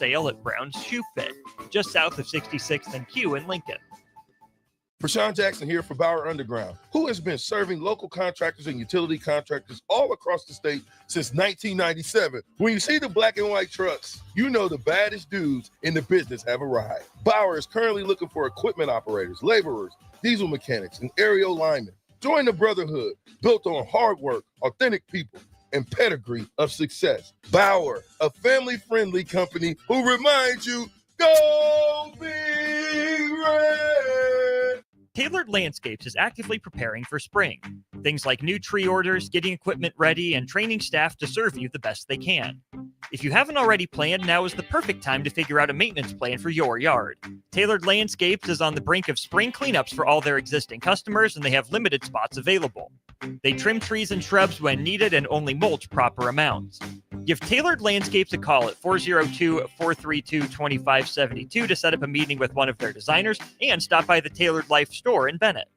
sale at Brown's Shoe Fit, just south of 66th and Q in Lincoln. Prashawn Jackson here for Bauer Underground, who has been serving local contractors and utility contractors all across the state since 1997. When you see the black and white trucks, you know the baddest dudes in the business have arrived. Bauer is currently looking for equipment operators, laborers, diesel mechanics, and aerial linemen. Join the brotherhood built on hard work, authentic people, and pedigree of success. Bauer, a family-friendly company who reminds you, go Big Red! Tailored Landscapes is actively preparing for spring. Things like new tree orders, getting equipment ready, and training staff to serve you the best they can. If you haven't already planned, now is the perfect time to figure out a maintenance plan for your yard. Tailored Landscapes is on the brink of spring cleanups for all their existing customers, and they have limited spots available. They trim trees and shrubs when needed and only mulch proper amounts. Give Tailored Landscapes a call at 402-432-2572 to set up a meeting with one of their designers and stop by the Tailored Life store in Bennett.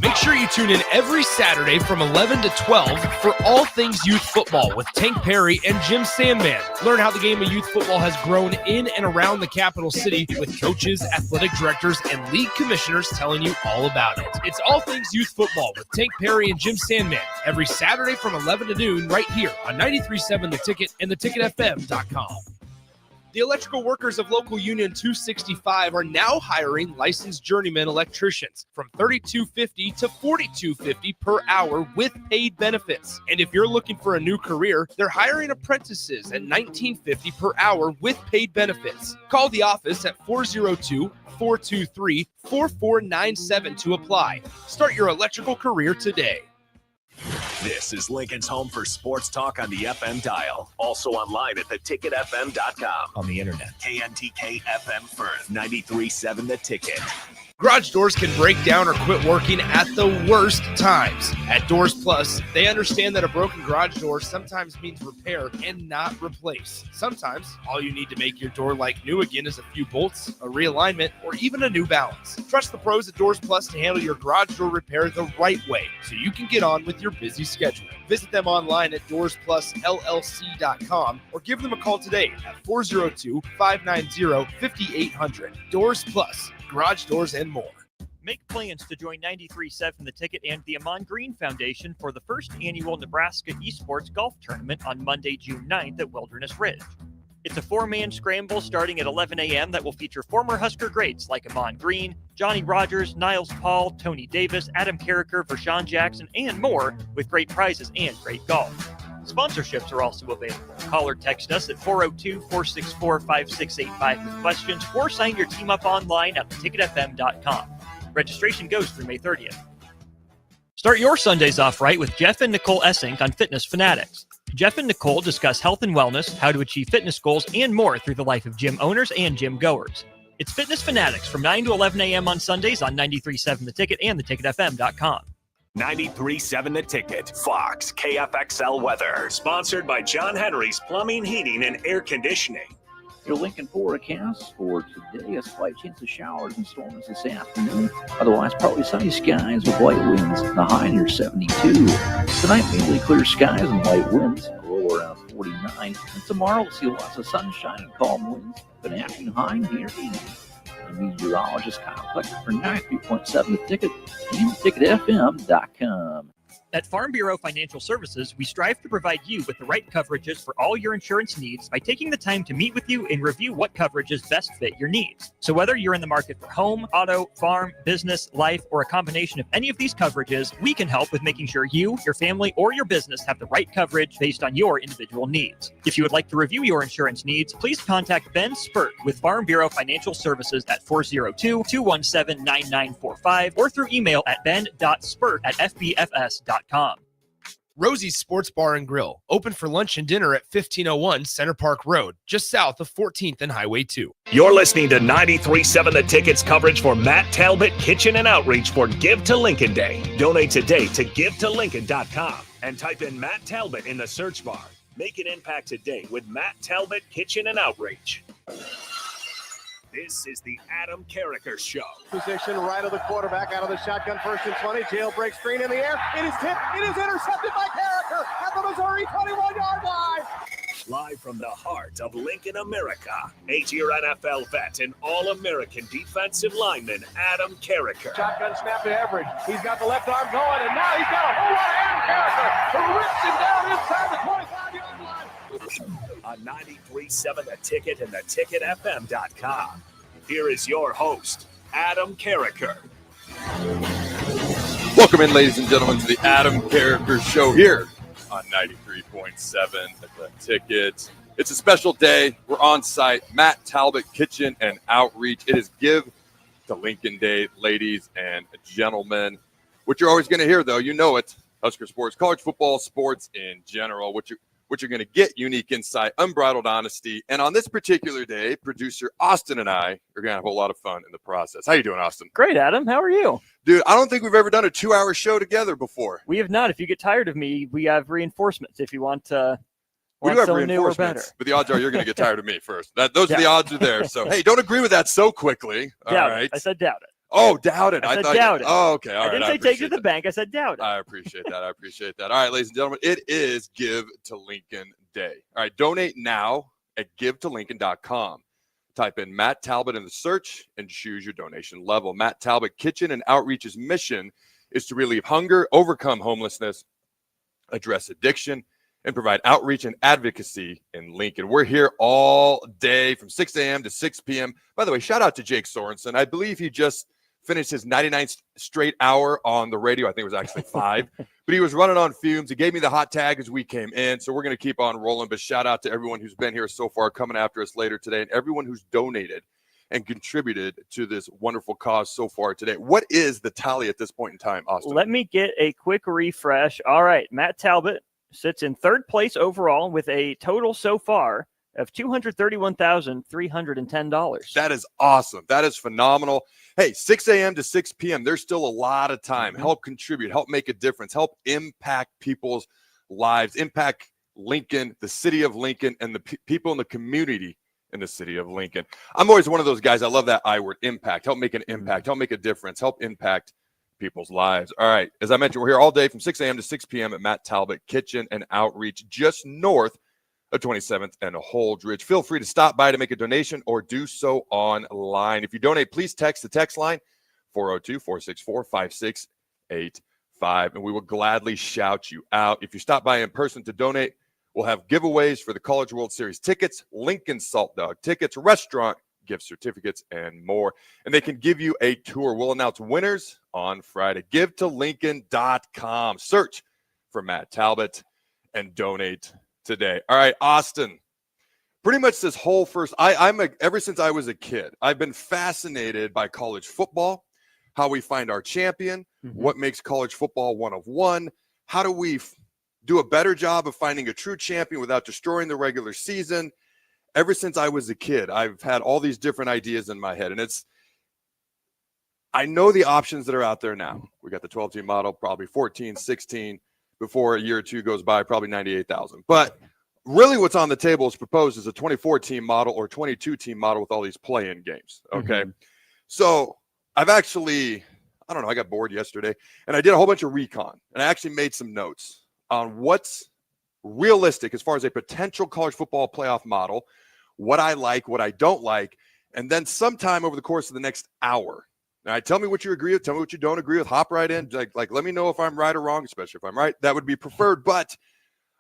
Make sure you tune in every Saturday from 11 to 12 for all things youth football with Tank Perry and Jim Sandman. Learn how the game of youth football has grown in and around the capital city with coaches, athletic directors, and league commissioners telling you all about it. It's all things youth football with Tank Perry and Jim Sandman every Saturday from 11 to noon right here on 93.7 The Ticket and theticketfm.com. The electrical workers of Local Union 265 are now hiring licensed journeyman electricians from $32.50 to $42.50 per hour with paid benefits. And if you're looking for a new career, they're hiring apprentices at $19.50 per hour with paid benefits. Call the office at 402-423-4497 to apply. Start your electrical career today. This is Lincoln's home for sports talk on the FM dial. Also online at theticketfm.com. On the internet. KNTK FM Firth, 93.7 The Ticket. Garage doors can break down or quit working at the worst times. At Doors Plus, they understand that a broken garage door sometimes means repair and not replace. Sometimes, all you need to make your door like new again is a few bolts, a realignment, or even a new balance. Trust the pros at Doors Plus to handle your garage door repair the right way so you can get on with your busy schedule. Visit them online at DoorsPlusLLC.com or give them a call today at 402-590-5800. Doors Plus. Garage doors and more. Make plans to join 93.7 The Ticket and the Amon Green Foundation for the first annual Nebraska Esports Golf Tournament on Monday, June 9th at Wilderness Ridge. It's a four-man scramble starting at 11 a.m. that will feature former Husker greats like Amon Green, Johnny Rogers, Niles Paul, Tony Davis, Adam Carriker, Vershawn Jackson, and more, with great prizes and great golf. Sponsorships are also available. Call or text us at 402-464-5685 with questions or sign your team up online at theticketfm.com. Registration goes through May 30th. Start your Sundays off right with Jeff and Nicole Essink on Fitness Fanatics. Jeff and Nicole discuss health and wellness, how to achieve fitness goals, and more through the life of gym owners and gym goers. It's Fitness Fanatics from 9 to 11 a.m. on Sundays on 93.7 The Ticket and theticketfm.com. 93.7 The Ticket, Fox, KFXL weather. Sponsored by John Henry's Plumbing, Heating, and Air Conditioning. Your Lincoln forecast for today, a slight chance of showers and storms this afternoon. Otherwise, partly sunny skies with light winds. The high near 72. Tonight, mainly clear skies and light winds. A low around 49. And tomorrow, we'll see lots of sunshine and calm winds. But an afternoon high near 80. The meteorologist complex for 93.7 The Ticket and theticketfm.com. At Farm Bureau Financial Services, we strive to provide you with the right coverages for all your insurance needs by taking the time to meet with you and review what coverages best fit your needs. So whether you're in the market for home, auto, farm, business, life, or a combination of any of these coverages, we can help with making sure you, your family, or your business have the right coverage based on your individual needs. If you would like to review your insurance needs, please contact Ben Spurk with Farm Bureau Financial Services at 402-217-9945 or through email at ben.spurk@fbfs.com. Rosie's Sports Bar and Grill, open for lunch and dinner at 1501 Center Park Road, just south of 14th and Highway 2. You're listening to 93.7 The Ticket's coverage for Matt Talbot Kitchen and Outreach for Give to Lincoln Day. Donate today to givetolincoln.com and type in Matt Talbot in the search bar. Make an impact today with Matt Talbot Kitchen and Outreach. This is the Adam Carriker Show. Position right of the quarterback, out of the shotgun, 1st and 20. Jailbreak screen in the air. It is tipped. It is intercepted by Carriker at the Missouri 21-yard line. Live from the heart of Lincoln, America, 8-year NFL vet and All-American defensive lineman Adam Carriker. Shotgun snap to Everett. He's got the left arm going, and now he's got a whole lot of Adam Carriker who rips him down inside the 25-yard line. On 93.7 The Ticket and theticketfm.com. Here is your host, Adam Carriker. Welcome in, ladies and gentlemen, to the Adam Carriker Show here on 93.7 The Ticket. It's a special day. We're on site, Matt Talbot Kitchen and Outreach. It is Give to Lincoln Day, ladies and gentlemen. What you're always going to hear, though, you know it, Husker sports, college football, sports in general. What you're going to get, unique insight, unbridled honesty. And on this particular day, producer Austin and I are going to have a lot of fun in the process. How you doing, Austin? Great, Adam. How are you? Dude, I don't think we've ever done a 2-hour show together before. We have not. If you get tired of me, we have reinforcements. If you want We do have someone new or better. reinforcements, but the odds are you're going to get tired of me first. Those are the odds are there. So, hey, don't agree with that so quickly. All right. I said doubt it. Oh, doubt it. I said thought doubt it. Oh, okay. All I right. didn't say take it to the bank. I said doubt it. I appreciate that. All right, ladies and gentlemen, it is Give to Lincoln Day. All right, donate now at givetolincoln.com. Type in Matt Talbot in the search and choose your donation level. Matt Talbot Kitchen and Outreach's mission is to relieve hunger, overcome homelessness, address addiction, and provide outreach and advocacy in Lincoln. We're here all day from 6 a.m. to 6 p.m. By the way, shout out to Jake Sorensen. I believe he just finished his 99th straight hour on the radio. I think it was actually 5, but he was running on fumes. He gave me the hot tag as we came in, so we're going to keep on rolling. But shout out to everyone who's been here so far, coming after us later today, and everyone who's donated and contributed to this wonderful cause so far today. What is the tally at this point in time, Austin? Let me get a quick refresh. All right, Matt Talbot sits in third place overall with a total so far of $231,310. That is awesome. That is phenomenal. Hey, 6 a.m. to 6 p.m., there's still a lot of time. Help contribute, help make a difference, help impact people's lives, impact Lincoln, the city of Lincoln, and the people in the community in the city of Lincoln. I'm always one of those guys. I love that I word, impact. Help make an impact, help make a difference, help impact people's lives. All right. As I mentioned, we're here all day from 6 a.m. to 6 p.m. at Matt Talbot Kitchen and Outreach, just north of 27th and Holdridge. Feel free to stop by to make a donation or do so online. If you donate, please text the text line 402-464-5685, and we will gladly shout you out. If you stop by in person to donate, we'll have giveaways for the College World Series tickets, Lincoln Salt Dog tickets, restaurant gift certificates, and more. And they can give you a tour. We'll announce winners on Friday. GiveToLincoln.com. Search for Matt Talbot and donate today. All right, Austin. Pretty much this whole ever since I was a kid, I've been fascinated by college football, how we find our champion, what makes college football one of one, how do we do a better job of finding a true champion without destroying the regular season. Ever since I was a kid, I've had all these different ideas in my head, and I know the options that are out there now. We got the 12-team model, probably 14, 16. Before a year or two goes by, probably 98,000. But really what's on the table is proposed is a 24-team model or 22-team model with all these play-in games, okay? So I've actually, I got bored yesterday, and I did a whole bunch of recon, and I actually made some notes on what's realistic as far as a potential college football playoff model, what I like, what I don't like, and then sometime over the course of the next hour, all right, tell me what you agree with. Tell me what you don't agree with. Hop right in. Like, let me know if I'm right or wrong, especially if I'm right. That would be preferred. But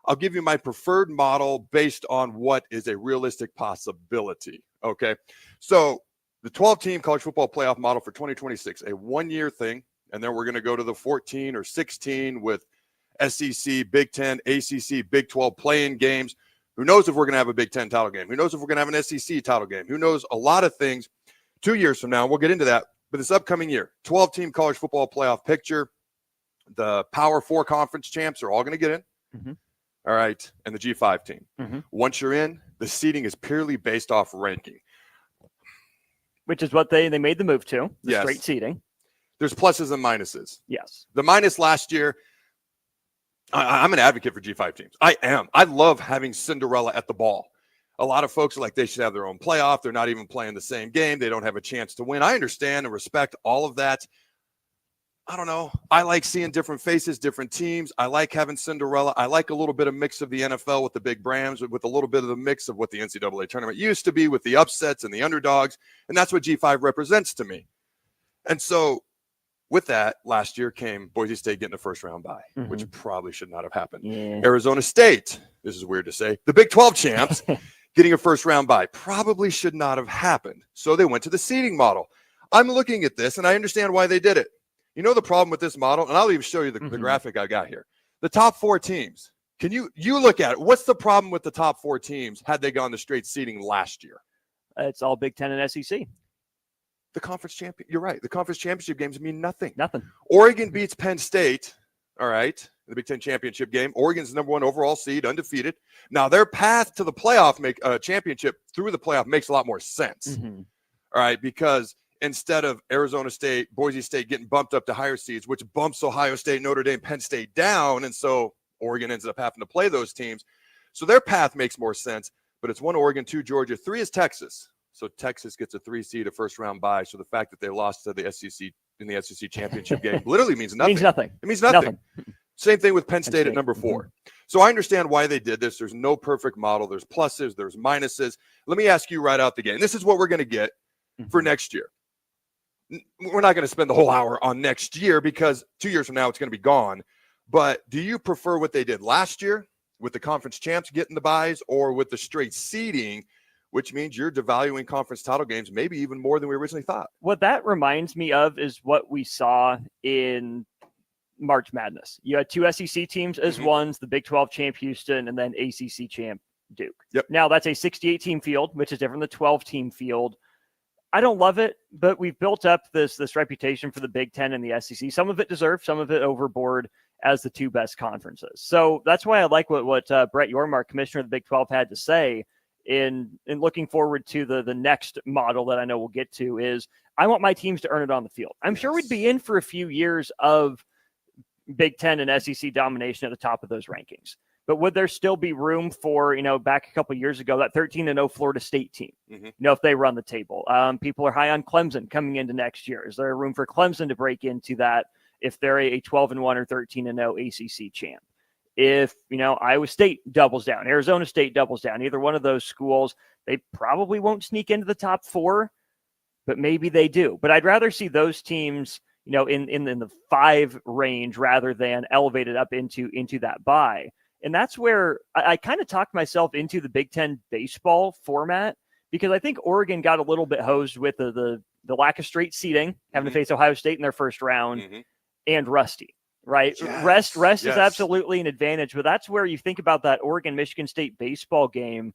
I'll give you my preferred model based on what is a realistic possibility. Okay. So the 12-team college football playoff model for 2026, a one-year thing. And then we're going to go to the 14 or 16 with SEC, Big 10, ACC, Big 12 play-in games. Who knows if we're going to have a Big 10 title game? Who knows if we're going to have an SEC title game? Who knows a lot of things 2 years from now? We'll get into that. But this upcoming year, 12-team college football playoff picture, the Power 4 conference champs are all going to get in. All right. And the G5 team. Once you're in, the seeding is purely based off ranking. Which is what they made the move to, the straight seeding. There's pluses and minuses. Yes. The minus last year, I'm an advocate for G5 teams. I am. I love having Cinderella at the ball. A lot of folks are like, they should have their own playoff. They're not even playing the same game. They don't have a chance to win. I understand and respect all of that. I don't know. I like seeing different faces, different teams. I like having Cinderella. I like a little bit of mix of the NFL with the big brands, with a little bit of the mix of what the NCAA tournament used to be with the upsets and the underdogs. And that's what G5 represents to me. And so with that, last year came Boise State getting a first-round bye, which probably should not have happened. Yeah. Arizona State, this is weird to say, the Big 12 champs getting a first-round bye probably should not have happened. So they went to the seeding model. I'm looking at this, and I understand why they did it. You know the problem with this model, and I'll even show you the graphic I got here. The top 4 teams, can you look at it? What's the problem with the top 4 teams had they gone to straight seeding last year? It's all Big Ten and SEC. The conference champion, you're right. The conference championship games mean nothing. Nothing. Oregon beats Penn State, all right, in the Big Ten championship game. Oregon's the #1 overall seed, undefeated. Now, their path to the playoff championship through the playoff makes a lot more sense, all right, because instead of Arizona State, Boise State getting bumped up to higher seeds, which bumps Ohio State, Notre Dame, Penn State down, and so Oregon ends up having to play those teams. So their path makes more sense, but it's 1 Oregon, 2 Georgia, 3 is Texas. So Texas gets a 3 seed, a first-round bye. So the fact that they lost to the SEC in the SEC championship game literally means nothing. It means nothing. Same thing with Penn State at number 4. So I understand why they did this. There's no perfect model. There's pluses. There's minuses. Let me ask you right out the gate. And this is what we're going to get for next year. We're not going to spend the whole hour on next year because 2 years from now it's going to be gone. But do you prefer what they did last year with the conference champs getting the buys or with the straight seeding, which means you're devaluing conference title games maybe even more than we originally thought? What that reminds me of is what we saw in March Madness. You had 2 SEC teams as ones, the Big 12 champ Houston, and then ACC champ Duke. Yep. Now, that's a 68-team field, which is different than the 12-team field. I don't love it, but we've built up this reputation for the Big Ten and the SEC. Some of it deserved, some of it overboard as the 2 best conferences. So that's why I like what Brett Yormark, commissioner of the Big 12, had to say in looking forward to the next model that I know we'll get to is I want my teams to earn it on the field. I'm sure we'd be in for a few years of Big Ten and SEC domination at the top of those rankings. But would there still be room for, back a couple of years ago, that 13-0 Florida State team, if they run the table? People are high on Clemson coming into next year. Is there room for Clemson to break into that if they're a 12-1 or 13-0 ACC champ? If, Iowa State doubles down, Arizona State doubles down, either one of those schools, they probably won't sneak into the top 4, but maybe they do. But I'd rather see those teams, in the 5 range rather than elevated up into that bye. And that's where I kind of talked myself into the Big Ten baseball format because I think Oregon got a little bit hosed with the lack of straight seeding, having to face Ohio State in their first round, and rusty, right? Yes. Rest is absolutely an advantage, but that's where you think about that Oregon-Michigan State baseball game.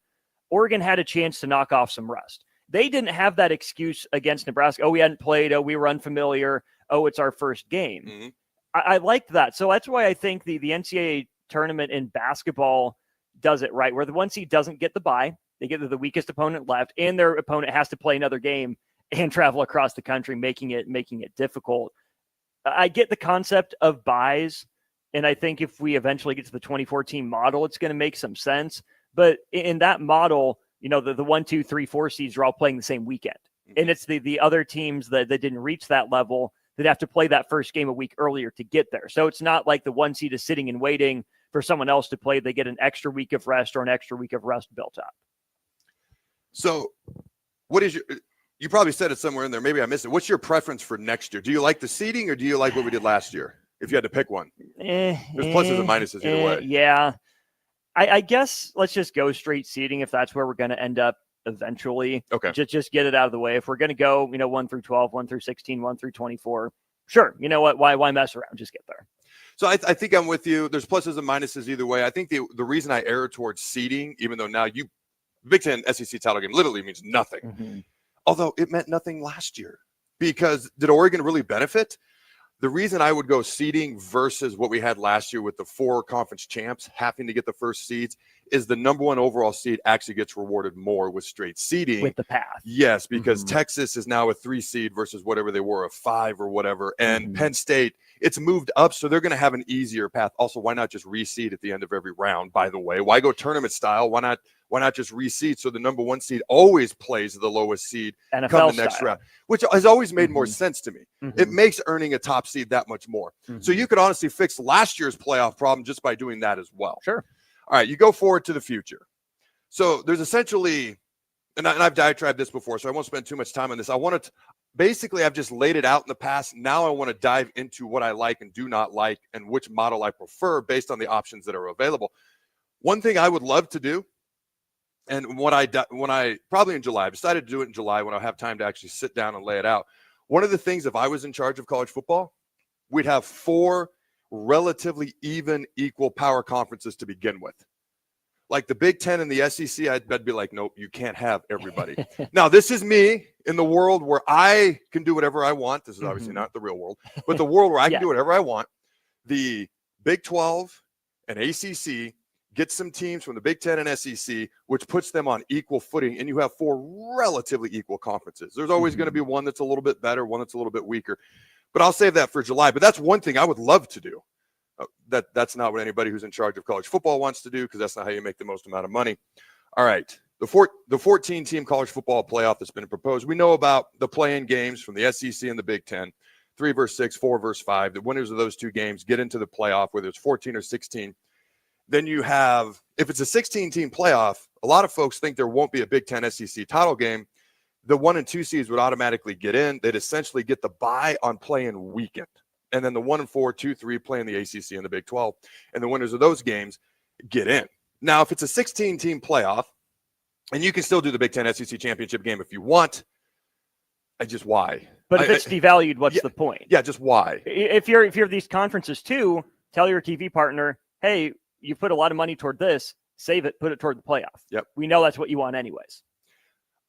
Oregon had a chance to knock off some rust. They didn't have that excuse against Nebraska. Oh, we hadn't played. Oh, we were unfamiliar. Oh, it's our first game. I liked that. So that's why I think the NCAA tournament in basketball does it right, where the 1 seed doesn't get the bye. They get the weakest opponent left, and their opponent has to play another game and travel across the country, making it difficult. I get the concept of buys, and I think if we eventually get to the 24-team model, it's going to make some sense. But in that model, the 1, 2, 3, 4 seeds are all playing the same weekend. And it's the other teams that didn't reach that level that have to play that first game a week earlier to get there. So it's not like the 1 seed is sitting and waiting for someone else to play. They get an extra week of rest or an extra week of rest built up. So what is you probably said it somewhere in there. Maybe I missed it. What's your preference for next year? Do you like the seeding or do you like what we did last year? If you had to pick one, there's pluses and minuses either way. Yeah. I guess let's just go straight seeding if that's where we're going to end up eventually. Okay. Just get it out of the way. If we're going to go, 1 through 12, 1 through 16, 1 through 24, sure. You know what? Why mess around? Just get there. So I think I'm with you. There's pluses and minuses either way. I think the reason I err towards seeding, even though now Big Ten SEC title game literally means nothing. Although it meant nothing last year, because did Oregon really benefit? The reason I would go seeding versus what we had last year with the 4 conference champs having to get the first seeds is the #1 overall seed actually gets rewarded more with straight seeding. With the path. Yes, because Texas is now a 3 seed versus whatever they were, a 5 or whatever. And Penn State, it's moved up, so they're going to have an easier path. Also, why not just reseed at the end of every round, by the way? Why go tournament style? Why Why not just reseed so the number 1 seed always plays the lowest seed NFL come the next style. round, which has always made more sense to me. Mhm. It makes earning a top seed that much more. So you could honestly fix last year's playoff problem just by doing that as well. Sure. All right, you go forward to the future. So there's essentially, and I've diatribed this before, so I won't spend too much time on this. I want to, basically, I've just laid it out in the past. Now I want to dive into what I like and do not like and which model I prefer based on the options that are available. One thing I would love to do, and when I probably in July, I decided to do it in July when I have time to actually sit down and lay it out. One of the things, if I was in charge of college football, we'd have 4 relatively even, equal power conferences to begin with. Like the Big Ten and the SEC, I'd be like, nope, you can't have everybody. Now, this is me in the world where I can do whatever I want. This is obviously not the real world, but the world where I can do whatever I want. The Big 12 and ACC get some teams from the Big Ten and SEC, which puts them on equal footing, and you have 4 relatively equal conferences. There's always going to be one that's a little bit better, one that's a little bit weaker, but I'll save that for July. But that's one thing I would love to do. That's not what anybody who's in charge of college football wants to do, because that's not how you make the most amount of money. All right, the 14-team college football playoff that's been proposed. We know about the play-in games from the SEC and the Big Ten, 3 versus 6, 4 versus 5. The winners of those 2 games get into the playoff, whether it's 14 or 16. Then you have, if it's a 16-team playoff, a lot of folks think there won't be a Big Ten SEC title game. The 1 and 2 seeds would automatically get in. They'd essentially get the bye on play-in weekend. And then the 1 and 4, 2, 3 play in the ACC and the Big 12. And the winners of those games get in. Now, if it's a 16-team playoff, and you can still do the Big Ten SEC championship game if you want, why? But if it's devalued, what's the point? Yeah, just why? If you're these conferences too, tell your TV partner, hey, you put a lot of money toward this, save it, put it toward the playoff. Yep. We know that's what you want anyways.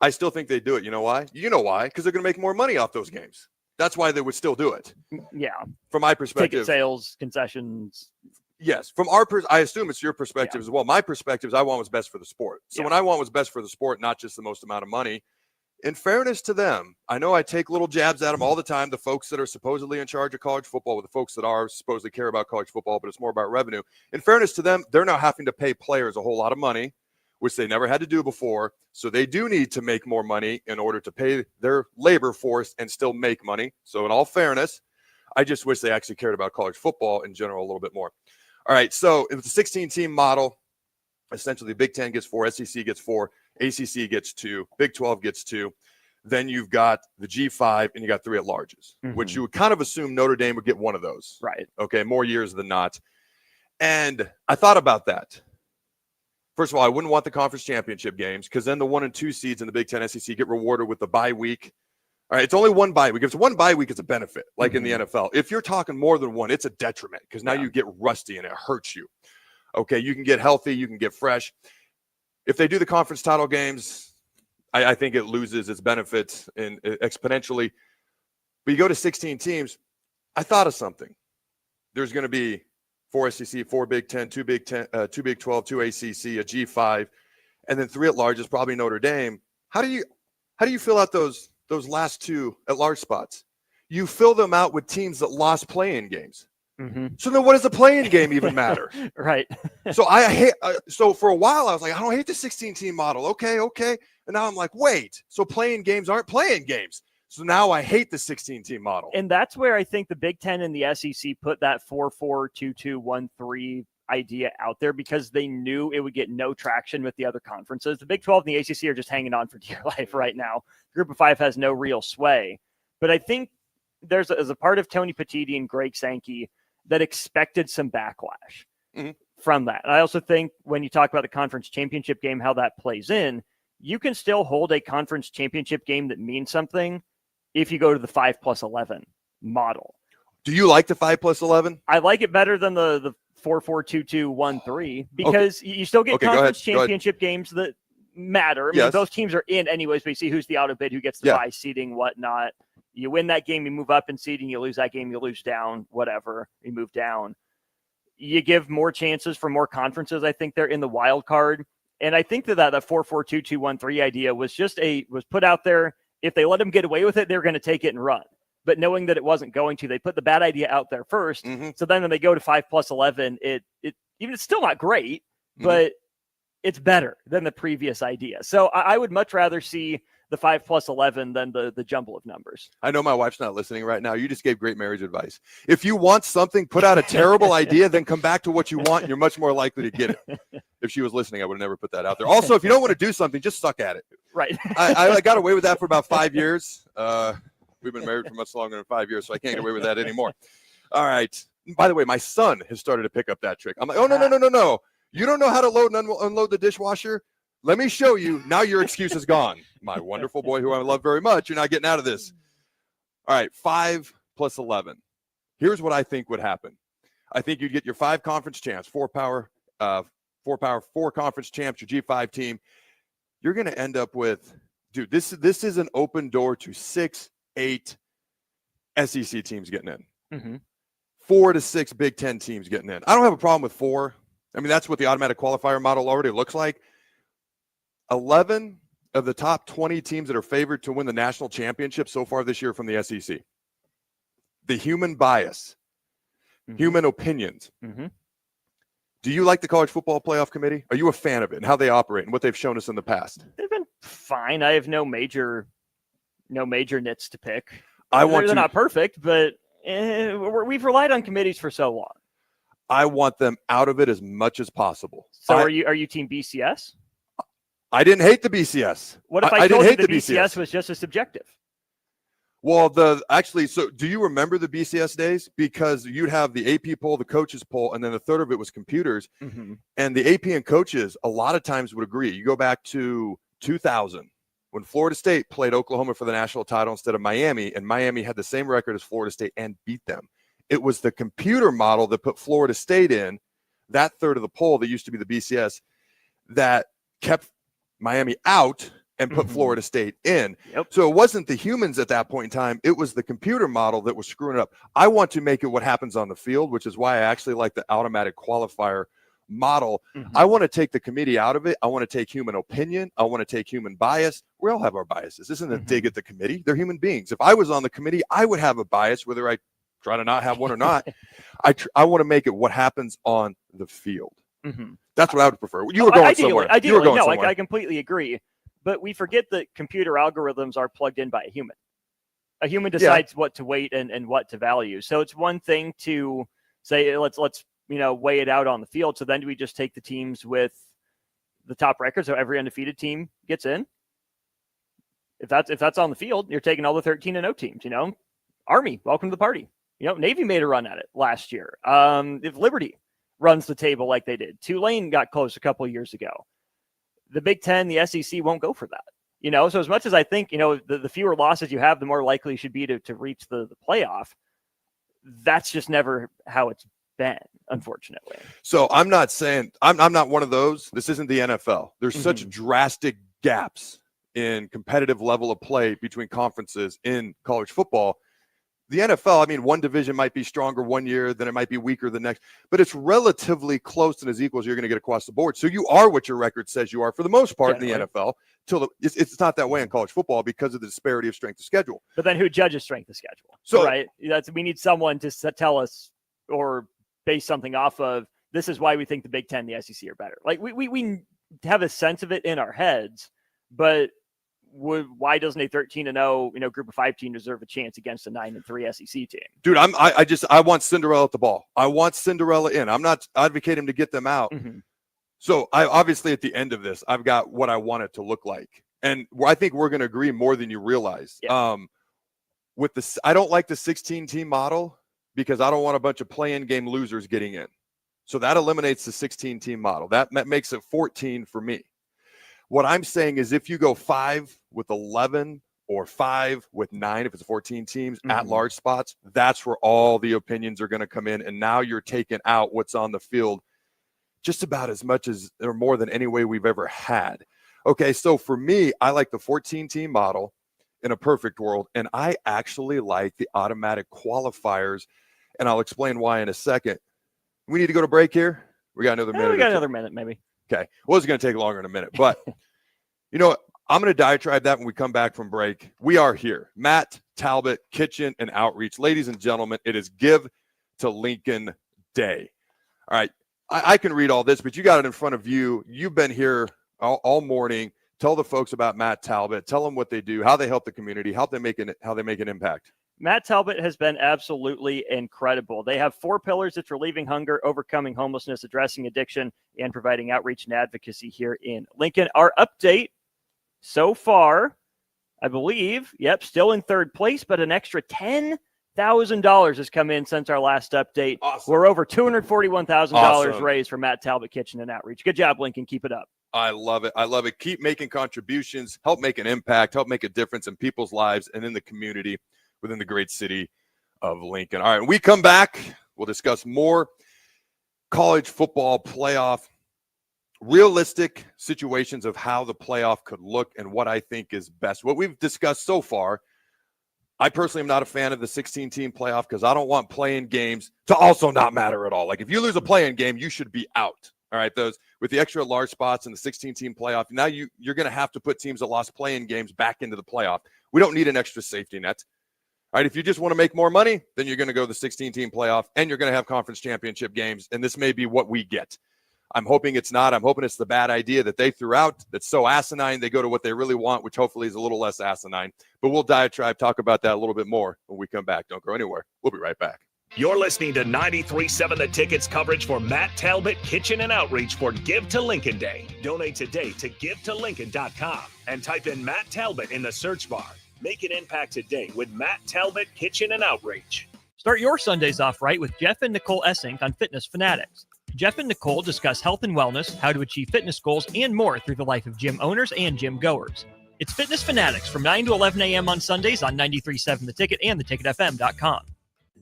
I still think they do it. You know why? You know why? Because they're going to make more money off those games. That's why they would still do it. Yeah. From my perspective. Ticket sales, concessions. Yes. From I assume it's your perspective as well. My perspective is I want what's best for the sport. So when I want what's best for the sport, not just the most amount of money, in fairness to them, I know I take little jabs at them all the time, the folks that are supposedly in charge of college football with the folks that are supposedly care about college football, but it's more about revenue. In fairness to them, they're now having to pay players a whole lot of money, which they never had to do before. So they do need to make more money in order to pay their labor force and still make money. So in all fairness, I just wish they actually cared about college football in general a little bit more. All right, so if it's a 16-team model, essentially Big Ten gets 4, SEC gets 4, ACC gets 2, Big 12 gets 2. Then you've got the G5 and you got 3 at-larges, which you would kind of assume Notre Dame would get one of those. Right. Okay, more years than not. And I thought about that. First of all, I wouldn't want the conference championship games because then the 1 and 2 seeds in the Big Ten SEC get rewarded with the bye week. All right, it's only 1 bye week. If it's 1 bye week, it's a benefit, like in the NFL. If you're talking more than 1, it's a detriment because now you get rusty and it hurts you. Okay, you can get healthy, you can get fresh. If they do the conference title games, I think it loses its benefits exponentially. But you go to 16 teams, I thought of something. There's going to be 4 SEC, 4 Big Ten, 2 Big 12, 2 ACC, a G5, and then 3 at-large is probably Notre Dame. How do you fill out those last 2 at-large spots? You fill them out with teams that lost play-in games. So then what does the play-in game even matter? Right. So so for a while I was like, I don't hate the 16-team model. Okay. And now I'm like, wait, so play-in games aren't play-in games. So now I hate the 16-team model. And that's where I think the Big Ten and the SEC put that 4-4-2-2-1-3 idea out there because they knew it would get no traction with the other conferences. The Big 12 and the ACC are just hanging on for dear life right now. The Group of 5 has no real sway. But I think there's a part of Tony Petitti and Greg Sankey that expected some backlash from that. And I also think when you talk about the conference championship game, how that plays in, you can still hold a conference championship game that means something if you go to the 5+11 model. Do you like the 5+11? I like it better than the 4-4-2-2-1-3 because you still get conference championship games that matter. I mean, those teams are in anyways, but you see who's the auto bid, who gets the bye seeding, whatnot. You win that game, you move up in seeding. You lose that game, you lose down, whatever. You move down. You give more chances for more conferences. I think they're in the wild card. And I think that 4-4-2-2-1-3 idea was was put out there. If they let them get away with it, they're going to take it and run. But knowing that it wasn't going to, they put the bad idea out there first. So then when they go to 5+11, it's still not great, but it's better than the previous idea. So I would much rather see the 5 plus 11 than the jumble of numbers. I know my wife's not listening right now. You just gave great marriage advice. If you want something, put out a terrible idea, then come back to what you want, and you're much more likely to get it. If she was listening, I would have never put that out there. Also, if you don't want to do something, just suck at it. Right. I got away with that for about 5 years. We've been married for much longer than 5 years, so I can't get away with that anymore. All right. By the way, my son has started to pick up that trick. I'm like, oh, no. You don't know how to load and unload the dishwasher? Let me show you. Now your excuse is gone. My wonderful boy who I love very much. You're not getting out of this. All right, 5 plus 11. Here's what I think would happen. I think you'd get your 5 conference champs, 4 conference champs, your G5 team. You're going to end up with, dude, this is an open door to 6, 8 SEC teams getting in. Mm-hmm. 4 to 6 Big Ten teams getting in. I don't have a problem with 4. I mean, that's what the automatic qualifier model already looks like. 11 of the top 20 teams that are favored to win the national championship so far this year from the SEC. The human bias, human opinions. Mm-hmm. Do you like the college football playoff committee? Are you a fan of it and how they operate and what they've shown us in the past? They've been fine. I have no major nits to pick. They're not perfect, but we've relied on committees for so long. I want them out of it as much as possible. So are you team BCS? I didn't hate the BCS. What if I told you the BCS was just as subjective? Well, so do you remember the BCS days? Because you'd have the AP poll, the coaches poll, and then the third of it was computers. Mm-hmm. And the AP and coaches a lot of times would agree. You go back to 2000 when Florida State played Oklahoma for the national title instead of Miami, and Miami had the same record as Florida State and beat them. It was the computer model that put Florida State in, that third of the poll that used to be the BCS, that kept Miami out and put Florida State in. Yep. So it wasn't the humans at that point in time. It was the computer model that was screwing it up. I want to make it what happens on the field, which is why I actually like the automatic qualifier model. Mm-hmm. I want to take the committee out of it. I want to take human opinion. I want to take human bias. We all have our biases. This isn't a dig at the committee. They're human beings. If I was on the committee, I would have a bias, whether I try to not have one or not. I want to make it what happens on the field. Mm-hmm. That's what I would prefer. You were going somewhere. You were going somewhere. I completely agree. But we forget that computer algorithms are plugged in by a human. A human decides what to weight and what to value. So it's one thing to say, let's weigh it out on the field. So then do we just take the teams with the top records, so every undefeated team gets in? If that's on the field, you're taking all the 13-0 teams. Army, welcome to the party. Navy made a run at it last year. If Liberty runs the table like they did, Tulane got close a couple of years ago. The Big Ten, the SEC won't go for that. So as much as I think, the fewer losses you have, the more likely you should be to reach the playoff. That's just never how it's been, unfortunately. So I'm not saying I'm not one of those. This isn't the NFL. There's such drastic gaps in competitive level of play between conferences in college football. The NFL, one division might be stronger one year, then it might be weaker the next, but it's relatively close and as equal as you're going to get across the board. So you are what your record says you are for the most part in the NFL. It's not that way in college football because of the disparity of strength of schedule. But then who judges strength of schedule? So right, we need someone to tell us or base something off of. This is why we think the Big Ten, the SEC are better. Like we have a sense of it in our heads, but why doesn't a 13-0 group of 5 team deserve a chance against a 9-3 SEC team? Dude, I want Cinderella at the ball. I want Cinderella in. I'm not advocating to get them out. So I obviously at the end of this, I've got what I want it to look like, and I think we're going to agree more than you realize. Yeah. I don't like the 16-team model because I don't want a bunch of play-in game losers getting in. So that eliminates the 16-team model. That makes it 14 for me. What I'm saying is if you go 5 with 11 or 5 with 9, if it's 14 teams at large spots, that's where all the opinions are going to come in. And now you're taking out what's on the field just about as much as or more than any way we've ever had. Okay, so for me, I like the 14-team model in a perfect world. And I actually like the automatic qualifiers. And I'll explain why in a second. We need to go to break here. We got another minute. We got another minute, maybe. Okay. Well, it's going to take longer in a minute, but you know what? I'm going to diatribe that when we come back from break. We are here. Matt Talbot, Kitchen and Outreach. Ladies and gentlemen, it is Give to Lincoln Day. All right. I can read all this, but you got it in front of you. You've been here all morning. Tell the folks about Matt Talbot. Tell them what they do, how they help the community, how they make an impact. Matt Talbot has been absolutely incredible. They have 4 pillars: it's relieving hunger, overcoming homelessness, addressing addiction, and providing outreach and advocacy here in Lincoln. Our update so far, I believe, still in 3rd place, but an extra $10,000 has come in since our last update. Awesome. We're over $241,000 raised for Matt Talbot Kitchen and Outreach. Good job, Lincoln. Keep it up. I love it. I love it. Keep making contributions, help make an impact, help make a difference in people's lives and in the community within the great city of Lincoln. All right, when we come back, we'll discuss more college football playoff, realistic situations of how the playoff could look and what I think is best. What we've discussed so far, I personally am not a fan of the 16-team playoff because I don't want play-in games to also not matter at all. Like, if you lose a play-in game, you should be out. All right, those with the extra large spots in the 16-team playoff, now you're going to have to put teams that lost play-in games back into the playoff. We don't need an extra safety net. All right, if you just want to make more money, then you're going to go the 16-team playoff, and you're going to have conference championship games, and this may be what we get. I'm hoping it's not. I'm hoping it's the bad idea that they threw out that's so asinine they go to what they really want, which hopefully is a little less asinine. But we'll talk about that a little bit more when we come back. Don't go anywhere. We'll be right back. You're listening to 93.7 The Ticket's coverage for Matt Talbot Kitchen and Outreach for Give to Lincoln Day. Donate today to givetolincoln.com and type in Matt Talbot in the search bar. Make an impact today with Matt Talbot Kitchen and Outreach. Start your Sundays off right with Jeff and Nicole Essink on Fitness Fanatics. Jeff and Nicole discuss health and wellness, how to achieve fitness goals, and more through the life of gym owners and gym goers. It's Fitness Fanatics from 9 to 11 a.m. on Sundays on 93.7 The Ticket and theticketfm.com.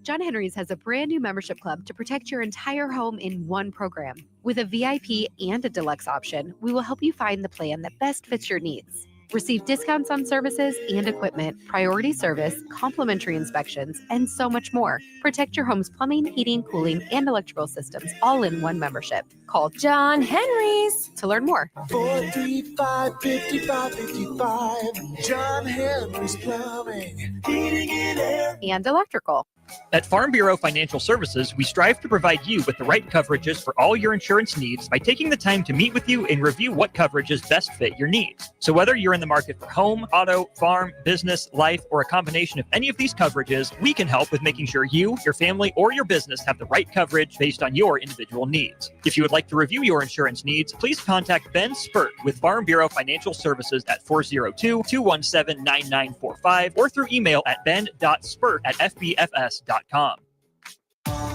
John Henry's has a brand new membership club to protect your entire home in one program. With a VIP and a deluxe option, we will help you find the plan that best fits your needs. Receive discounts on services and equipment, priority service, complimentary inspections, and so much more. Protect your home's plumbing, heating, cooling, and electrical systems all in one membership. Call John Henry's to learn more. 435-5555. John Henry's Plumbing, Heating and Air, and Electrical. At Farm Bureau Financial Services, we strive to provide you with the right coverages for all your insurance needs by taking the time to meet with you and review what coverages best fit your needs. So whether you're in the market for home, auto, farm, business, life, or a combination of any of these coverages, we can help with making sure you, your family, or your business have the right coverage based on your individual needs. If you would like to review your insurance needs, please contact Ben Spurt with Farm Bureau Financial Services at 402-217-9945 or through email at ben.spurt@fbfs.com.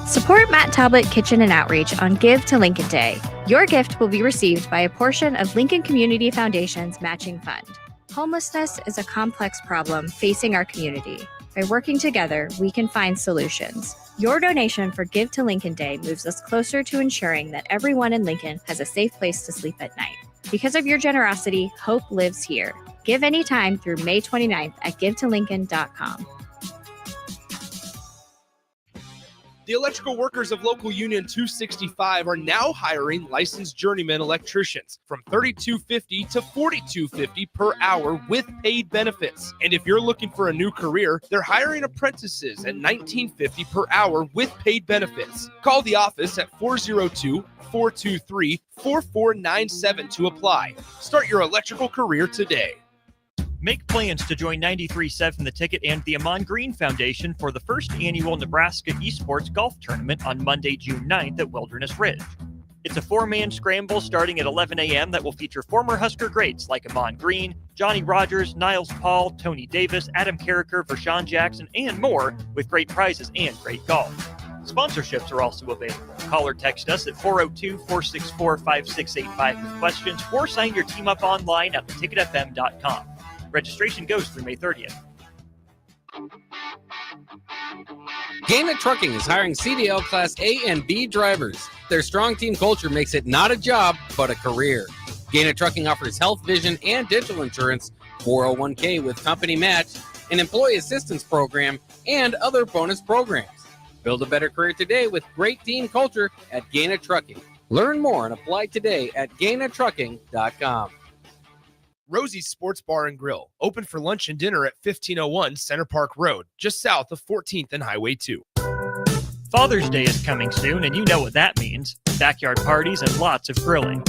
Support Matt Talbot Kitchen and Outreach on Give to Lincoln Day. Your gift will be received by a portion of Lincoln Community Foundation's matching fund. Homelessness is a complex problem facing our community. By working together, we can find solutions. Your donation for Give to Lincoln Day moves us closer to ensuring that everyone in Lincoln has a safe place to sleep at night. Because of your generosity, hope lives here. Give anytime through May 29th at givetolincoln.com. The electrical workers of Local Union 265 are now hiring licensed journeyman electricians from $32.50 to $42.50 per hour with paid benefits. And if you're looking for a new career, they're hiring apprentices at $19.50 per hour with paid benefits. Call the office at 402-423-4497 to apply. Start your electrical career today. Make plans to join 93.7 The Ticket and the Amon Green Foundation for the first annual Nebraska Esports Golf Tournament on Monday, June 9th at Wilderness Ridge. It's a 4-man scramble starting at 11 a.m. that will feature former Husker greats like Amon Green, Johnny Rogers, Niles Paul, Tony Davis, Adam Carriker, Vershawn Jackson, and more, with great prizes and great golf. Sponsorships are also available. Call or text us at 402-464-5685 with questions, or sign your team up online at theticketfm.com. Registration goes through May 30th. Gaina Trucking is hiring CDL Class A and B drivers. Their strong team culture makes it not a job, but a career. Gaina Trucking offers health, vision, and dental insurance, 401k with company match, an employee assistance program, and other bonus programs. Build a better career today with great team culture at Gaina Trucking. Learn more and apply today at GainaTrucking.com. Rosie's Sports Bar and Grill, open for lunch and dinner at 1501 Center Park Road, just south of 14th and Highway 2. Father's Day is coming soon, and you know what that means. Backyard parties and lots of grilling.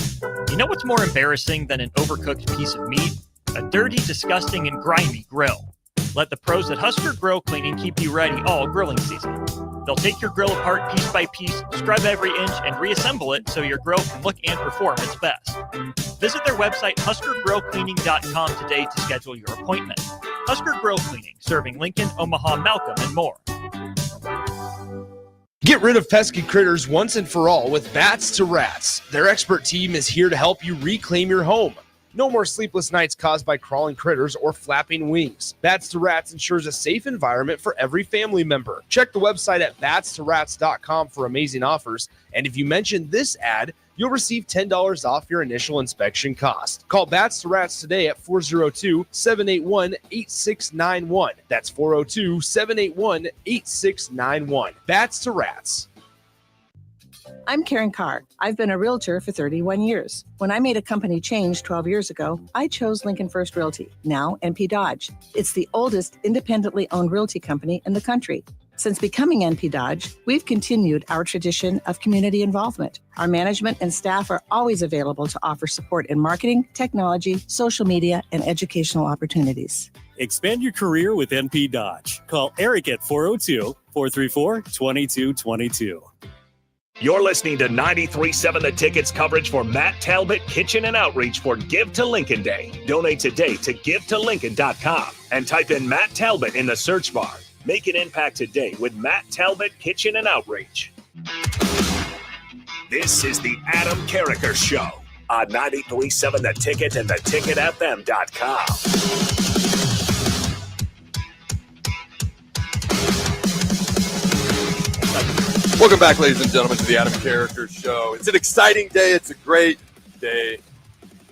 You know what's more embarrassing than an overcooked piece of meat? A dirty, disgusting, and grimy grill. Let the pros at Husker Grill Cleaning keep you ready all grilling season. They'll take your grill apart piece by piece, scrub every inch, and reassemble it so your grill can look and perform its best. Visit their website, huskergrillcleaning.com today to schedule your appointment. Husker Grill Cleaning, serving Lincoln, Omaha, Malcolm, and more. Get rid of pesky critters once and for all with Bats to Rats. Their expert team is here to help you reclaim your home. No more sleepless nights caused by crawling critters or flapping wings. Bats to Rats ensures a safe environment for every family member. Check the website at batstorats.com for amazing offers. And if you mention this ad, you'll receive $10 off your initial inspection cost. Call Bats to Rats today at 402-781-8691. That's 402-781-8691. Bats to Rats. I'm Karen Carr. I've been a realtor for 31 years. When I made a company change 12 years ago, I chose Lincoln First Realty, now NP Dodge. It's the oldest independently owned realty company in the country. Since becoming NP Dodge, we've continued our tradition of community involvement. Our management and staff are always available to offer support in marketing, technology, social media, and educational opportunities. Expand your career with NP Dodge. Call Eric at 402-434-2222. You're listening to 93.7 The Ticket's coverage for Matt Talbot Kitchen and Outreach for Give to Lincoln Day. Donate today to givetolincoln.com and type in Matt Talbot in the search bar. Make an impact today with Matt Talbot Kitchen and Outreach. This is the Adam Carriker Show on 93.7 The Ticket and theticketfm.com. Welcome back, ladies and gentlemen, to the Adam Carriker Show. It's an exciting day. It's a great day.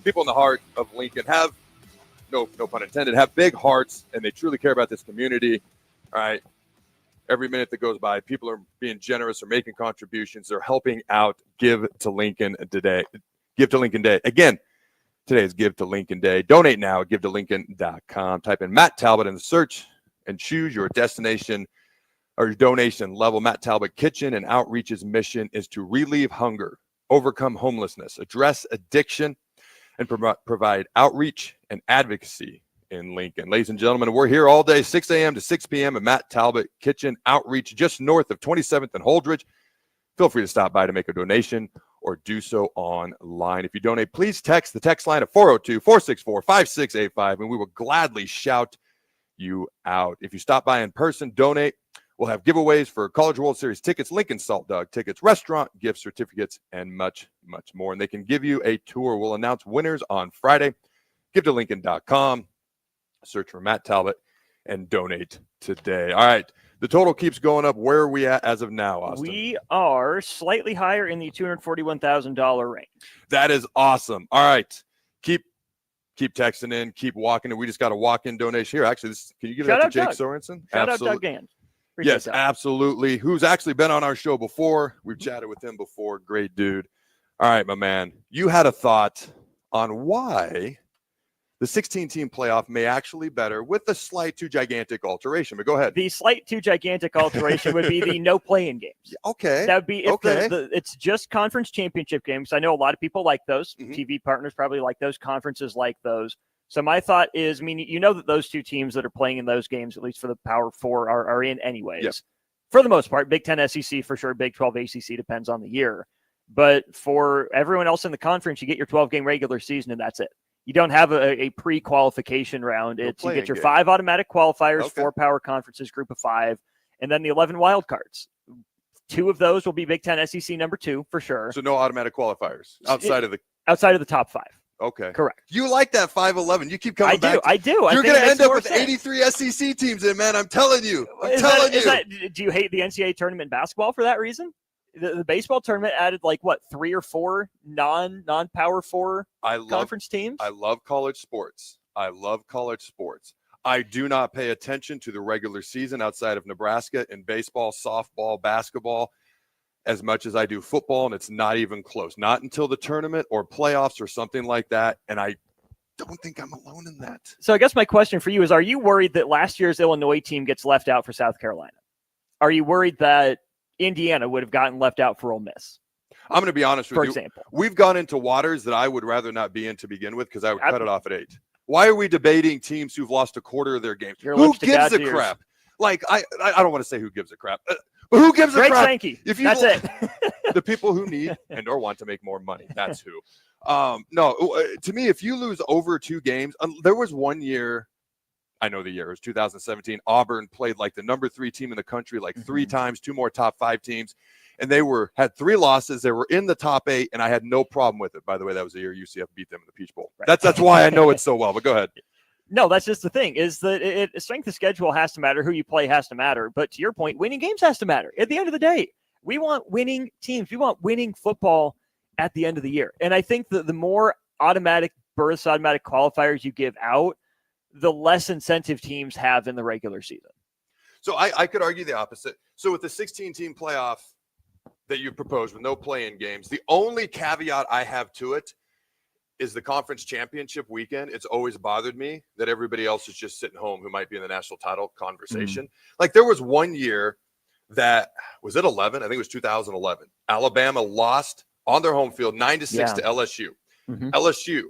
People in the heart of Lincoln have, no pun intended, have big hearts, and they truly care about this community. All right. Every minute that goes by, people are being generous or making contributions. They're helping out Give to Lincoln today. Give to Lincoln Day. Again, today is Give to Lincoln Day. Donate now at givetolincoln.com. Type in Matt Talbot in the search and choose your destination or your donation level. Matt Talbot Kitchen and Outreach's mission is to relieve hunger, overcome homelessness, address addiction, and provide outreach and advocacy in Lincoln. Ladies and gentlemen, we're here all day, 6 a.m. to 6 p.m. at Matt Talbot Kitchen Outreach, just north of 27th and Holdridge. Feel free to stop by to make a donation or do so online. If you donate, please text the text line at 402-464-5685, and we will gladly shout you out. If you stop by in person, donate. We'll have giveaways for College World Series tickets, Lincoln Salt Dog tickets, restaurant gift certificates, and much, much more. And they can give you a tour. We'll announce winners on Friday. GiveToLincoln.com. Search for Matt Talbot and donate today. All right. The total keeps going up. Where are we at as of now, Austin? We are slightly higher in the $241,000 range. That is awesome. All right. Keep texting in. Keep walking. And we just got a walk-in donation here. Actually, can you give that to Jake Sorensen? Shout out Doug Gann. Yes, absolutely. Who's actually been on our show before. We've chatted with him before. Great dude. All right, my man. You had a thought on why the 16-team playoff may actually be better with a slight too gigantic alteration. But go ahead. The slight too gigantic alteration would be the no play-in games. Okay. That would be if it's just conference championship games. I know a lot of people like those. Mm-hmm. TV partners probably like those. Conferences like those. So my thought is, I mean, you know that those two teams that are playing in those games, at least for the Power Four, are in anyways. Yep. For the most part, Big Ten, SEC for sure, Big 12, ACC depends on the year. But for everyone else in the conference, you get your 12-game regular season, and that's it. You don't have a pre-qualification round. You get your 5 automatic qualifiers, 4 power conferences, group of 5, and then the 11 wild cards. 2 of those will be Big Ten, SEC number 2 for sure. So no automatic qualifiers outside of the top 5. Okay. Correct. You like that 5-11. You keep coming back. I do. You're going to end up with 83 SEC teams in, man. I'm telling you. Do you hate the NCAA tournament basketball for that reason? The baseball tournament added 3 or 4 non-power 4 conference teams? I love college sports. I do not pay attention to the regular season outside of Nebraska in baseball, softball, basketball, as much as I do football, and it's not even close. Not until the tournament or playoffs or something like that, and I don't think I'm alone in that. So I guess my question for you is, are you worried that last year's Illinois team gets left out for South Carolina? Are you worried that Indiana would have gotten left out for Ole Miss. I'm going to be honest with For you. example. We've gone into waters that I would rather not be in to begin with because I would cut it off at 8. Why are we debating teams who've lost a quarter of their games? Who gives a crap? Like, I don't want to say who gives a crap, but who gives a Greg crap? Sankey. If you That's it. The people who need and or want to make more money. That's who. No, to me, if you lose over 2 games, there was one year, I know the year, it was 2017. Auburn played like the number 3 team in the country, like 3 times, 2 more top 5 teams. And they had 3 losses. They were in the top 8, and I had no problem with it. By the way, that was the year UCF beat them in the Peach Bowl. Right. That's why I know it so well. But go ahead. No, that's just the thing, is that strength of schedule has to matter. Who you play has to matter. But to your point, winning games has to matter. At the end of the day, we want winning teams. We want winning football at the end of the year. And I think that the more automatic berths, automatic qualifiers you give out, the less incentive teams have in the regular season. So I could argue the opposite. So with the 16-team playoff that you proposed with no play-in games, the only caveat I have to it is the conference championship weekend. It's always bothered me that everybody else is just sitting home who might be in the national title conversation. Like there was one year that was it 11? I think it was 2011. Alabama lost on their home field 9-6 to LSU. LSU,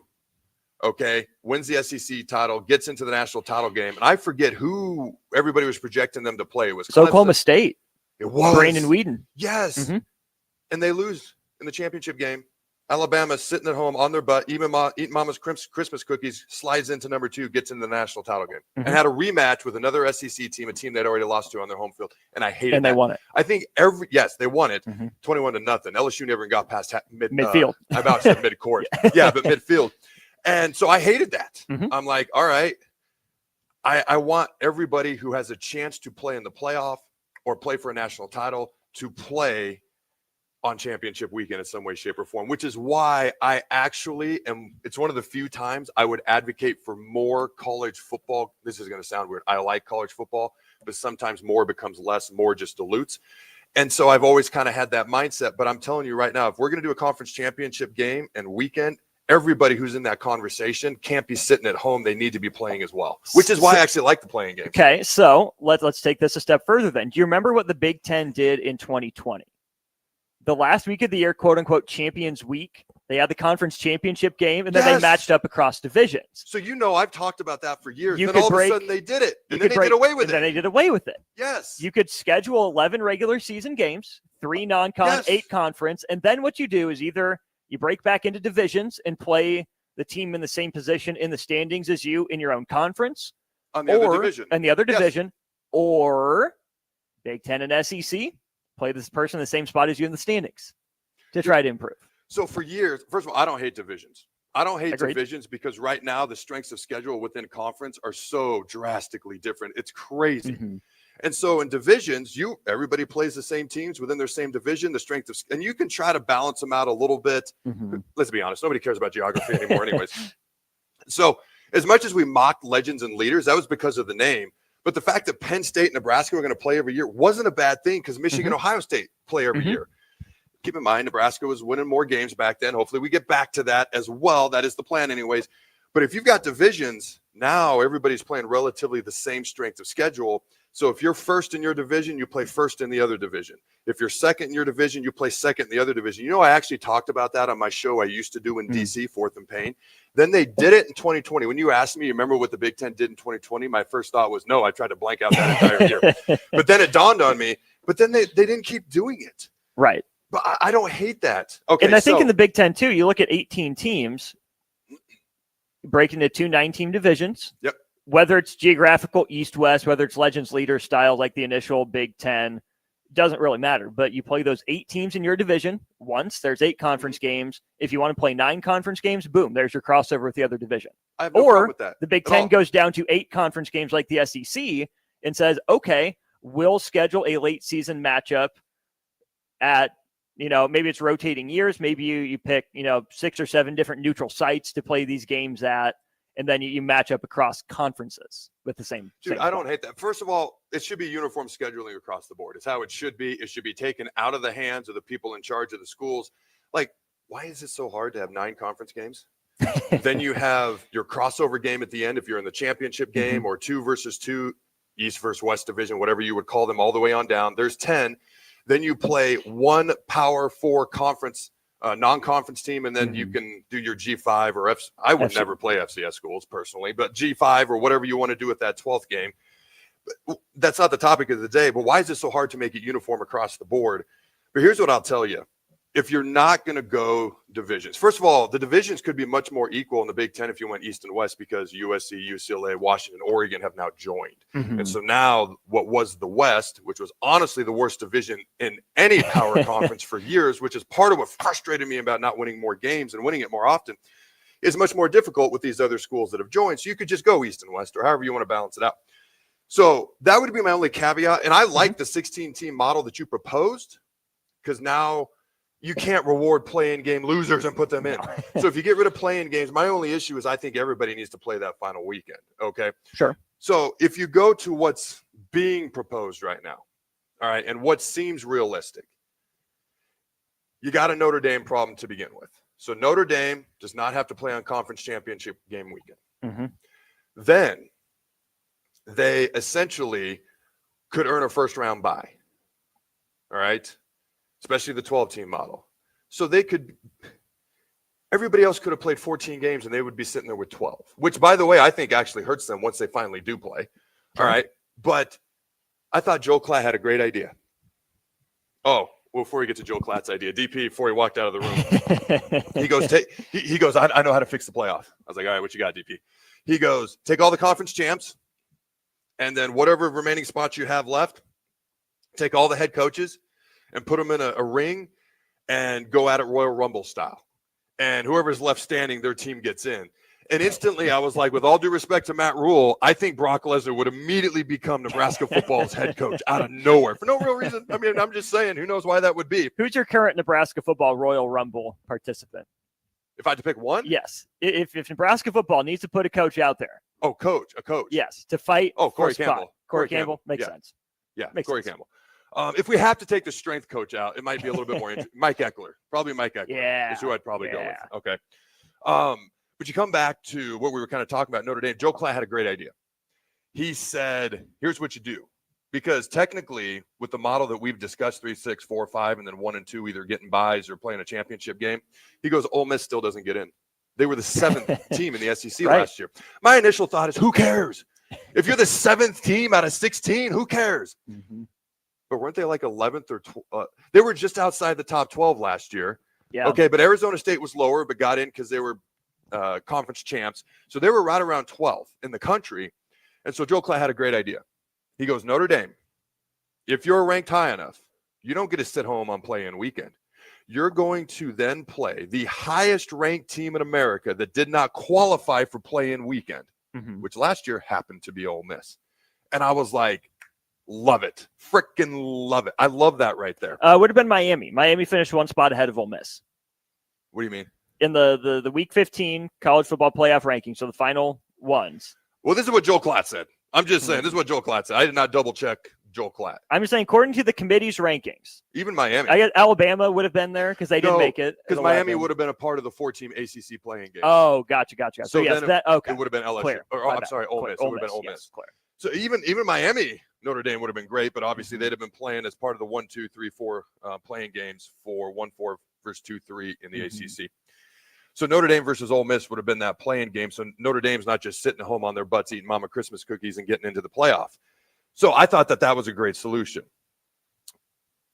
okay, wins the SEC title, gets into the national title game, and I forget who everybody was projecting them to play. It was Oklahoma State. It was Brandon Whedon. Yes. And they lose in the championship game. Alabama sitting at home on their butt, eating mama's Christmas cookies, slides into number 2, gets into the national title game, and had a rematch with another SEC team, a team they'd already lost to on their home field. And I hated And they won it. I think they won it 21-0. LSU never got past midfield. I about said midcourt. Yeah, but midfield. And so I hated that. I'm like, all right, I want everybody who has a chance to play in the playoff or play for a national title to play on championship weekend in some way, shape, or form, which is why I actually am. It's one of the few times I would advocate for more college football. This is going to sound weird. I like college football, but sometimes more becomes less, more just dilutes. And so I've always kind of had that mindset. But I'm telling you right now, if we're going to do a conference championship game and weekend, everybody who's in that conversation can't be sitting at home. They need to be playing as well, which is why I actually like the playing game. Okay, so let's take this a step further then. Do you remember what the Big Ten did in 2020? The last week of the year, quote unquote, Champions Week, they had the conference championship game, and then they matched up across divisions. So, I've talked about that for years. Then all of a sudden they did it. And then they did away with it. Then they did away with it. Yes. You could schedule 11 regular season games, 3 non-con, 8 conference. And then what you do is either you break back into divisions and play the team in the same position in the standings as you in your own conference. On the other division. And the other division. Or Big Ten and SEC. Play this person in the same spot as you in the standings to try to improve. So for years, first of all, I don't hate divisions. I don't hate divisions because right now the strengths of schedule within conference are so drastically different. It's crazy. And so in divisions, everybody plays the same teams within their same division, the strength of, and you can try to balance them out a little bit. Let's be honest. Nobody cares about geography anymore anyways. So as much as we mocked legends and leaders, that was because of the name. But the fact that Penn State and Nebraska were going to play every year wasn't a bad thing because Michigan and Ohio State play every year. Keep in mind, Nebraska was winning more games back then. Hopefully we get back to that as well. That is the plan anyways. But if you've got divisions, now everybody's playing relatively the same strength of schedule. So if you're first in your division, you play first in the other division. If you're second in your division, you play second in the other division. I actually talked about that on my show I used to do in DC, Fourth and Pain. Then they did it in 2020. When you asked me, you remember what the Big Ten did in 2020? My first thought was, no, I tried to blank out that entire year. But then it dawned on me, but then they didn't keep doing it. Right. But I don't hate that. Okay. And I think in the Big Ten, too, you look at 18 teams, break into 2 9-team divisions. Yep. Whether it's geographical East-West, whether it's Legends Leader style like the initial Big Ten, doesn't really matter. But you play those 8 teams in your division once. There's 8 conference games. If you want to play 9 conference games, boom, there's your crossover with the other division. I have no problem with that the Big Ten goes down to 8 conference games like the SEC and says, okay, we'll schedule a late season matchup at, maybe it's rotating years. Maybe you pick, 6 or 7 different neutral sites to play these games at. And then you match up across conferences with the same. Dude, I don't hate that. First of all, it should be uniform scheduling across the board. It's how it should be. It should be taken out of the hands of the people in charge of the schools. Like, why is it so hard to have 9 conference games? Then you have your crossover game at the end if you're in the championship game, or 2 versus 2, East versus West division, whatever you would call them, all the way on down. There's 10. Then you play one Power 4 conference, non-conference team, and then you can do your G5 or F. I would never play FCS schools personally, but G5 or whatever you want to do with that 12th game. That's not the topic of the day, but why is it so hard to make it uniform across the board? But here's what I'll tell you. If you're not going to go divisions, first of all, the divisions could be much more equal in the Big Ten if you went East and West, because USC, UCLA, Washington, Oregon have now joined. And so now what was the West, which was honestly the worst division in any power conference for years, which is part of what frustrated me about not winning more games and winning it more often, is much more difficult with these other schools that have joined. So you could just go East and West or however you want to balance it out. So that would be my only caveat. And I like the 16-team model that you proposed, because now you can't reward play-in game losers and put them in. So if you get rid of play-in games, my only issue is I think everybody needs to play that final weekend. Okay. Sure. So if you go to what's being proposed right now, all right, and what seems realistic, you got a Notre Dame problem to begin with. So Notre Dame does not have to play on conference championship game weekend. Then they essentially could earn a first-round bye. All right. Especially the 12-team model. So they could – everybody else could have played 14 games and they would be sitting there with 12, which, by the way, I think actually hurts them once they finally do play. All right? But I thought Joel Klatt had a great idea. Oh, well, before we get to Joel Klatt's idea, DP, before he walked out of the room, he goes, I know how to fix the playoff. I was like, all right, what you got, DP? He goes, take all the conference champs and then whatever remaining spots you have left, take all the head coaches and put them in a ring and go at it Royal Rumble style. And whoever's left standing, their team gets in. And instantly I was like, with all due respect to Matt Rule, I think Brock Lesnar would immediately become Nebraska football's head coach out of nowhere for no real reason. I mean, I'm just saying, who knows why that would be. Who's your current Nebraska football Royal Rumble participant? If I had to pick one? Yes. If Nebraska football needs to put a coach out there. Oh, a coach. Yes, to fight. Oh, Corey for a Campbell. spot. Corey Campbell. Makes sense. Yeah, Makes Corey sense. Campbell. If we have to take the strength coach out, it might be a little bit more interesting. Mike Eckler. Probably Mike Eckler. Yeah. Is who I'd probably go with. Okay. But you come back to what we were kind of talking about, Notre Dame. Joe Klatt had a great idea. He said, here's what you do. Because technically, with the model that we've discussed, 3, 6, 4, 5, and then 1 and 2 either getting buys or playing a championship game, he goes, Ole Miss still doesn't get in. They were the 7th team in the SEC last year. My initial thought is, who cares? If you're the 7th team out of 16, who cares? But weren't they like 11th or 12th? They were just outside the top 12 last year. Yeah. Okay, but Arizona State was lower, but got in because they were conference champs. So they were right around 12th in the country. And so Joe Klatt had a great idea. He goes, Notre Dame, if you're ranked high enough, you don't get to sit home on play-in weekend. You're going to then play the highest ranked team in America that did not qualify for play-in weekend, which last year happened to be Ole Miss. And I was like, love it. Freaking love it. I love that right there. Would have been Miami. Miami finished one spot ahead of Ole Miss. What do you mean? In the Week 15 college football playoff ranking, so the final ones. Well, this is what Joel Klatt said. I'm just saying, this is what Joel Klatt said. I did not double check Joel Klatt. I'm just saying, according to the committee's rankings. Even Miami. I guess Alabama would have been there because they didn't make it. Because Miami would have been a part of the 4-team ACC playing game. Oh, gotcha. So yes, then okay. It would have been LSU. Clear. I'm sorry, Ole Miss. It would have been Ole Miss. Clear. So even Miami, Notre Dame would have been great, but obviously they'd have been playing as part of the 1, 2, 3, 4 playing games for 1-4 versus 2-3 in the ACC. So Notre Dame versus Ole Miss would have been that playing game. So Notre Dame's not just sitting at home on their butts eating Mama Christmas cookies and getting into the playoff. So I thought that was a great solution.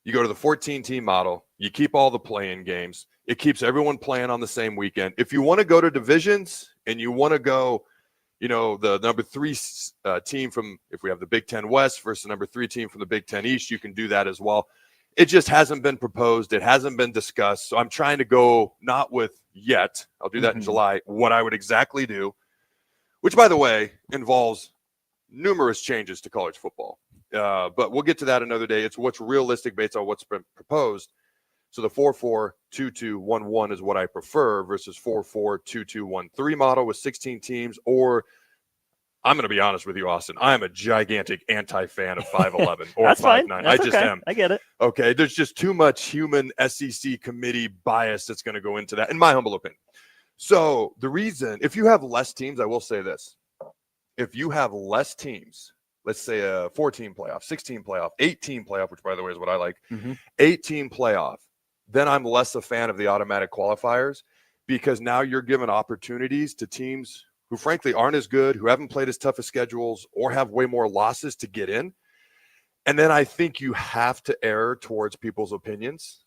You go to the 14-team model. You keep all the playing games. It keeps everyone playing on the same weekend. If you want to go to divisions and you want to go, the number 3 team from, if we have the Big Ten West versus the number 3 team from the Big Ten East, you can do that as well. It just hasn't been proposed. It hasn't been discussed. So I'm trying to go not with yet. I'll do that in July. What I would exactly do, which, by the way, involves numerous changes to college football. But we'll get to that another day. It's what's realistic based on what's been proposed. So the 4-4, 2-2, 1-1 is what I prefer versus 4-4, 2-2, 1-3 model with 16 teams. Or I'm going to be honest with you, Austin. I am a gigantic anti-fan of 5'11" or 5'9". I just am. I get it. Okay, there's just too much human SEC committee bias that's going to go into that, in my humble opinion. So the reason, if you have less teams, I will say this. If you have less teams, let's say a 14 playoff, 16 playoff, 18 playoff, which by the way is what I like, Mm-hmm. 18 playoff, then I'm less a fan of the automatic qualifiers, because now you're giving opportunities to teams who frankly aren't as good, who haven't played as tough as schedules, or have way more losses to get in. And then I think you have to err towards people's opinions.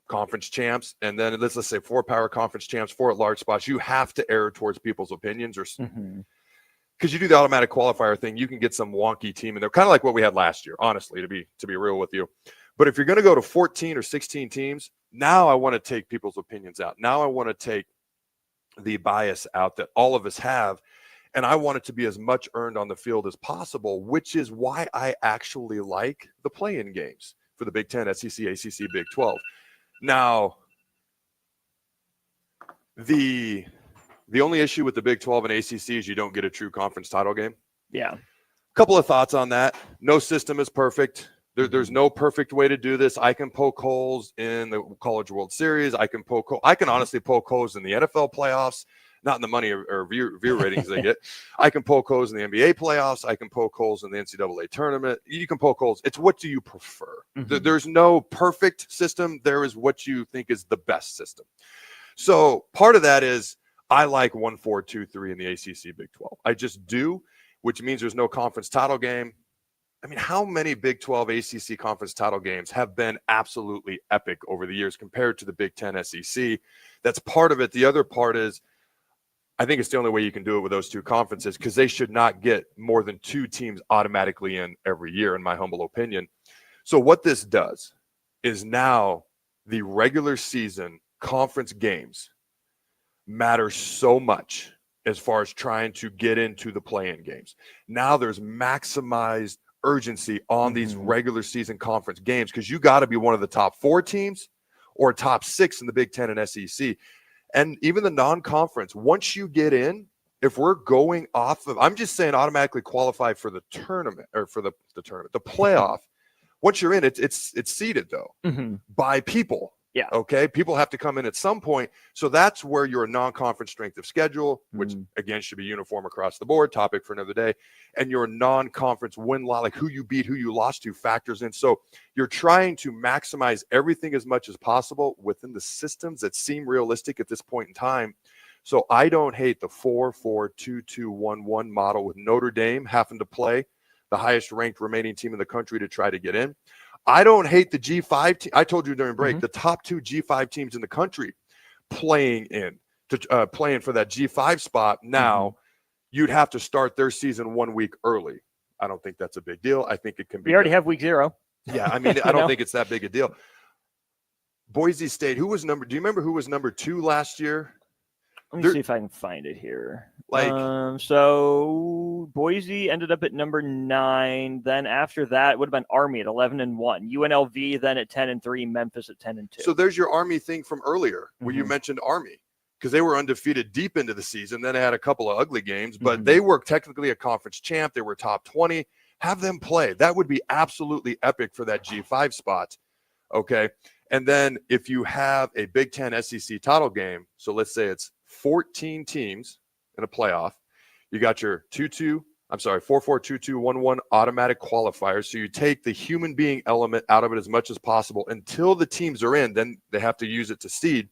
Conference champs, and then let's say 4 power conference champs, 4 at large spots. You have to err towards people's opinions, or because you do the automatic qualifier thing, you can get some wonky team in there, kind of like what we had last year, honestly, to be real with you. But if you're going to go to 14 or 16 teams, now I want to take people's opinions out. Now I want to take the bias out that all of us have, and I want it to be as much earned on the field as possible, which is why I actually like the play-in games for the Big Ten, SEC, ACC, Big 12. Now, the only issue with the Big 12 and ACC is you don't get a true conference title game. Yeah. A couple of thoughts on that. No system is perfect. There's no perfect way to do this. I can poke holes in the College World Series. I can honestly poke holes in the NFL playoffs, not in the money or view ratings they get. I can poke holes in the NBA playoffs. I can poke holes in the NCAA tournament. You can poke holes. It's what do you prefer? There's no perfect system. There is what you think is the best system. So part of that is I like 1, 4, 2, 3 in the ACC Big 12. I just do, which means there's no conference title game. I mean, how many Big 12 ACC conference title games have been absolutely epic over the years compared to the Big 10 SEC? That's part of it. The other part is I think it's the only way you can do it with those 2 conferences, because they should not get more than 2 teams automatically in every year, in my humble opinion. So what this does is now the regular season conference games matter so much as far as trying to get into the play-in games. Now there's maximized urgency on these regular season conference games, because you got to be one of the top 4 teams or top 6 in the Big 10 and SEC. And even the non-conference, once you get in, if we're going off of, I'm just saying automatically qualify for the tournament, or for the playoff. Once you're in, it's seeded though by people. Yeah. Okay. People have to come in at some point. So that's where your non-conference strength of schedule, which again should be uniform across the board, topic for another day, and your non-conference win lot, like who you beat, who you lost to, factors in. So you're trying to maximize everything as much as possible within the systems that seem realistic at this point in time. So I don't hate the 4-4-2-2-1-1 model with Notre Dame having to play the highest ranked remaining team in the country to try to get in. I don't hate the G5 team. I told you during break, the top 2 G5 teams in the country playing for that G5 spot. Now you'd have to start their season 1 week early. I don't think that's a big deal. I think it can be. We already have week 0. Yeah. I mean, I don't think it's that big a deal. Boise State, do you remember who was number 2 last year? Let me see if I can find it here. So Boise ended up at number 9. Then after that, it would have been Army at 11-1. UNLV then at 10-3. Memphis at 10-2. So there's your Army thing from earlier, where you mentioned Army, because they were undefeated deep into the season. Then they had a couple of ugly games, but they were technically a conference champ. They were top 20. Have them play. That would be absolutely epic for that G5 spot. Okay. And then if you have a Big Ten SEC title game, so let's say it's 14 teams in a playoff, you got your 4-4-2-2-1-1 automatic qualifiers. So you take the human being element out of it as much as possible until the teams are in. Then they have to use it to seed.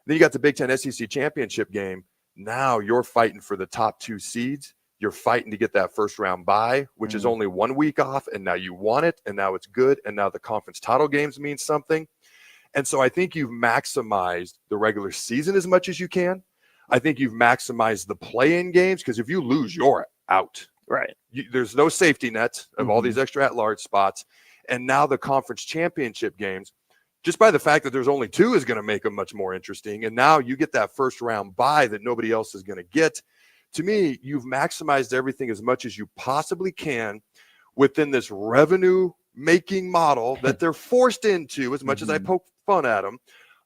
Then you got the Big Ten SEC championship game. Now you're fighting for the top 2 seeds. You're fighting to get that first round bye, which is only 1 week off. And now you want it. And now it's good. And now the conference title games mean something. And so I think you've maximized the regular season as much as you can. I think you've maximized the play-in games, because if you lose, you're out. Right. There's no safety net of all these extra at-large spots. And now the conference championship games, just by the fact that there's only 2 is going to make them much more interesting. And now you get that first round bye that nobody else is going to get. To me, you've maximized everything as much as you possibly can within this revenue-making model that they're forced into, as much as I poke fun at them,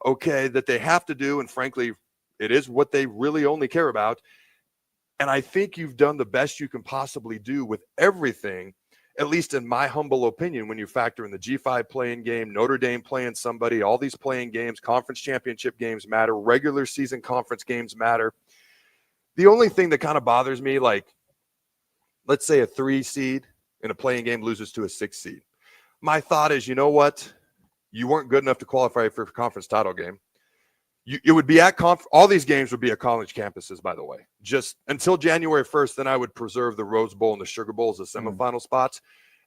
okay, that they have to do. And frankly, it is what they really only care about. And I think you've done the best you can possibly do with everything, at least in my humble opinion, when you factor in the G5 playing game, Notre Dame playing somebody, all these playing games, conference championship games matter, regular season conference games matter. The only thing that kind of bothers me, like, let's say a 3 seed in a playing game loses to a 6 seed. My thought is, you know what? You weren't good enough to qualify for a conference title game. It would be at all these games would be at college campuses, by the way, just until January 1st. Then I would preserve the Rose Bowl and the Sugar Bowl as the semifinal spots.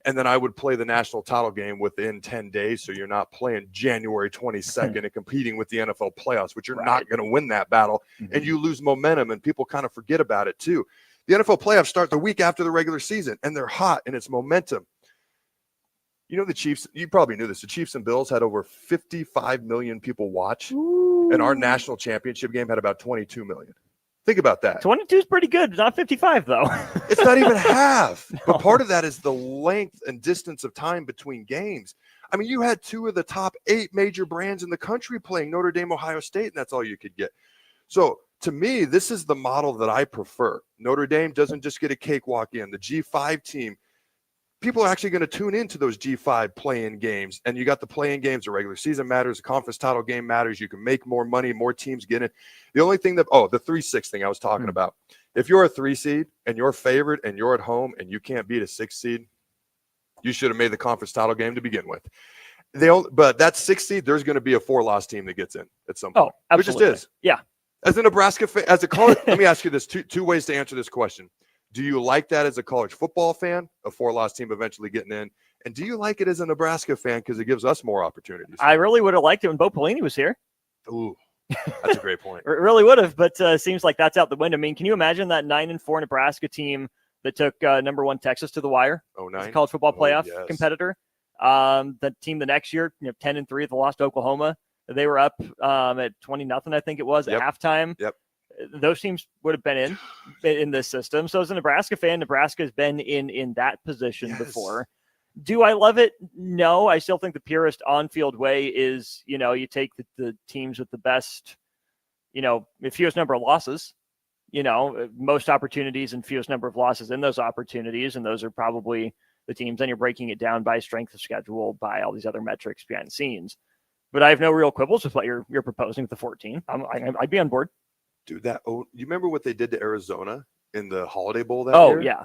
And then I would play the national title game within 10 days. So you're not playing January 22nd and competing with the NFL playoffs, which you're not going to win that battle. And you lose momentum, and people kind of forget about it too. The NFL playoffs start the week after the regular season, and they're hot, and it's momentum. You know, the Chiefs, you probably knew this. The Chiefs and Bills had over 55 million people watch. Ooh. And our national championship game had about 22 million. Think about that. 22 is pretty good. Not 55, though. It's not even half. No. But part of that is the length and distance of time between games. I mean, you had 2 of the top 8 major brands in the country playing, Notre Dame, Ohio State, and that's all you could get. So to me, this is the model that I prefer. Notre Dame doesn't just get a cakewalk in. The G5 team, people are actually going to tune into those G5 play-in games. And you got the play-in games, the regular season matters, the conference title game matters. You can make more money, more teams get in. The only thing that, the 3-6 thing I was talking about. If you're a 3 seed and you're favored and you're at home and you can't beat a 6 seed, you should have made the conference title game to begin with. But that 6 seed, there's going to be a 4-loss team that gets in at some point. Oh, absolutely. It just is. Yeah. As a Nebraska fan, as a college, let me ask you this, two ways to answer this question. Do you like that as a college football fan, a 4-loss team eventually getting in? And do you like it as a Nebraska fan because it gives us more opportunities? I really would have liked it when Bo Pelini was here. Ooh, that's a great point. It really would have, but seems like that's out the window. I mean, can you imagine that 9-4 Nebraska team that took number 1 Texas to the wire? As a college football playoff competitor. The team the next year, 10-3, they lost to Oklahoma. They were up at 20-0, I think it was, at halftime. Yep. Those teams would have been in this system. So as a Nebraska fan, Nebraska has been in that position before. Do I love it? No. I still think the purest on-field way is, you take the teams with the best, fewest number of losses, most opportunities and fewest number of losses in those opportunities. And those are probably the teams. Then you're breaking it down by strength of schedule, by all these other metrics behind the scenes. But I have no real quibbles with what you're proposing with the 14. I'd be on board. Dude, you remember what they did to Arizona in the Holiday Bowl that year? Oh, yeah.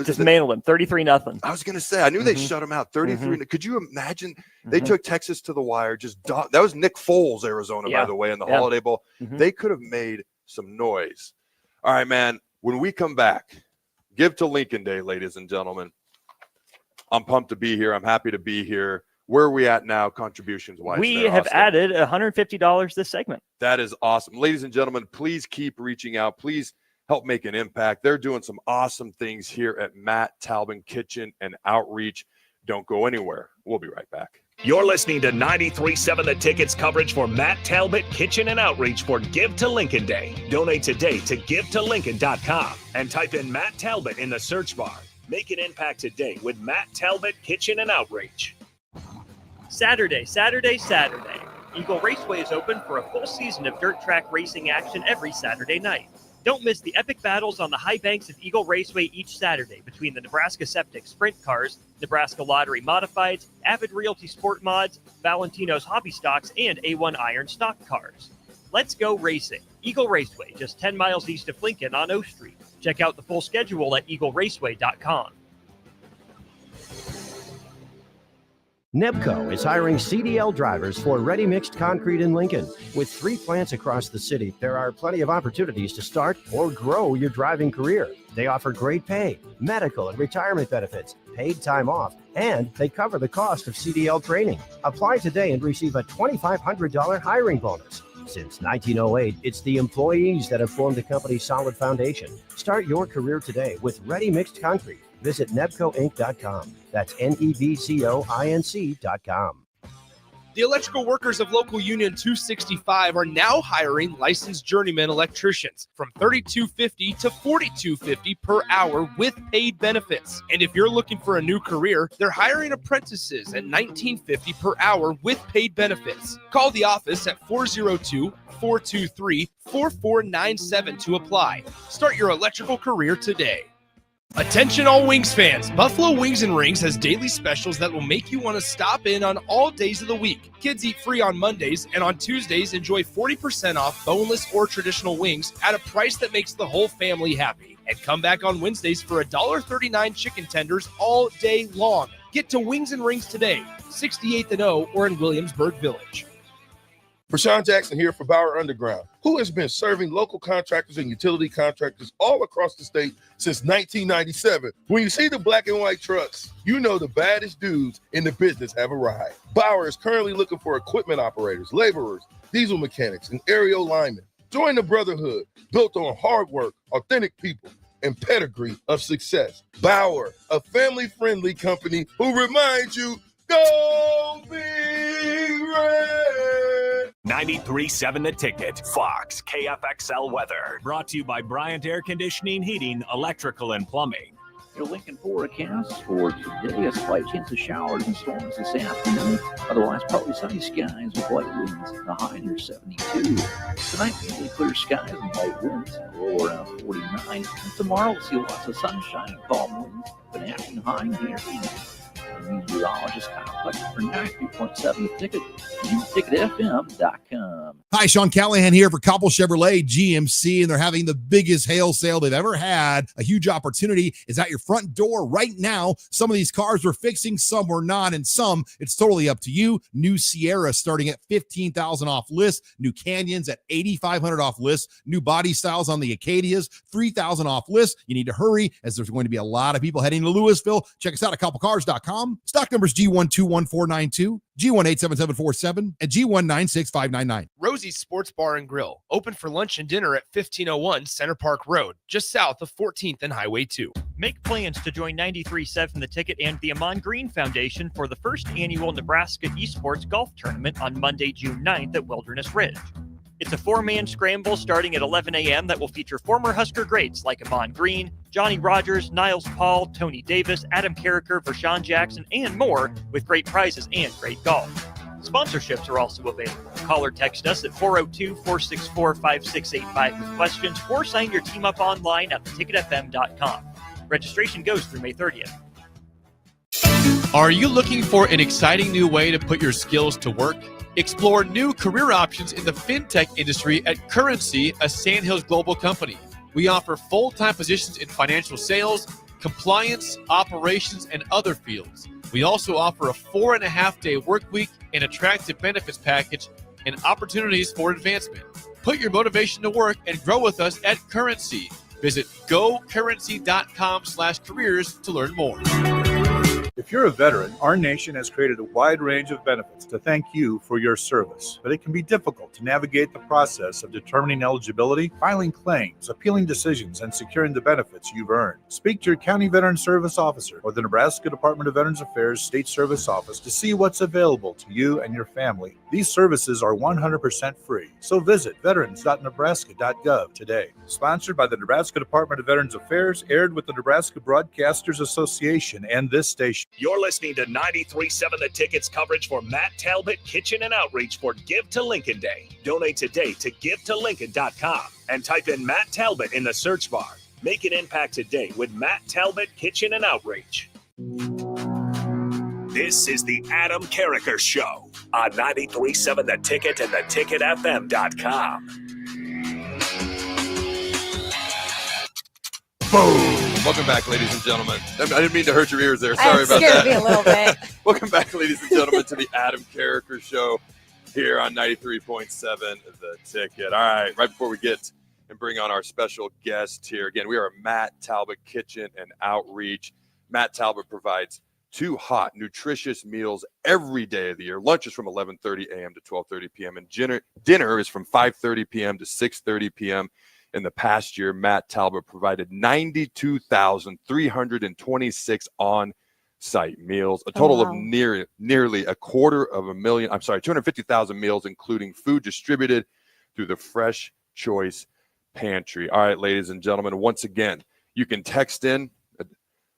Dismantled them, 33-0. I was going to say, I knew they shut them out, 33. Could you imagine? They took Texas to the wire. That was Nick Foles, Arizona, by the way, in the Holiday Bowl. They could have made some noise. All right, man, when we come back, Give to Lincoln Day, ladies and gentlemen. I'm pumped to be here. I'm happy to be here. Where are we at now, contributions-wise? We have added $150 this segment. That is awesome. Ladies and gentlemen, please keep reaching out. Please help make an impact. They're doing some awesome things here at Matt Talbot Kitchen and Outreach. Don't go anywhere. We'll be right back. You're listening to 93.7 The Ticket's coverage for Matt Talbot Kitchen and Outreach for Give to Lincoln Day. Donate today to GiveToLincoln.com and type in Matt Talbot in the search bar. Make an impact today with Matt Talbot Kitchen and Outreach. Saturday. Eagle Raceway is open for a full season of dirt track racing action every Saturday night. Don't miss the epic battles on the high banks of Eagle Raceway each Saturday between the Nebraska Septic Sprint Cars, Nebraska Lottery Modifieds, Avid Realty Sport Mods, Valentino's Hobby Stocks, and A1 Iron Stock Cars. Let's go racing. Eagle Raceway, just 10 miles east of Lincoln on O Street. Check out the full schedule at eagleraceway.com. Nebco is hiring CDL drivers for ready-mixed concrete in Lincoln. With 3 plants across the city, there are plenty of opportunities to start or grow your driving career. They offer great pay, medical and retirement benefits, paid time off, and they cover the cost of CDL training. Apply today and receive a $2,500 hiring bonus. Since 1908, it's the employees that have formed the company's solid foundation. Start your career today with ready-mixed concrete. Visit nebcoinc.com. That's nebcoinc.com. The electrical workers of Local Union 265 are now hiring licensed journeyman electricians from $32.50 to $42.50 per hour with paid benefits. And if you're looking for a new career, they're hiring apprentices at $19.50 per hour with paid benefits. Call the office at 402-423-4497 to apply. Start your electrical career today. Attention all Wings fans, Buffalo Wings and Rings has daily specials that will make you want to stop in on all days of the week. Kids eat free on Mondays, and on Tuesdays enjoy 40% off boneless or traditional wings at a price that makes the whole family happy. And come back on Wednesdays for $1.39 chicken tenders all day long. Get to Wings and Rings today, 68th and O, or in Williamsburg Village. Prashawn Jackson here for Bauer Underground, who has been serving local contractors and utility contractors all across the state since 1997. When you see the black and white trucks, you know the baddest dudes in the business have arrived. Bauer is currently looking for equipment operators, laborers, diesel mechanics, and aerial linemen. Join the brotherhood built on hard work, authentic people, and pedigree of success. Bauer, a family-friendly company who reminds you, go Big Red! 93.7 The Ticket, Fox, KFXL Weather. Brought to you by Bryant Air Conditioning, Heating, Electrical, and Plumbing. Your Lincoln forecast for today, a slight chance of showers and storms this afternoon. Otherwise, partly sunny skies with light winds. The high near 72. Tonight, mainly clear skies and light winds. Low around 49. And tomorrow, we'll see lots of sunshine and calm winds. But an afternoon high near 80. Meteorologist complex for 93.7 Ticket, ticketfm.com. Hi, Sean Callahan here for Copple Chevrolet GMC, and they're having the biggest hail sale they've ever had. A huge opportunity is at your front door right now. Some of these cars we're fixing, some we're not, and some it's totally up to you. New Sierra starting at $15,000 off list. New Canyons at $8,500 off list. New body styles on the Acadias, $3,000 off list. You need to hurry as there's going to be a lot of people heading to Louisville. Check us out at copplecars.com. Stock numbers G121492, G187747, and G196599. Rosie's Sports Bar and Grill, open for lunch and dinner at 1501 Center Park Road, just south of 14th and Highway 2. Make plans to join 93.7 The Ticket and the Amon Green Foundation for the first annual Nebraska Esports Golf Tournament on Monday, June 9th at Wilderness Ridge. It's a four-man scramble starting at 11 a.m. that will feature former Husker greats like Amon Green, Johnny Rogers, Niles Paul, Tony Davis, Adam Carriker, Vershawn Jackson, and more, with great prizes and great golf. Sponsorships are also available. Call or text us at 402-464-5685 with questions, or sign your team up online at theticketfm.com. Registration goes through May 30th. Are you looking for an exciting new way to put your skills to work? Explore new career options in the fintech industry at Currency, a Sandhills global company. We offer full-time positions in financial sales, compliance, operations, and other fields. We also offer a 4.5-day work week, an attractive benefits package, and opportunities for advancement. Put your motivation to work and grow with us at Currency. Visit gocurrency.com/careers to learn more. If you're a veteran, our nation has created a wide range of benefits to thank you for your service, but it can be difficult to navigate the process of determining eligibility, filing claims, appealing decisions, and securing the benefits you've earned. Speak to your County Veteran Service Officer or the Nebraska Department of Veterans Affairs State Service Office to see what's available to you and your family. These services are 100% free, so visit veterans.nebraska.gov today. Sponsored by the Nebraska Department of Veterans Affairs, aired with the Nebraska Broadcasters Association and this station. You're listening to 93.7 The Ticket's coverage for Matt Talbot Kitchen and Outreach for Give to Lincoln Day. Donate today to givetolincoln.com and type in Matt Talbot in the search bar. Make an impact today with Matt Talbot Kitchen and Outreach. This is the Adam Carriker Show on 93.7 The Ticket and theticketfm.com. Boom! Welcome back, ladies and gentlemen. I didn't mean to hurt your ears there. Sorry about that. Scared me a little bit. Welcome back, ladies and gentlemen, to the Adam Carriker Show here on 93.7 The Ticket. All right, right before we get and bring on our special guest here, again, we are Matt Talbot Kitchen and Outreach. Matt Talbot provides 2 hot, nutritious meals every day of the year. Lunch is from 11:30 a.m. to 12:30 p.m. and dinner is from 5:30 p.m. to 6:30 p.m. In the past year, Matt Talbot provided 92,326 on-site meals, a total of nearly 250,000 meals, including food distributed through the Fresh Choice Pantry. All right, ladies and gentlemen, once again, you can text in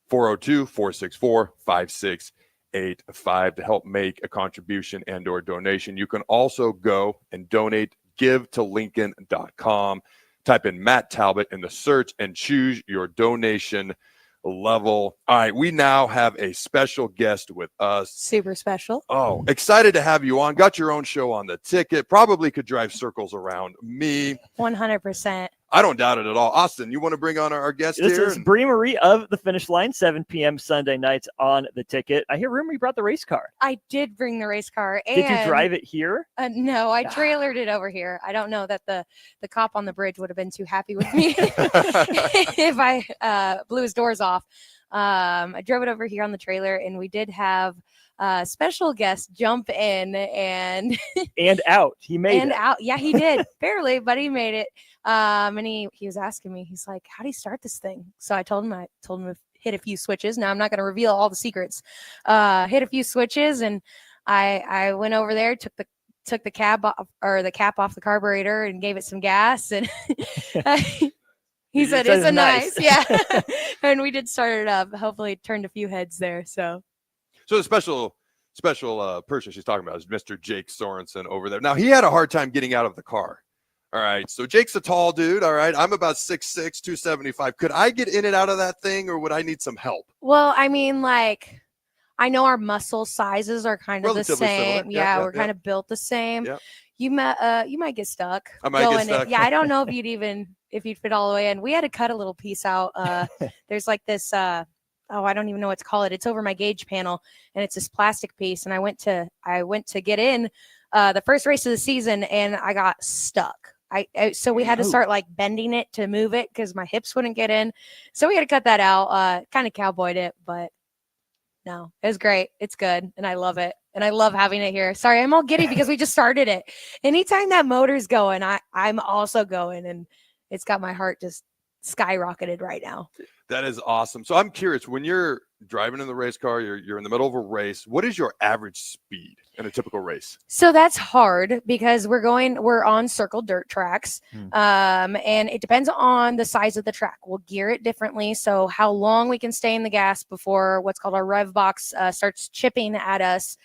402-464-5685 to help make a contribution and or donation. You can also go and donate, givetolincoln.com. Type in Matt Talbot in the search and choose your donation level. All right, we now have a special guest with us. Super special. Oh, excited to have you on. Got your own show on The Ticket. Probably could drive circles around me. 100%. I don't doubt it at all. Austin, you want to bring on our guest This here? is Brie Marie of the Finish Line, 7 p.m. Sunday nights on the ticket. I hear rumor you brought the race car. I did bring the race car. And, Did you drive it here? No, I trailered it over here. I don't know that the cop on the bridge would have been too happy with me if I blew his doors off. I drove it over here on the trailer, and we did have special guest jump in and out. He made and it. out. Yeah, he did barely, but he made it. And he was asking me, he's like, "How do you start this thing?" So I told him to hit a few switches. Now I'm not going to reveal all the secrets. Hit a few switches, and I went over there, took the cap off the carburetor and gave it some gas, and he said it's a nice. Yeah. And we did start it up. Hopefully it turned a few heads there. So the special person she's talking about is Mr. Jake Sorensen over there. Now, he had a hard time getting out of the car. All right. So Jake's a tall dude. All right. I'm about 6'6", 275. Could I get in and out of that thing, or would I need some help? well, I mean, like, I know our muscle sizes are kind of the Relatively same. similar. Yeah, we're kind of built the same. Yep. You might get stuck. I might get going in. stuck. Yeah, I don't know if you'd fit all the way in. We had to cut a little piece out. There's like this I don't even know what to call it. It's over my gauge panel, and it's this plastic piece. And I went to get in the first race of the season, and I got stuck. So we had to start like bending it to move it because my hips wouldn't get in. So we had to cut that out. Kind of cowboyed it, but no, it was great. It's good, and I love it, and I love having it here. Sorry, I'm all giddy because we just started it. Anytime that motor's going, I'm also going, and it's got my heart just skyrocketed right now. That is awesome. So I'm curious, when you're driving in the race car, you're in the middle of a race, what is your average speed in a typical race? So that's hard because we're on circle dirt tracks. And it depends on the size of the track. We'll gear it differently. So how long we can stay in the gas before what's called our rev box starts chipping at us.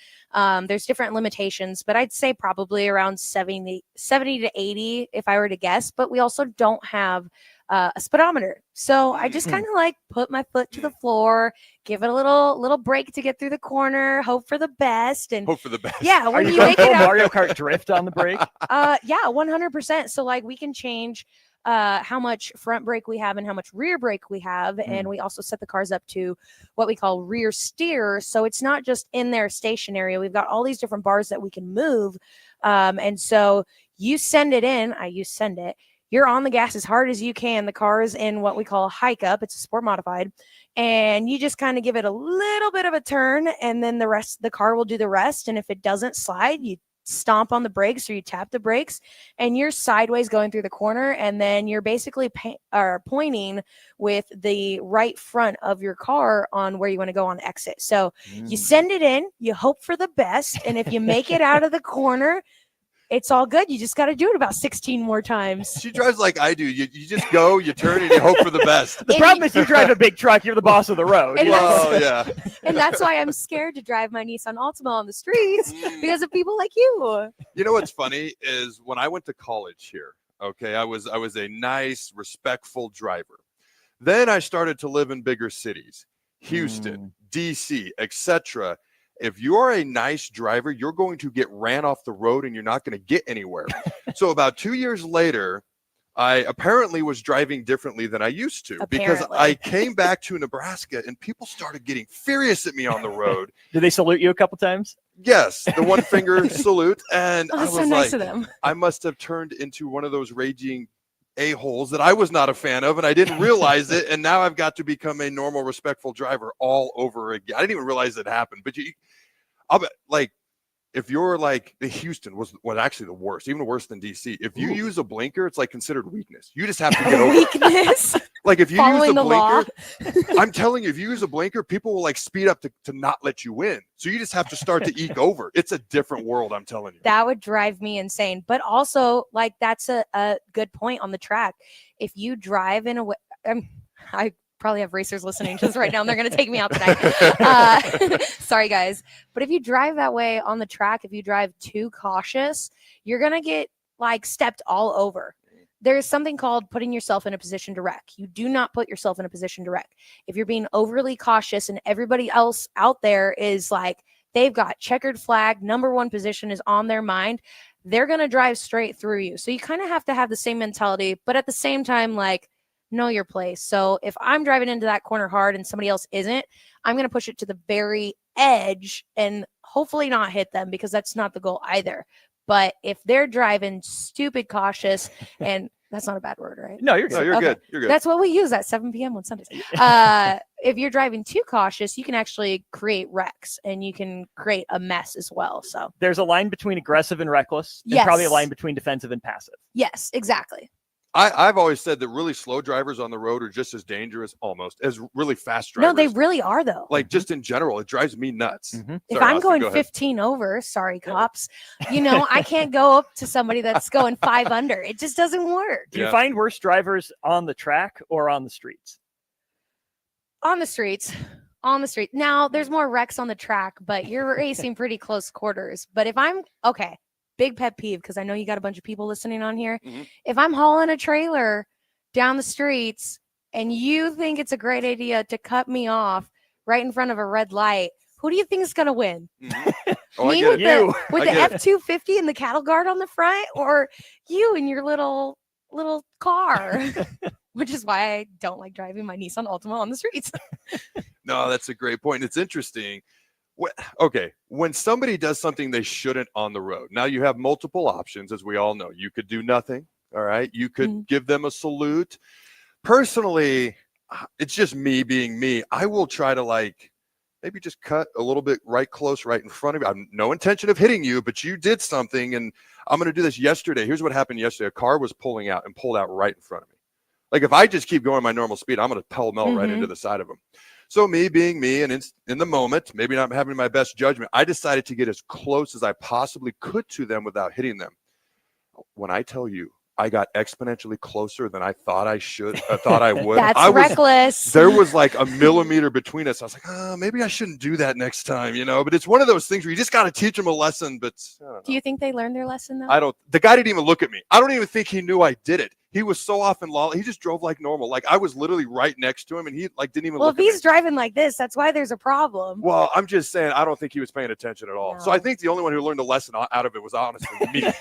There's different limitations, but I'd say probably around 70 to 80 if I were to guess. But we also don't have a speedometer. So I just kind of like put my foot to the floor, give it a little break to get through the corner, hope for the best. And hope for the best. Yeah. Are you going full Mario Kart drift on the brake? Yeah, 100%. So like we can change how much front brake we have and how much rear brake we have. And we also set the cars up to what we call rear steer. So it's not just in there stationary. We've got all these different bars that we can move. And so you send it in, send it. You're on the gas as hard as you can. The car is in what we call a hike up. It's a sport modified. And you just kind of give it a little bit of a turn, and then the car will do the rest. And if it doesn't slide, you stomp on the brakes or you tap the brakes, and you're sideways going through the corner. And then you're basically pointing with the right front of your car on where you want to go on exit. So you send it in, you hope for the best. And if you make it out of the corner, it's all good. You just got to do it about 16 more times. She drives like I do. You just go, you turn, and you hope for the best. The problem is you drive a big truck. You're the boss of the road. Well, yeah. And that's why I'm scared to drive my Nissan Altima on the streets because of people like you. You know what's funny is when I went to college here, okay, I was a nice, respectful driver. Then I started to live in bigger cities, Houston, DC, etc. If you're a nice driver, you're going to get ran off the road and you're not going to get anywhere. So about 2 years later, I apparently was driving differently than I used to because I came back to Nebraska and people started getting furious at me on the road. Did they salute you a couple times? Yes, the one finger salute. And I was so nice like, of them. I must have turned into one of those raging a-holes that I was not a fan of, and I didn't realize it. And now I've got to become a normal, respectful driver all over again. I didn't even realize it happened. But I'll bet, like, if you're like the Houston was actually the worst, even worse than DC. If you use a blinker, it's like considered weakness. You just have to get over weakness. Like if you Following use a the law. blinker, I'm telling you, if you use a blinker, people will like speed up to not let you in. So you just have to start to eke over. It's a different world, I'm telling you. That would drive me insane. But also, like, that's a good point on the track. If you drive in a way, I probably have racers listening to this right now, and they're going to take me out tonight. Sorry, guys. But if you drive that way on the track, if you drive too cautious, you're going to get, like, stepped all over. There's something called putting yourself in a position to wreck. You do not put yourself in a position to wreck. If you're being overly cautious and everybody else out there is like, they've got checkered flag, number one position is on their mind, they're going to drive straight through you. So you kind of have to have the same mentality, but at the same time, like, know your place. So if I'm driving into that corner hard and somebody else isn't, I'm going to push it to the very edge and hopefully not hit them, because that's not the goal either. But if they're driving stupid cautious, and that's not a bad word, right? No, you're good. No, you're Okay. good. You're good. That's what we use at 7 p.m. on Sundays. If you're driving too cautious, you can actually create wrecks and you can create a mess as well. So There's a line between aggressive and reckless, and probably a Yes. line between defensive and passive. yes, exactly. I've always said that really slow drivers on the road are just as dangerous almost as really fast drivers. No, they really are though. like just in general, it drives me nuts. If Sorry, I'm Austin, going go ahead. 15 over, sorry, cops, I can't go up to somebody that's going 5 under. It just doesn't work. Do you find worse drivers on the track or on the streets? On the streets. On the street. Now, there's more wrecks on the track, but you're racing pretty close quarters. But if I'm okay, big pet peeve, because I know you got a bunch of people listening on here. If I'm hauling a trailer down the streets and you think it's a great idea to cut me off right in front of a red light, who do you think is going to win? Oh, I Me get with it. the I get it. F-250 and the cattle guard on the front, or you and your little car? Which is why I don't like driving my Nissan Altima on the streets. No, that's a great point. It's interesting. Okay, when somebody does something they shouldn't on the road, now you have multiple options, as we all know. You could do nothing. All right. You could give them a salute. Personally, it's just me being me. I will try to maybe just cut a little bit right in front of you. I have no intention of hitting you, but you did something, and I'm going to do this yesterday. Here's what happened yesterday. A car was pulling out and pulled out right in front of me. Like, if I just keep going my normal speed, I'm going to pell-mell right into the side of them. So me being me, and in the moment, maybe not having my best judgment, I decided to get as close as I possibly could to them without hitting them. When I tell you, I got exponentially closer than I thought I would. That's reckless. There was like a millimeter between us. I was like, maybe I shouldn't do that next time, But it's one of those things where you just got to teach them a lesson. But I don't know. Do you think they learned their lesson though? The guy didn't even look at me. I don't even think he knew I did it. He was so off and lolly. He just drove like normal. Like, I was literally right next to him, and he didn't even Well, look if at me. he's driving like this, that's why there's a problem. Well, I'm just saying, I don't think he was paying attention at all. So I think the only one who learned a lesson out of it was honestly me.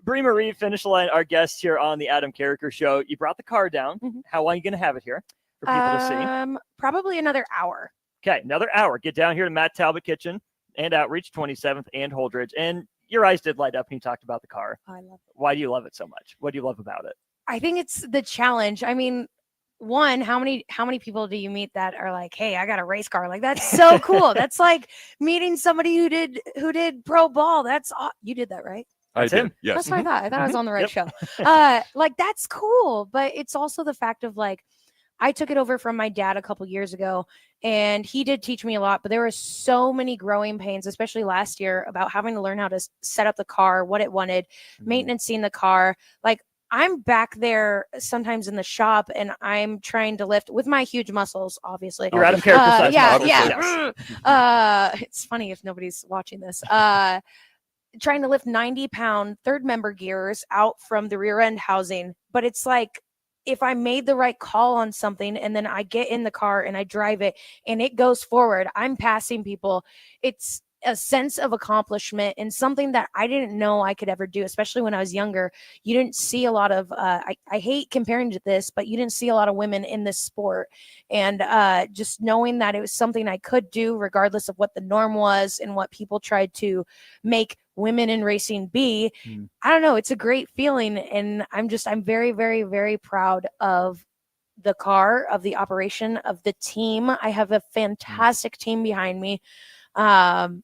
Bree Marie, finish line, our guest here on the Adam Carriker Show. You brought the car down. How long are you going to have it here for people to see? Probably another hour. Okay, another hour. Get down here to Matt Talbot Kitchen and Outreach 27th and Holdridge. And your eyes did light up when you talked about the car. I love it. Why do you love it so much? What do you love about it? I think it's the challenge. I mean, one, how many people do you meet that are like, hey, I got a race car? Like, that's so cool. That's like meeting somebody who did pro ball. You did that, right? That's him. Yes. That's what I thought. I thought I was on the right show. Yep. That's cool. But it's also the fact of I took it over from my dad a couple years ago, and he did teach me a lot, but there were so many growing pains, especially last year, about having to learn how to set up the car, what it wanted, maintaining the car. I'm back there sometimes in the shop, and I'm trying to lift with my huge muscles, obviously. You're Adam Carriker. Yeah. It's funny if nobody's watching this. Trying to lift 90-pound third member gears out from the rear end housing. But it's like, if I made the right call on something and then I get in the car and I drive it and it goes forward, I'm passing people. It's a sense of accomplishment and something that I didn't know I could ever do, especially when I was younger. You didn't see a lot of, I hate comparing to this, but you didn't see a lot of women in this sport. And just knowing that it was something I could do regardless of what the norm was and what people tried to make women in racing be. I don't know. It's a great feeling. And I'm very, very, very proud of the car, of the operation, of the team. I have a fantastic team behind me. And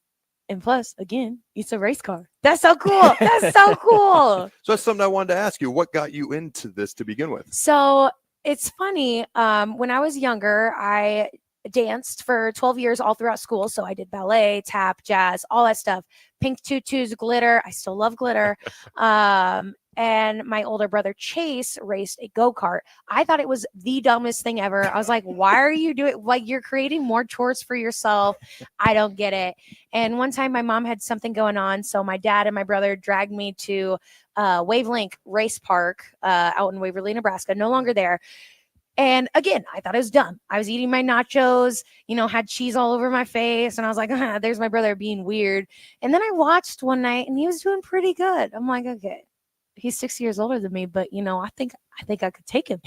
plus, again, it's a race car. That's so cool. That's so cool. So that's something I wanted to ask you. What got you into this to begin with? So it's funny. When I was younger, I danced for 12 years all throughout school. So I did ballet, tap, jazz, all that stuff. Pink tutus, glitter. I still love glitter. And my older brother Chase raced a go-kart. I thought it was the dumbest thing ever. I was like, why are you doing, you're creating more chores for yourself. I don't get it. And one time my mom had something going on. So my dad and my brother dragged me to Wavelink Race Park out in Waverly, Nebraska, no longer there. And again, I thought it was dumb. I was eating my nachos, had cheese all over my face. And I was like, there's my brother being weird. And then I watched one night and he was doing pretty good. I'm like, okay, he's 6 years older than me, but I think I could take him.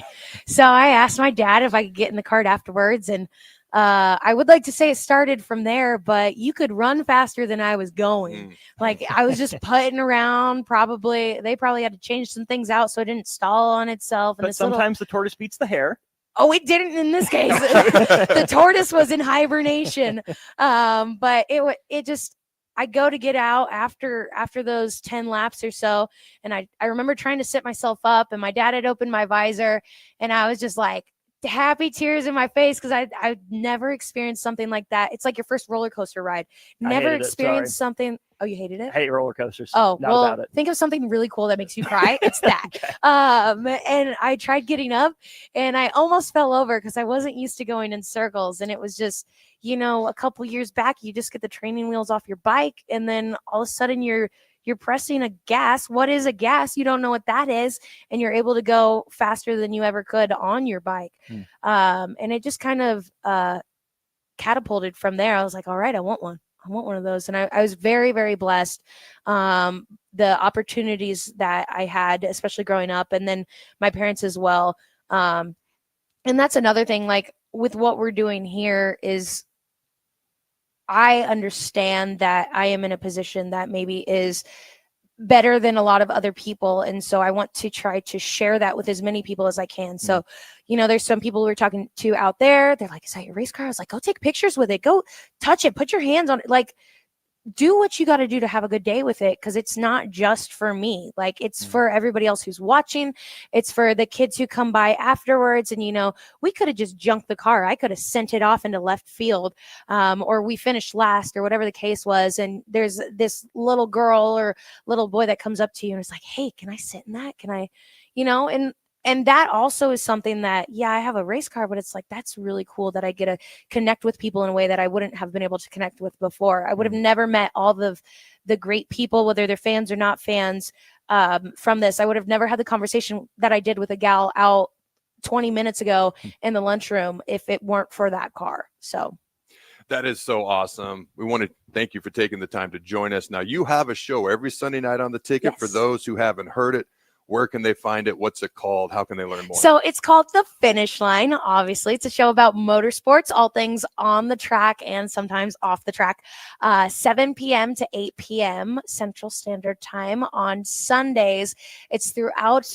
So I asked my dad if I could get in the cart afterwards. And I would like to say it started from there, but you could run faster than I was going. Like I was just putting around. They probably had to change some things out so it didn't stall on itself. And But sometimes the tortoise beats the hare. Oh, it didn't in this case. The tortoise was in hibernation. But it just, I go to get out after those 10 laps or so. And I remember trying to sit myself up, and my dad had opened my visor, and I was just like, happy tears in my face because I've never experienced something like that. It's like your first roller coaster ride. Never experienced something. Oh, you hated it? I hate roller coasters. Oh, Not well, about it. think of something really cool that makes you cry. It's that. And I tried getting up, and I almost fell over because I wasn't used to going in circles. And it was just, a couple years back, you just get the training wheels off your bike, and then all of a sudden you're pressing a gas. What is a gas? You don't know what that is. And you're able to go faster than you ever could on your bike. And it just kind of catapulted from there. I was like, all right, I want one. I want one of those. And I was very, very blessed. The opportunities that I had, especially growing up, and then my parents as well. And that's another thing, like with what we're doing here is I understand that I am in a position that maybe is better than a lot of other people. And so I want to try to share that with as many people as I can. So, there's some people we're talking to out there. They're like, is that your race car? I was like, go take pictures with it. Go touch it. Put your hands on it. Like, do what you got to do to have a good day with it. Cause it's not just for me. Like it's for everybody else who's watching. It's for the kids who come by afterwards. And, we could have just junked the car. I could have sent it off into left field. Or we finished last or whatever the case was. And there's this little girl or little boy that comes up to you and is like, hey, can I sit in that? Can I, and that also is something that, I have a race car, but it's like, that's really cool that I get to connect with people in a way that I wouldn't have been able to connect with before. I would have never met all the great people, whether they're fans or not fans, from this. I would have never had the conversation that I did with a gal out 20 minutes ago in the lunchroom if it weren't for that car. So that is so awesome. We want to thank you for taking the time to join us. Now, you have a show every Sunday night on the Ticket. Yes. For those who haven't heard it, where can they find it? What's it called? How can they learn more? So it's called The Finish Line. Obviously, it's a show about motorsports, all things on the track and sometimes off the track. 7 p.m. to 8 p.m. Central Standard Time on Sundays. It's throughout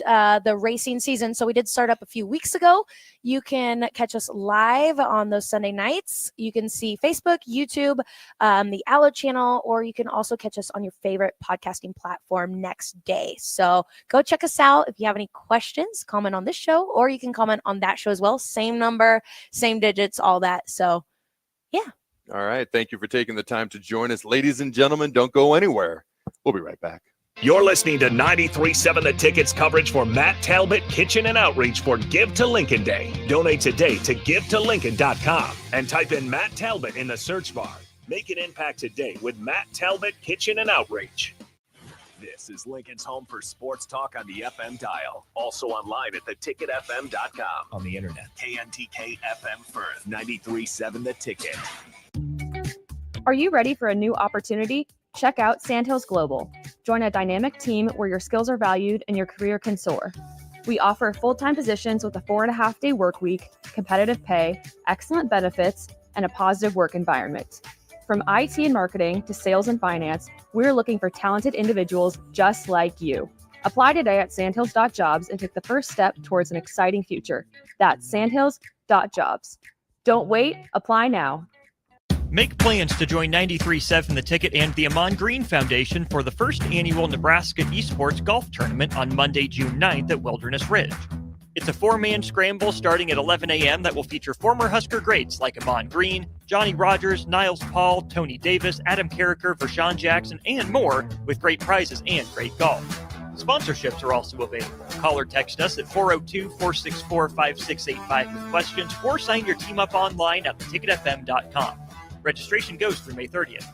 the racing season. So we did start up a few weeks ago. You can catch us live on those Sunday nights. You can see Facebook, YouTube, the Allo channel, or you can also catch us on your favorite podcasting platform next day. So go check us out. If you have any questions, comment on this show, or you can comment on that show as well. Same number, same digits, all that. So, yeah. All right. Thank you for taking the time to join us. Ladies and gentlemen, don't go anywhere. We'll be right back. You're listening to 93.7 The Ticket's coverage for Matt Talbot Kitchen and Outreach for Give to Lincoln Day. Donate today to GiveToLincoln.com and type in Matt Talbot in the search bar. Make an impact today with Matt Talbot Kitchen and Outreach. This is Lincoln's home for sports talk on the FM dial. Also online at theticketfm.com. On the internet. KNTK FM Firth, 93.7 The Ticket. Are you ready for a new opportunity? Check out Sandhills Global. Join a dynamic team where your skills are valued and your career can soar. We offer full-time positions with a 4.5-day work week, competitive pay, excellent benefits, and a positive work environment. From IT and marketing to sales and finance, we're looking for talented individuals just like you. Apply today at sandhills.jobs and take the first step towards an exciting future. That's sandhills.jobs. Don't wait, apply now. Make plans to join 93.7 The Ticket and the Amon Green Foundation for the first annual Nebraska Esports Golf Tournament on Monday, June 9th at Wilderness Ridge. It's a 4-man scramble starting at 11 a.m. that will feature former Husker greats like Amon Green, Johnny Rogers, Niles Paul, Tony Davis, Adam Carriker, Vershawn Jackson, and more, with great prizes and great golf. Sponsorships are also available. Call or text us at 402-464-5685 with questions, or sign your team up online at theticketfm.com. Registration goes through May 30th.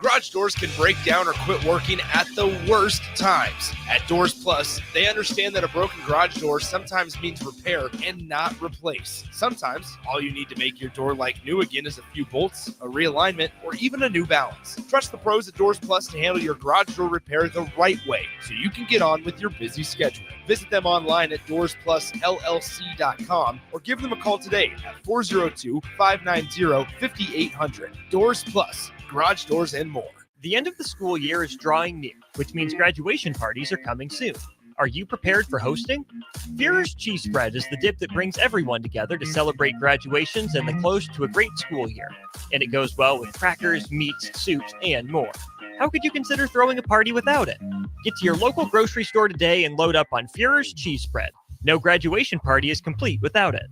Garage doors can break down or quit working at the worst times. At Doors Plus, they understand that a broken garage door sometimes means repair and not replace. Sometimes, all you need to make your door like new again is a few bolts, a realignment, or even a new balance. Trust the pros at Doors Plus to handle your garage door repair the right way so you can get on with your busy schedule. Visit them online at DoorsPlusLLC.com or give them a call today at 402-590-5800. Doors Plus. Garage doors and more. The end of the school year is drawing near, which means graduation parties are coming soon. Are you prepared for hosting? Führer's Cheese Spread is the dip that brings everyone together to celebrate graduations and the close to a great school year. And it goes well with crackers, meats, soups, and more. How could you consider throwing a party without it? Get to your local grocery store today and load up on Führer's Cheese Spread. No graduation party is complete without it.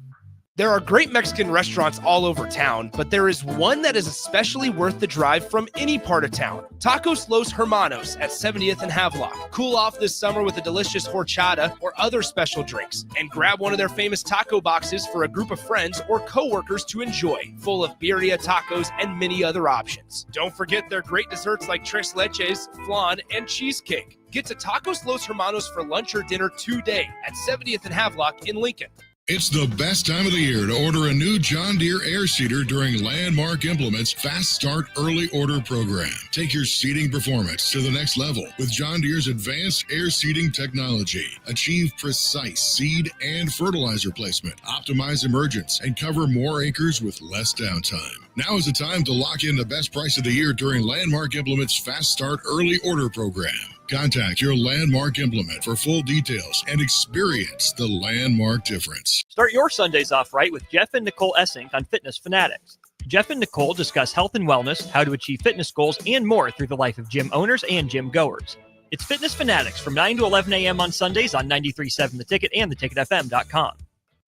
There are great Mexican restaurants all over town, but there is one that is especially worth the drive from any part of town. Tacos Los Hermanos at 70th and Havelock. Cool off this summer with a delicious horchata or other special drinks, and grab one of their famous taco boxes for a group of friends or coworkers to enjoy, full of birria tacos and many other options. Don't forget their great desserts like tres leches, flan, and cheesecake. Get to Tacos Los Hermanos for lunch or dinner today at 70th and Havelock in Lincoln. It's the best time of the year to order a new John Deere air seeder during Landmark Implement's Fast Start Early Order program. Take your seeding performance to the next level with John Deere's advanced air seeding technology. Achieve precise seed and fertilizer placement, optimize emergence, and cover more acres with less downtime. Now is the time to lock in the best price of the year during Landmark Implement's Fast Start Early Order program. Contact your Landmark Implement for full details and experience the Landmark difference. Start your Sundays off right with Jeff and Nicole Essink on Fitness Fanatics. Jeff and Nicole discuss health and wellness, how to achieve fitness goals, and more through the life of gym owners and gym goers. It's Fitness Fanatics from 9 to 11 a.m. on Sundays on 93.7 The Ticket and theticketfm.com.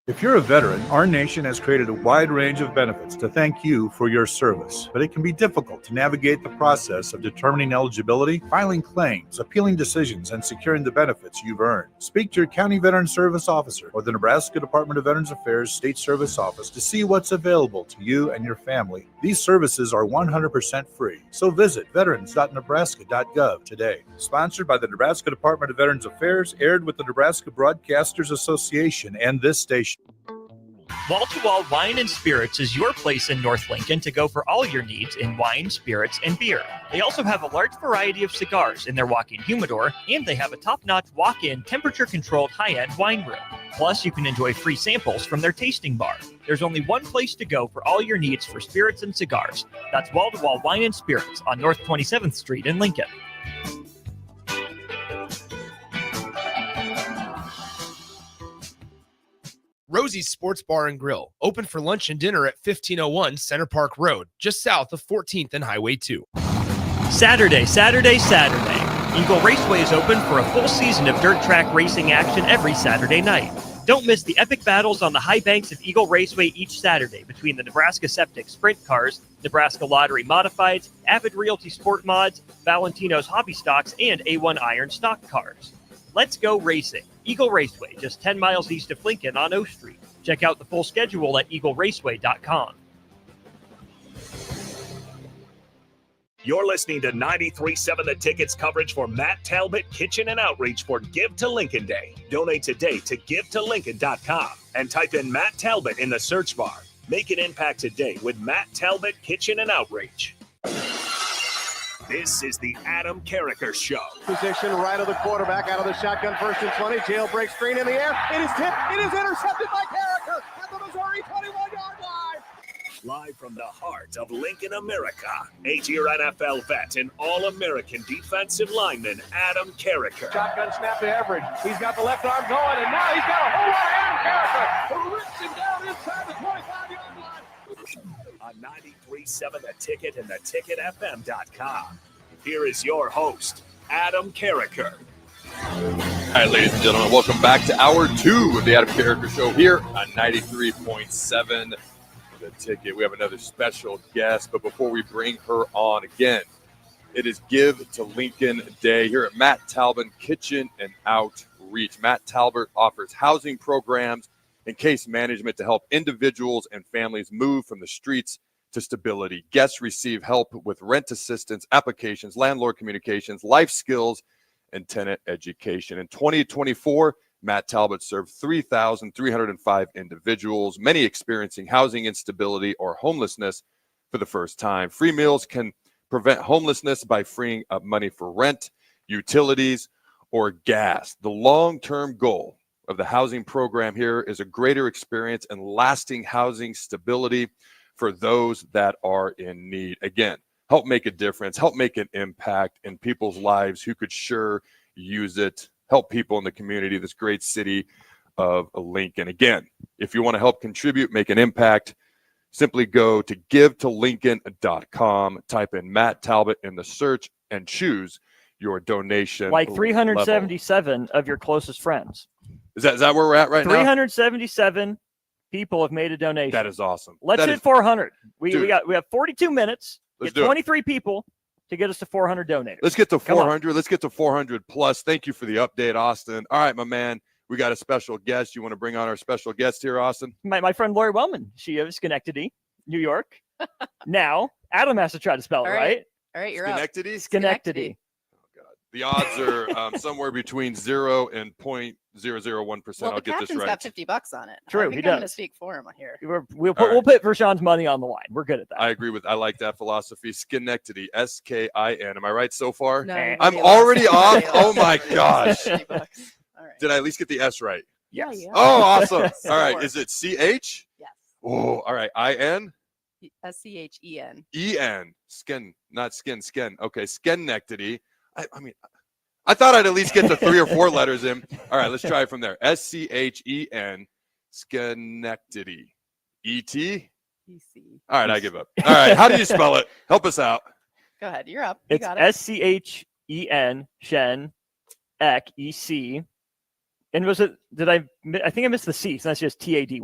If you're a veteran, our nation has created a wide range of benefits to thank you for your service, but it can be difficult to navigate the process of determining eligibility, filing claims, appealing decisions, and securing the benefits you've earned. Speak to your County Veteran Service Officer or the Nebraska Department of Veterans Affairs State Service Office to see what's available to you and your family. These services are 100% free, so visit veterans.nebraska.gov today. Sponsored by the Nebraska Department of Veterans Affairs, aired with the Nebraska Broadcasters Association and this station. Wall to Wall Wine and Spirits is your place in North Lincoln to go for all your needs in wine, spirits, and beer. They also have a large variety of cigars in their walk-in humidor, and they have a top-notch walk-in temperature-controlled high-end wine room. Plus, you can enjoy free samples from their tasting bar. There's only one place to go for all your needs for spirits and cigars. That's Wall to Wall Wine and Spirits on North 27th Street in Lincoln. Rosie's Sports Bar and Grill, open for lunch and dinner at 1501 Center Park Road, just south of 14th and Highway 2. Saturday. Eagle Raceway is open for a full season of dirt track racing action every Saturday night. Don't miss the epic battles on the high banks of Eagle Raceway each Saturday between the Nebraska Septic Sprint Cars, Nebraska Lottery Modifieds, Avid Realty Sport Mods, Valentino's Hobby Stocks, and A1 Iron Stock Cars. Let's go racing. Eagle Raceway, just 10 miles east of Lincoln on O Street. Check out the full schedule at eagleraceway.com. You're listening to 93.7 The Ticket's coverage for Matt Talbot Kitchen and Outreach for Give to Lincoln Day. Donate today to givetolincoln.com and type in Matt Talbot in the search bar. Make an impact today with Matt Talbot Kitchen and Outreach. This is the Adam Carriker Show. Position right of the quarterback, out of the shotgun, first and 20. Jailbreak screen in the air. It is tipped. It is intercepted by Carriker at the Missouri 21-yard line. Live from the heart of Lincoln, America, 8-year NFL vet and All-American defensive lineman Adam Carriker. Shotgun snap to Everidge. He's got the left arm going, and now he's got a whole lot of Adam Carriker who rips him down inside the 25-yard line. On 93.7 The Ticket and theticketfm.com. Here is your host, Adam Carriker. All right, ladies and gentlemen, welcome back to Hour 2 of the Adam Carriker Show here on 93.7 The Ticket. We have another special guest, but before we bring her on again, it is Give to Lincoln Day here at Matt Talbot Kitchen and Outreach. Matt Talbot offers housing programs and case management to help individuals and families move from the streets to stability. Guests receive help with rent assistance, applications, landlord communications, life skills, and tenant education. In 2024, Matt Talbot served 3,305 individuals, many experiencing housing instability or homelessness for the first time. Free meals can prevent homelessness by freeing up money for rent, utilities, or gas. The long-term goal of the housing program here is a greater experience and lasting housing stability for those that are in need. Again, help make a difference, help make an impact in people's lives who could sure use it, help people in the community, this great city of Lincoln. Again, if you want to help contribute, make an impact, simply go to givetolincoln.com, type in Matt Talbot in the search, and choose your donation. Like 377 of your closest friends. Is that where we're at right now? 377 people have made a donation. That is awesome. Let's hit 400. We have 42 minutes. Let's get 23 people to get us to 400 donators. Let's get to 400. Let's get to 400 plus. Thank you for the update, Austin. All right, my man. We got a special guest. You want to bring on our special guest here, Austin? My friend Lori Wellman. She is Schenectady, New York. Now, Adam has to try to spell it, right? All right, you're Schenectady? up. Schenectady. The odds are somewhere between 0 and 0.001%. Well, I'll get this captain's right. got $50 on it. True, I think he I'm does. going to speak for him here. We'll put Vershawn's money on the line. We're good at that. I agree with. I like that philosophy. Schenectady, SKIN. Am I right so far? No, I'm already off. Oh my gosh! Did I at least get the S right? Yes. Yeah. Oh, awesome! All right. Is it CH? Yes. Oh, all right. IN. SCHEN. EN. Skin, not skin. Skin. Okay. Schenectady. I mean, I thought I'd at least get the 3 or 4 letters in. All right, let's try it from there. SCHEN, Schenectady. ET? EC. All right, I give up. All right, how do you spell it? Help us out. Go ahead. You're up. You It's got it. SCHEN, Shen, Ek, EC. And was it, I think I missed the C, so that's just TADY.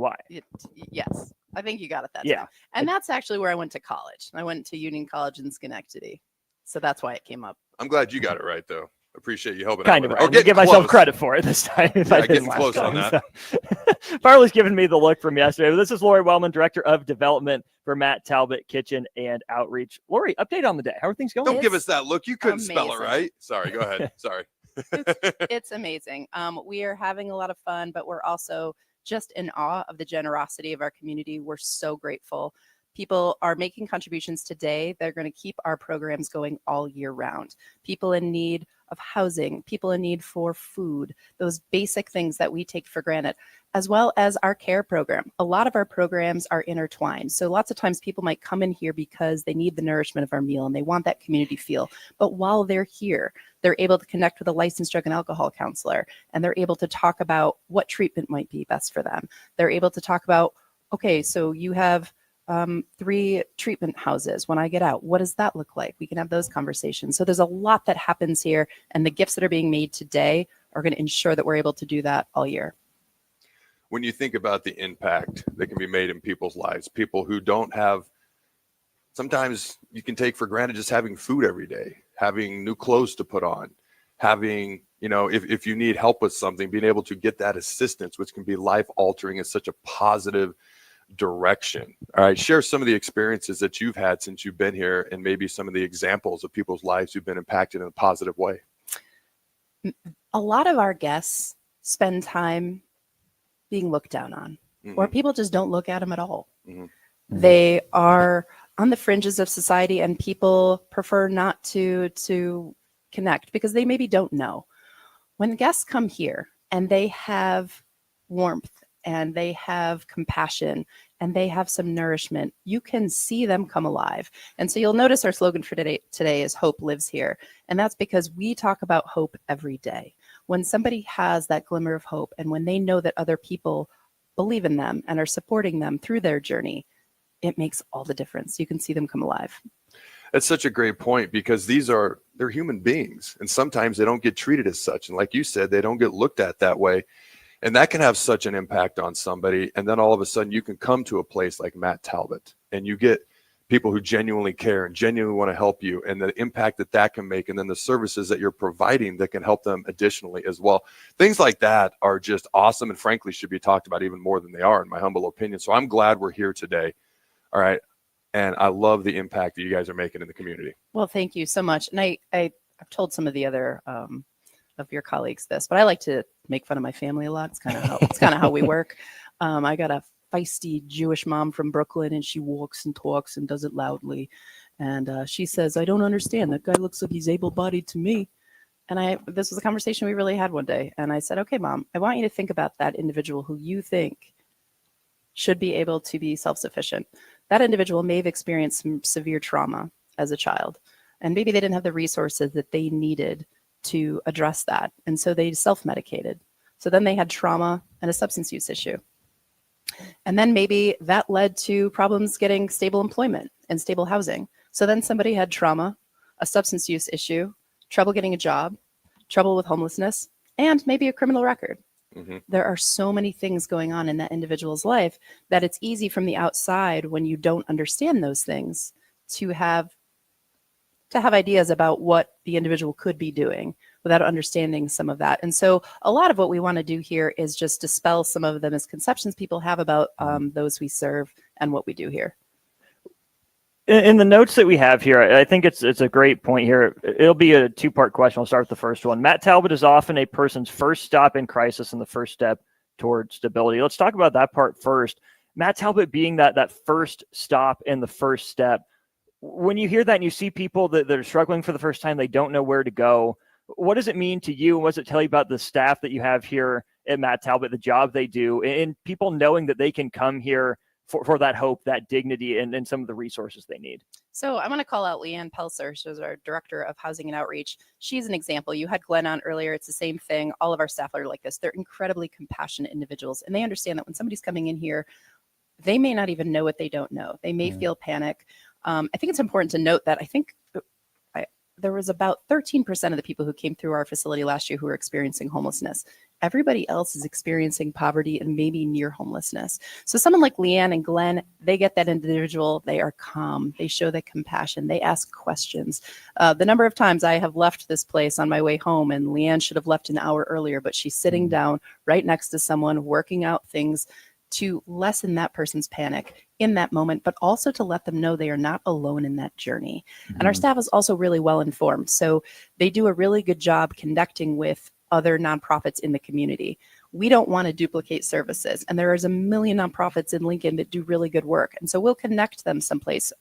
Yes. I think you got it that Yeah. time. And that's actually where I went to college. I went to Union College in Schenectady. So that's why it came up. I'm glad you got it right, though. Appreciate you helping Kind out of with right. it. I'm gonna getting give myself close. credit for it this time. If I Yeah, didn't getting last close on time, that. so. Farley's giving me the look from yesterday. This is Lori Wellman, Director of Development for Matt Talbot Kitchen and Outreach. Lori, update on the day. How are things going? Don't give us that look. You couldn't spell it amazing. right. Sorry, go ahead. Sorry. It's amazing. We are having a lot of fun, but we're also just in awe of the generosity of our community. We're so grateful. People are making contributions today. They're going to keep our programs going all year round. People in need of housing, people in need for food, those basic things that we take for granted, as well as our care program. A lot of our programs are intertwined. So lots of times people might come in here because they need the nourishment of our meal and they want that community feel. But while they're here, they're able to connect with a licensed drug and alcohol counselor, and they're able to talk about what treatment might be best for them. They're able to talk about, okay, so you have 3 treatment houses. When I get out, what does that look like? We can have those conversations. So there's a lot that happens here, and the gifts that are being made today are going to ensure that we're able to do that all year. When you think about the impact that can be made in people's lives, people who don't have, sometimes you can take for granted just having food every day, having new clothes to put on, having, if you need help with something, being able to get that assistance, which can be life altering, is such a positive direction. All right, share some of the experiences that you've had since you've been here, and maybe some of the examples of people's lives who've been impacted in a positive way. A lot of our guests spend time being looked down on, or people just don't look at them at all. They are on the fringes of society, and people prefer not to connect because they maybe don't know. When guests come here and they have warmth and they have compassion and they have some nourishment, you can see them come alive. And so you'll notice our slogan for today is Hope Lives Here. And that's because we talk about hope every day. When somebody has that glimmer of hope, and when they know that other people believe in them and are supporting them through their journey, it makes all the difference. You can see them come alive. That's such a great point, because they're human beings, and sometimes they don't get treated as such. And like you said, they don't get looked at that way. And that can have such an impact on somebody. And then all of a sudden you can come to a place like Matt Talbot and you get people who genuinely care and genuinely want to help you, and the impact that can make, and then the services that you're providing that can help them additionally as well. Things like that are just awesome, and frankly should be talked about even more than they are, in my humble opinion. So I'm glad we're here today. All right. And I love the impact that you guys are making in the community. Well, thank you so much. And I've told some of the other of your colleagues this, but I like to make fun of my family a lot. It's kind of how we work. I got a feisty Jewish mom from Brooklyn, and she walks and talks and does it loudly. And she says, "I don't understand. That guy looks like he's able-bodied to me." And this was a conversation we really had one day. And I said, "Okay, Mom, I want you to think about that individual who you think should be able to be self-sufficient. That individual may have experienced some severe trauma as a child, and maybe they didn't have the resources that they needed to address that. And so they self-medicated. So then they had trauma and a substance use issue. And then maybe that led to problems getting stable employment and stable housing. So then somebody had trauma, a substance use issue, trouble getting a job, trouble with homelessness, and maybe a criminal record. There are so many things going on in that individual's life that it's easy from the outside, when you don't understand those things, to have ideas about what the individual could be doing without understanding some of that. And so a lot of what we want to do here is just dispel some of the misconceptions people have about those we serve and what we do here. In the notes that we have here, I think it's a great point here. It'll be a two-part question. We'll start with the first one. Matt Talbot is often a person's first stop in crisis and the first step towards stability. Let's talk about that part first. Matt Talbot being that first stop and the first step. When you hear that and you see people that are struggling for the first time, they don't know where to go. What does it mean to you? And what does it tell you about the staff that you have here at Matt Talbot, the job they do, and people knowing that they can come here for that hope, that dignity, and some of the resources they need? So I want to call out Leanne Pelser. She's our Director of Housing and Outreach. She's an example. You had Glenn on earlier. It's the same thing. All of our staff are like this. They're incredibly compassionate individuals, and they understand that when somebody's coming in here, they may not even know what they don't know. They may feel panic. I think it's important to note that there was about 13% of the people who came through our facility last year who were experiencing homelessness. Everybody else is experiencing poverty and maybe near homelessness. So someone like Leanne and Glenn, they get that individual. They are calm. They show that compassion. They ask questions. The number of times I have left this place on my way home, and Leanne should have left an hour earlier, but she's sitting down right next to someone, working out things to lessen that person's panic in that moment, but also to let them know they are not alone in that journey. And our staff is also really well informed. So they do a really good job connecting with other nonprofits in the community. We don't want to duplicate services. And there is a million nonprofits in Lincoln that do really good work. And so we'll connect them someplace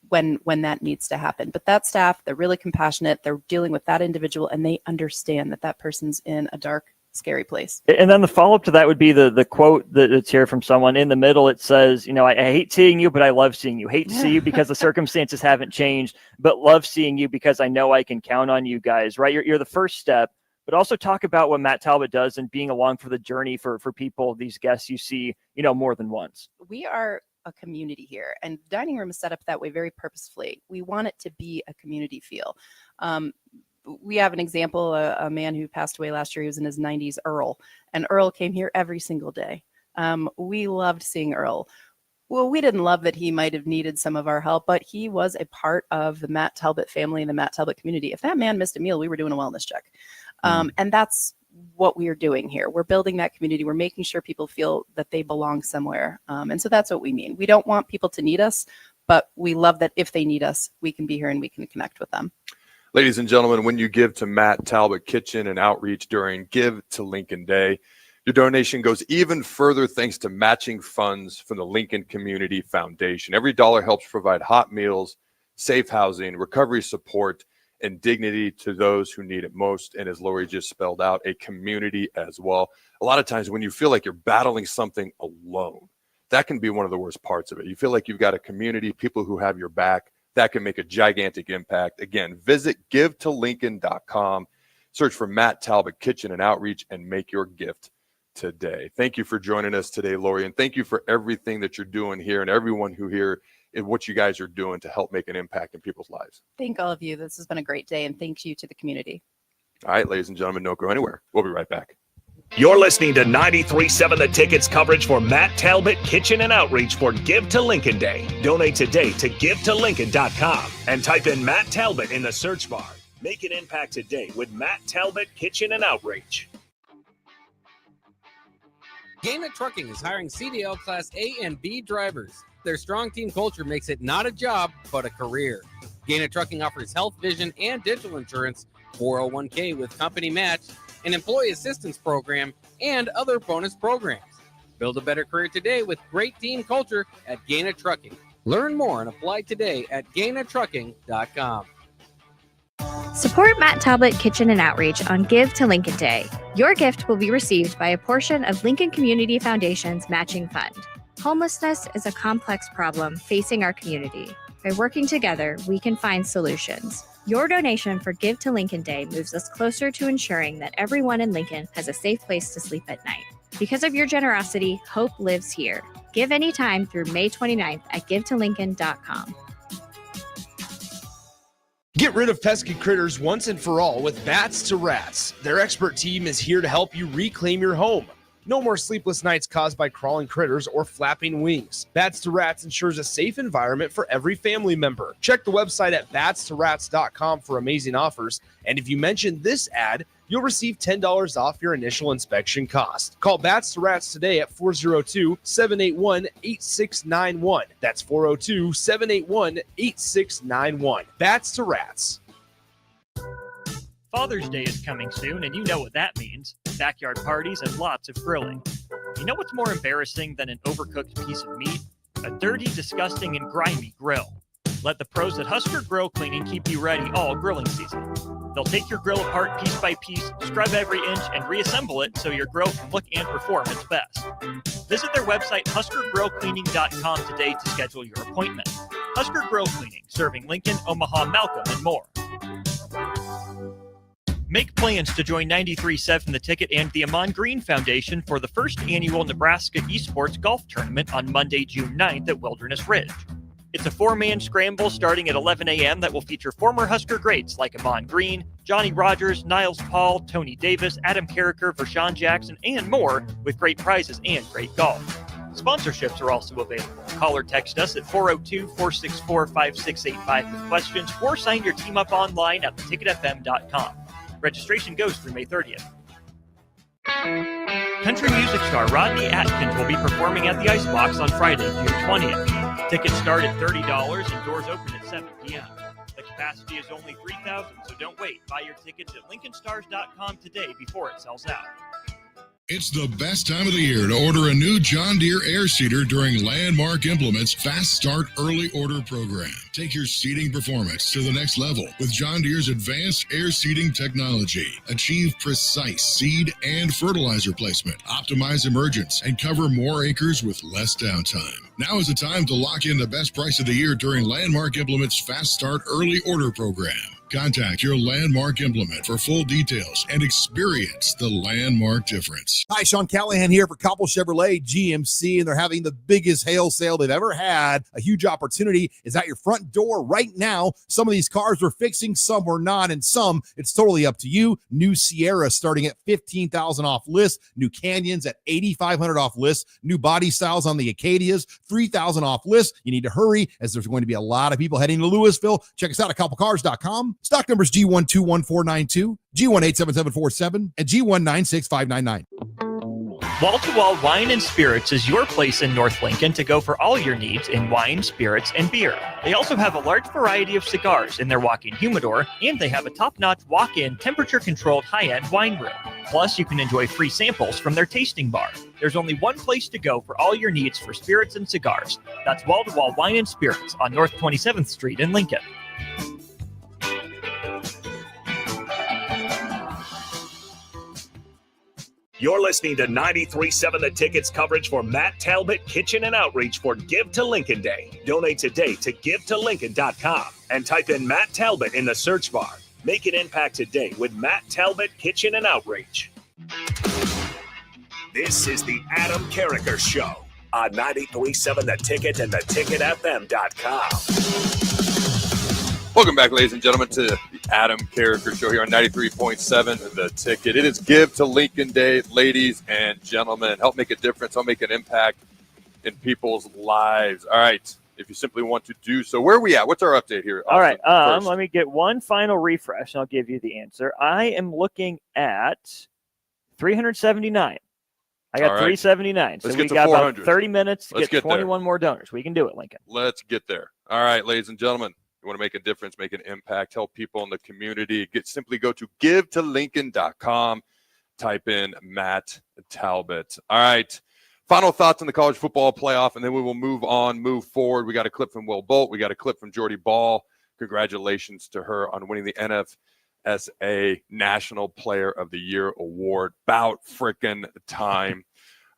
when that needs to happen. But that staff, they're really compassionate. They're dealing with that individual, and they understand that that person's in a dark, scary place. And then the follow-up to that would be the quote that's here from someone. In the middle, it says, I hate seeing you, but I love seeing you. Hate to see you because the circumstances haven't changed, but love seeing you because I know I can count on you guys, right? You're the first step, but also talk about what Matt Talbot does and being along for the journey for people, these guests you see, more than once. We are a community here, and dining room is set up that way very purposefully. We want it to be a community feel. We have an example, a man who passed away last year. He was in his 90s, Earl, and Earl came here every single day. We loved seeing Earl. Well, we didn't love that he might have needed some of our help, but he was a part of the Matt Talbot family and the Matt Talbot community. If that man missed a meal, we were doing a wellness check. And that's what we are doing here. We're building that community. We're making sure people feel that they belong somewhere. And so that's what we mean. We don't want people to need us, but we love that if they need us, we can be here and we can connect with them. Ladies and gentlemen, when you give to Matt Talbot Kitchen and Outreach during Give to Lincoln Day, your donation goes even further thanks to matching funds from the Lincoln Community Foundation. Every dollar helps provide hot meals, safe housing, recovery support, and dignity to those who need it most. And as Lori just spelled out, a community as well. A lot of times when you feel like you're battling something alone, that can be one of the worst parts of it. You feel like you've got a community, people who have your back. That can make a gigantic impact. Again, visit givetolincoln.com, search for Matt Talbot Kitchen and Outreach, and make your gift today. Thank you for joining us today, Lori, and thank you for everything that you're doing here and everyone who here and what you guys are doing to help make an impact in people's lives. Thank all of you. This has been a great day, and thank you to the community. All right, ladies and gentlemen, don't go anywhere. We'll be right back. You're listening to 93.7 The Ticket's coverage for Matt Talbot Kitchen and Outreach for Give to Lincoln Day. Donate today to givetolincoln.com and type in Matt Talbot in the search bar. Make an impact today with Matt Talbot Kitchen and Outreach. Gaina Trucking is hiring CDL Class A and B drivers. Their strong team culture makes it not a job, but a career. Gaina Trucking offers health, vision, and dental insurance, 401k with company match, an employee assistance program, and other bonus programs. Build a better career today with great team culture at Gaina Trucking. Learn more and apply today at GainaTrucking.com. Support Matt Talbot Kitchen and Outreach on Give to Lincoln Day. Your gift will be received by a portion of Lincoln Community Foundation's matching fund. Homelessness is a complex problem facing our community. By working together, we can find solutions. Your donation for Give to Lincoln Day moves us closer to ensuring that everyone in Lincoln has a safe place to sleep at night. Because of your generosity, hope lives here. Give anytime through May 29th at givetolincoln.com. Get rid of pesky critters once and for all with Bats to Rats. Their expert team is here to help you reclaim your home. No more sleepless nights caused by crawling critters or flapping wings. Bats to Rats ensures a safe environment for every family member. Check the website at batstoRats.com for amazing offers. And if you mention this ad, you'll receive $10 off your initial inspection cost. Call Bats to Rats today at 402-781-8691. That's 402-781-8691. Bats to Rats. Father's Day is coming soon, and you know what that means. Backyard parties and lots of grilling. You know what's more embarrassing than an overcooked piece of meat? A dirty, disgusting, and grimy grill. Let the pros at Husker Grill Cleaning keep you ready all grilling season. They'll take your grill apart piece by piece, scrub every inch, and reassemble it so your grill can look and perform its best. Visit their website, huskergrillcleaning.com today to schedule your appointment. Husker Grill Cleaning, serving Lincoln, Omaha, Malcolm, and more. Make plans to join 93.7 The Ticket and the Amon Green Foundation for the first annual Nebraska Esports Golf Tournament on Monday, June 9th at Wilderness Ridge. It's a four-man scramble starting at 11 a.m. that will feature former Husker greats like Amon Green, Johnny Rogers, Niles Paul, Tony Davis, Adam Carriker, Vershawn Jackson, and more, with great prizes and great golf. Sponsorships are also available. Call or text us at 402-464-5685 with questions, or sign your team up online at theticketfm.com. Registration goes through May 30th. Country music star Rodney Atkins will be performing at the Icebox on Friday, June 20th. Tickets start at $30 and doors open at 7 p.m. The capacity is only 3,000, so don't wait. Buy your tickets at lincolnstars.com today before it sells out. It's the best time of the year to order a new John Deere air seeder during Landmark Implement's Fast Start Early Order program. Take your seeding performance to the next level with John Deere's advanced air seeding technology. Achieve precise seed and fertilizer placement, optimize emergence, and cover more acres with less downtime. Now is the time to lock in the best price of the year during Landmark Implement's Fast Start Early Order program. Contact your Landmark Implement for full details and experience the Landmark difference. Hi, Sean Callahan here for Cobble Chevrolet GMC, and they're having the biggest hail sale they've ever had. A huge opportunity is at your front door right now. Some of these cars we're fixing, some we're not, and some it's totally up to you. New Sierra starting at $15,000 off list. New Canyons at $8,500 off list. New body styles on the Acadias, $3,000 off list. You need to hurry as there's going to be a lot of people heading to Louisville. Check us out at cobblecars.com. Stock numbers G121492, G187747, and G196599. Wall-to-Wall Wine and Spirits is your place in North Lincoln to go for all your needs in wine, spirits, and beer. They also have a large variety of cigars in their walk-in humidor, and they have a top-notch walk-in temperature-controlled high-end wine room. Plus, you can enjoy free samples from their tasting bar. There's only one place to go for all your needs for spirits and cigars. That's Wall-to-Wall Wine and Spirits on North 27th Street in Lincoln. You're listening to 93.7 The Ticket's coverage for Matt Talbot Kitchen and Outreach for Give to Lincoln Day. Donate today to givetolincoln.com and type in Matt Talbot in the search bar. Make an impact today with Matt Talbot Kitchen and Outreach. This is the Adam Carriker Show on 93.7 The Ticket and theticketfm.com. Welcome back, ladies and gentlemen, to the Adam Carriker Show here on 93.7 The Ticket. It is Give to Lincoln Day, ladies and gentlemen. Help make a difference, help make an impact in people's lives. All right, if you simply want to do so. Where are we at? What's our update here? All right, let me get one final refresh, and I'll give you the answer. I am looking at 379. I got All right. 379. So Let's we get to got 400. about 30 minutes to Let's get get there. 21 more donors. We can do it, Lincoln. Let's get there. All right, ladies and gentlemen, you want to make a difference, make an impact, help people in the community, simply go to givetolincoln.com, type in Matt Talbot. All right, final thoughts on the college football playoff, and then we will move forward. We got a clip from Will Bolt. We got a clip from Jordy Ball. Congratulations to her on winning the NFSA National Player of the Year award. About frickin' time.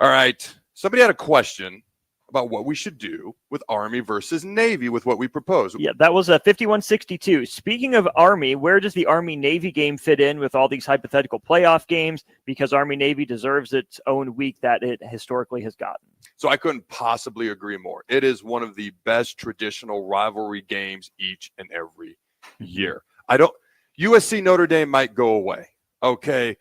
All right, somebody had a question about what we should do with Army versus Navy with what we propose. Yeah, that was a 51-62. Speaking of Army, where does the Army-Navy game fit in with all these hypothetical playoff games? Because Army-Navy deserves its own week that it historically has gotten. So I couldn't possibly agree more. It is one of the best traditional rivalry games each and every year. USC Notre Dame might go away. Okay.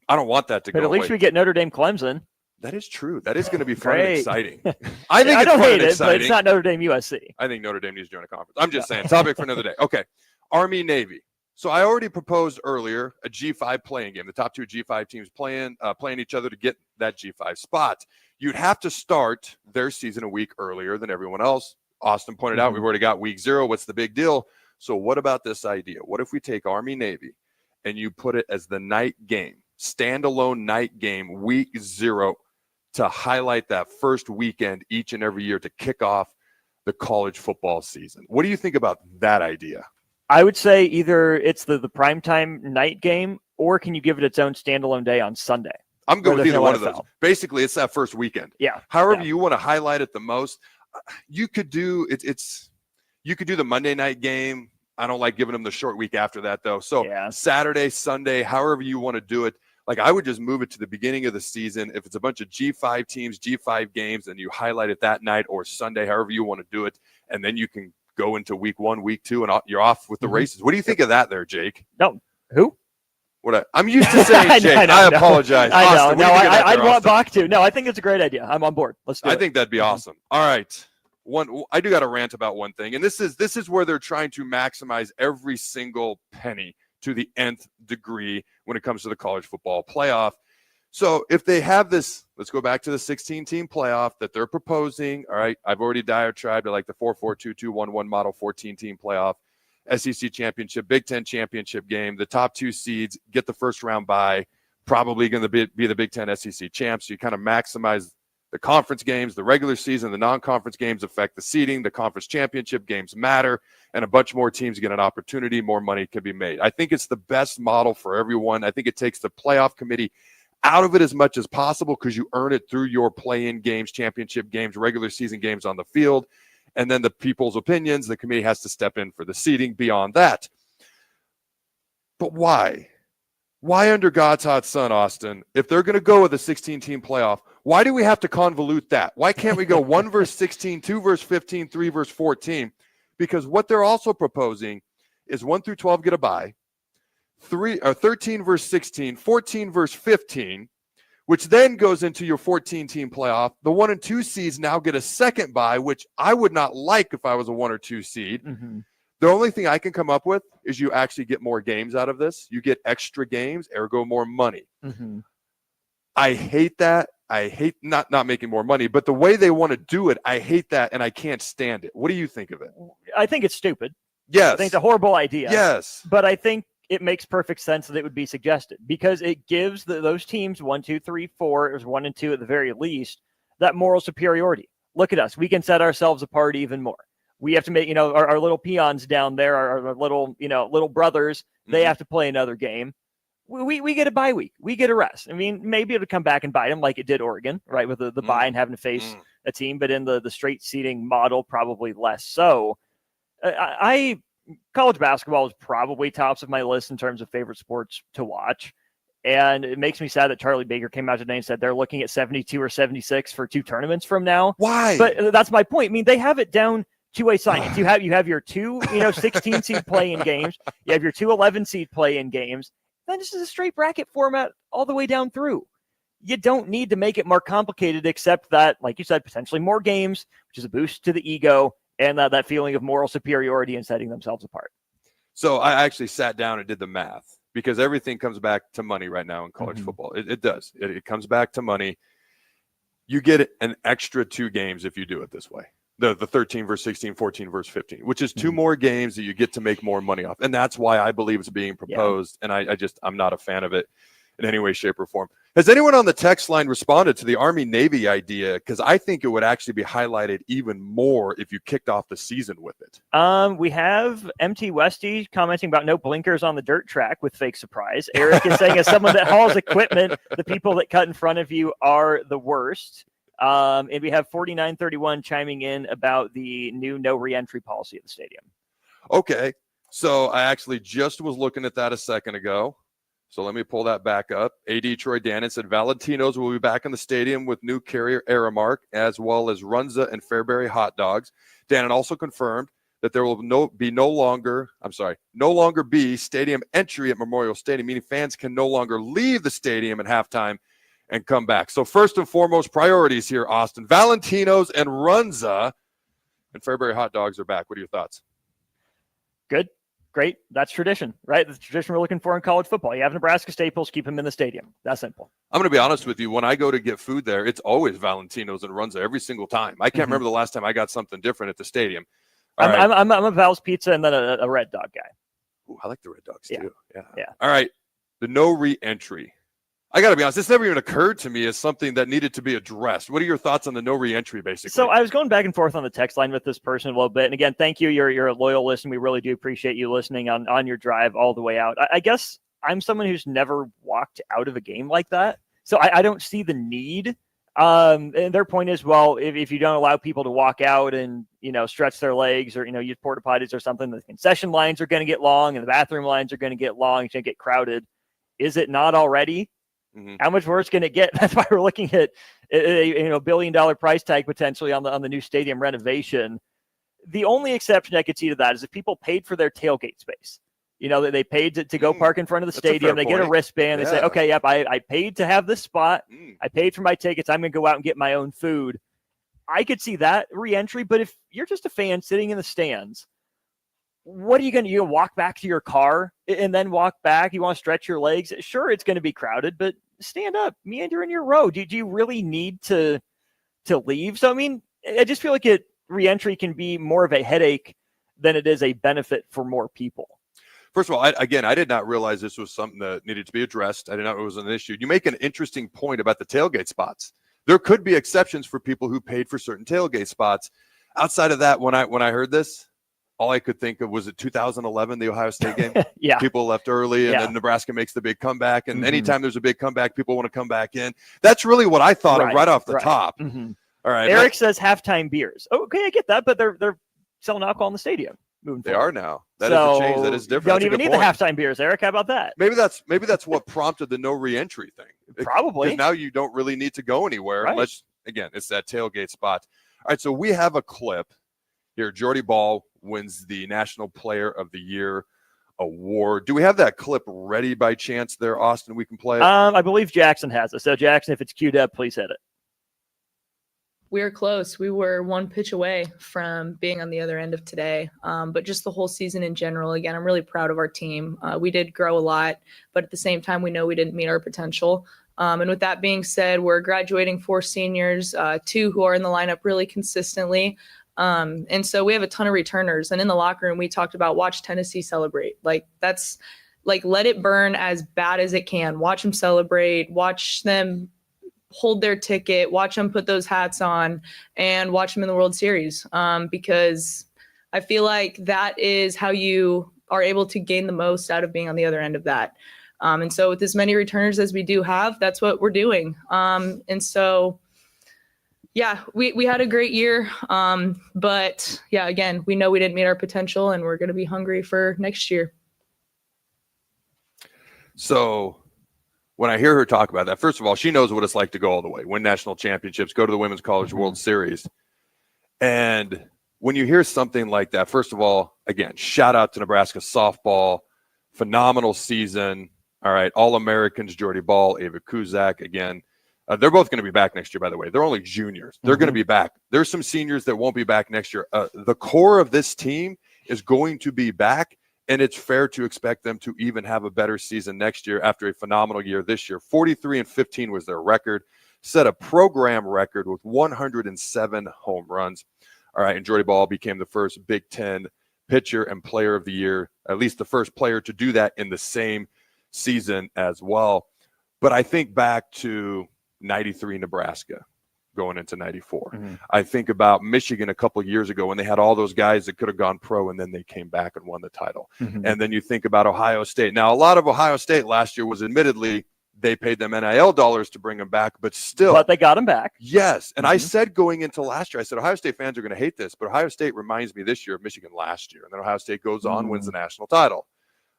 I don't want that to go away. But at least we get Notre Dame Clemson. That is true. That is going to be fun and exciting. I think I it's don't fun hate and it, exciting. but it's not Notre Dame USC. I think Notre Dame needs to join a conference. I'm just saying. Topic for another day. Okay. Army, Navy. So I already proposed earlier a G5 playing game. The top two G5 teams playing each other to get that G5 spot. You'd have to start their season a week earlier than everyone else. Austin pointed out we've already got week 0. What's the big deal? So what about this idea? What if we take Army, Navy, and you put it as the night game, standalone night game, week 0, to highlight that first weekend each and every year to kick off the college football season? What do you think about that idea? I would say either it's the primetime night game, or can you give it its own standalone day on Sunday? I'm good where with there's either no one of NFL. those. Basically, it's that first weekend. Yeah. However you want to highlight it the most, you could do you could do the Monday night game. I don't like giving them the short week after that, though. So Saturday, Sunday, however you want to do it. Like, I would just move it to the beginning of the season. If it's a bunch of G5 teams, G5 games, and you highlight it that night or Sunday, however you want to do it, and then you can go into week 1, week 2, and you're off with the races. What do you think of that there, Jake? No. Who? I'm used to saying Jake. I apologize. I know. Austin, No, what do you think of that I'd there, want Austin? Bach to. No, I think it's a great idea. I'm on board. Let's do it. I think that'd be awesome. All right. I do got to rant about one thing, and this is where they're trying to maximize every single penny to the nth degree when it comes to the college football playoff. So if they have this, let's go back to the 16-team playoff that they're proposing. All right, I've already diatribed. I like the 4-4-2-2-1-1 model 14-team playoff, SEC championship, Big Ten championship game. The top 2 seeds get the first round bye, probably going to be the Big Ten SEC champs. So you kind of maximize the conference games, the regular season, the non-conference games affect the seeding, the conference championship games matter, and a bunch more teams get an opportunity, more money can be made. I think it's the best model for everyone. I think it takes the playoff committee out of it as much as possible because you earn it through your play-in games, championship games, regular season games on the field, and then the people's opinions, the committee has to step in for the seeding beyond that. But why? Why under God's hot sun, Austin, if they're going to go with a 16-team playoff, why do we have to convolute that? Why can't we go 1 versus 16, 2 versus 15, 3 versus 14? Because what they're also proposing is 1 through 12 get a bye, 13 versus 16, 14 versus 15, which then goes into your 14-team playoff. The 1 and 2 seeds now get a second bye, which I would not like if I was a 1 or 2 seed. Mm-hmm. The only thing I can come up with is you actually get more games out of this. You get extra games, ergo more money. Mm-hmm. I hate that. I hate not making more money, but the way they want to do it, I hate that, and I can't stand it. What do you think of it? I think it's stupid. Yes. I think it's a horrible idea. Yes. But I think it makes perfect sense that it would be suggested because it gives those teams 1, 2, 3, 4, or 1 and 2 at the very least, that moral superiority. Look at us. We can set ourselves apart even more. We have to make, our little peons down there, our little, little brothers, they have to play another game. We get a bye week. We get a rest. I mean, maybe it'll come back and bite them like it did Oregon, right, with the bye and having to face a team. But in the straight seeding model, probably less so. College basketball is probably tops of my list in terms of favorite sports to watch. And it makes me sad that Charlie Baker came out today and said they're looking at 72 or 76 for 2 tournaments from now. Why? But that's my point. I mean, they have it down to a science. You have your 2, 16 seed play-in games. You have your 2 11 seed play-in games. Then this is a straight bracket format all the way down through. You don't need to make it more complicated, except that, like you said, potentially more games, which is a boost to the ego and that feeling of moral superiority and setting themselves apart. So I actually sat down and did the math because everything comes back to money right now in college football. It does. It comes back to money. You get an extra 2 games if you do it this way. The 13 versus 16, 14 versus 15, which is 2 more games that you get to make more money off. And that's why I believe it's being proposed. And I'm not a fan of it in any way, shape, or form. Has anyone on the text line responded to the Army-Navy idea? Because I think it would actually be highlighted even more if you kicked off the season with it. We have MT Westy commenting about no blinkers on the dirt track with fake surprise. Eric is saying, as someone that hauls equipment, the people that cut in front of you are the worst. And we have 4931 chiming in about the new no re-entry policy at the stadium. Okay. So I actually just was looking at that a second ago. So let me pull that back up. AD Troy Dannon said Valentino's will be back in the stadium with new Carrier Aramark, as well as Runza and Fairbury hot dogs. Dannon also confirmed that there will no longer be stadium entry at Memorial Stadium, meaning fans can no longer leave the stadium at halftime and come back. So first and foremost priorities here, Austin. Valentino's and Runza and Fairbury hot dogs are back. What are your thoughts? Good. Great. That's tradition, right? That's the tradition we're looking for in college football. You have Nebraska staples, keep them in the stadium. That's simple. I'm going to be honest with you. When I go to get food there, it's always Valentino's and Runza every single time. I can't remember the last time I got something different at the stadium. I'm a Val's Pizza and then a Red Dog guy. Ooh, I like the Red Dogs too. Yeah. All right. The no re-entry. I got to be honest, this never even occurred to me as something that needed to be addressed. What are your thoughts on the no re-entry, basically? So I was going back and forth on the text line with this person a little bit. And again, thank you. You're a loyal listener. We really do appreciate you listening on your drive all the way out. I guess I'm someone who's never walked out of a game like that. So I don't see the need. And their point is, well, if you don't allow people to walk out and, stretch their legs or, use porta potties or something, the concession lines are going to get long and the bathroom lines are going to get long. It's going to get crowded. Is it not already? How much worse can it get? That's why we're looking at a $1 billion price tag potentially on the new stadium renovation. The only exception I could see to that is if people paid for their tailgate space. They paid to go park in front of the stadium. They get a wristband. They say, okay, yep, I paid to have this spot. I paid for my tickets. I'm going to go out and get my own food. I could see that re-entry. But if you're just a fan sitting in the stands, what are you going to do? Walk back to your car and then walk back? You want to stretch your legs? Sure, it's going to be crowded, but stand up, meander in your row. Do you really need to leave? So, I just feel like re-entry can be more of a headache than it is a benefit for more people. First of all, I did not realize this was something that needed to be addressed. I did not know it was an issue. You make an interesting point about the tailgate spots. There could be exceptions for people who paid for certain tailgate spots. Outside of that, when I heard this, all I could think of was 2011, the Ohio State game. Yeah. People left early, and then Nebraska makes the big comeback. And anytime there's a big comeback, people want to come back in. That's really what I thought of right off the top. All right. Eric says halftime beers. Okay, I get that, but they're selling alcohol in the stadium. They are now. That is a change. That is different. You don't even need the halftime beers, Eric. How about that? Maybe that's what prompted the no re-entry thing. Probably. Because now you don't really need to go anywhere unless, again, it's that tailgate spot. All right, so we have a clip here. Jordy Ball wins the National Player of the Year award. Do we have that clip ready by chance there, Austin? We can play it? I believe Jackson has it. So, Jackson, if it's queued up, please hit it. We were close. We were one pitch away from being on the other end of today. But just the whole season in general, again, I'm really proud of our team. We did grow a lot, but at the same time, we know we didn't meet our potential. And with that being said, we're graduating 4 seniors, 2 who are in the lineup really consistently. And so we have a ton of returners. And in the locker room, we talked about watch Tennessee celebrate. That's let it burn as bad as it can. Watch them celebrate, watch them hold their ticket, watch them put those hats on, and watch them in the World Series. Because I feel like that is how you are able to gain the most out of being on the other end of that. And so with as many returners as we do have, that's what we're doing. And so, yeah, we had a great year. But yeah, again, we know we didn't meet our potential, and we're going to be hungry for next year. So when I hear her talk about that, first of all, she knows what it's like to go all the way, win national championships, go to the Women's College World Series. And when you hear something like that, first of all, again, shout out to Nebraska softball, phenomenal season. All right, All-Americans, Jordy Ball, Ava Kuzak, again. They're both going to be back next year, by the way. They're only juniors. They're going to be back. There's some seniors that won't be back next year. The core of this team is going to be back, And it's fair to expect them to even have a better season next year after a phenomenal year this year. 43-15 was their record, set a program record with 107 home runs. All right, and Jordy Ball became the first Big Ten pitcher and player of the year, at least the first player to do that in the same season as well. But I think back to 93 Nebraska going into 94. I think about Michigan a couple of years ago when they had all those guys that could have gone pro and then they came back and won the title. And then you think about Ohio State. Now, a lot of Ohio State last year was admittedly they paid them NIL dollars to bring them back, but still. But they got them back. Yes. And I said going into last year, I said, Ohio State fans are going to hate this, but Ohio State reminds me this year of Michigan last year. And then Ohio State goes on, wins the national title.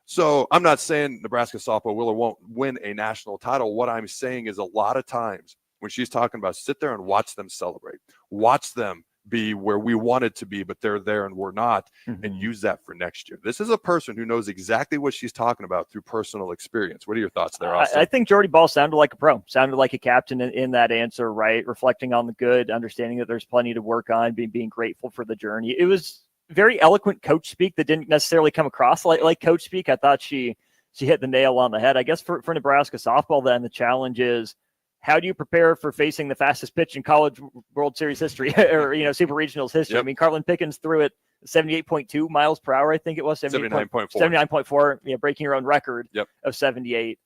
So I'm not saying Nebraska softball will or won't win a national title. What I'm saying is a lot of times when she's talking about sit there and watch them celebrate, watch them be where we wanted to be, but they're there and we're not, and use that for next year. This is a person who knows exactly what she's talking about through personal experience. What are your thoughts there, Austin? I think Jordy Ball sounded like a pro, sounded like a captain in that answer, right? Reflecting on the good, understanding that there's plenty to work on, being grateful for the journey. It was very eloquent coach speak that didn't necessarily come across like coach speak. I thought she hit the nail on the head. I guess for Nebraska softball, then the challenge is, how do you prepare for facing the fastest pitch in College World Series history or, Super Regionals history? I mean, Carlin Pickens threw it 78.2 miles per hour. I think it was 79.4, breaking your own record of 78.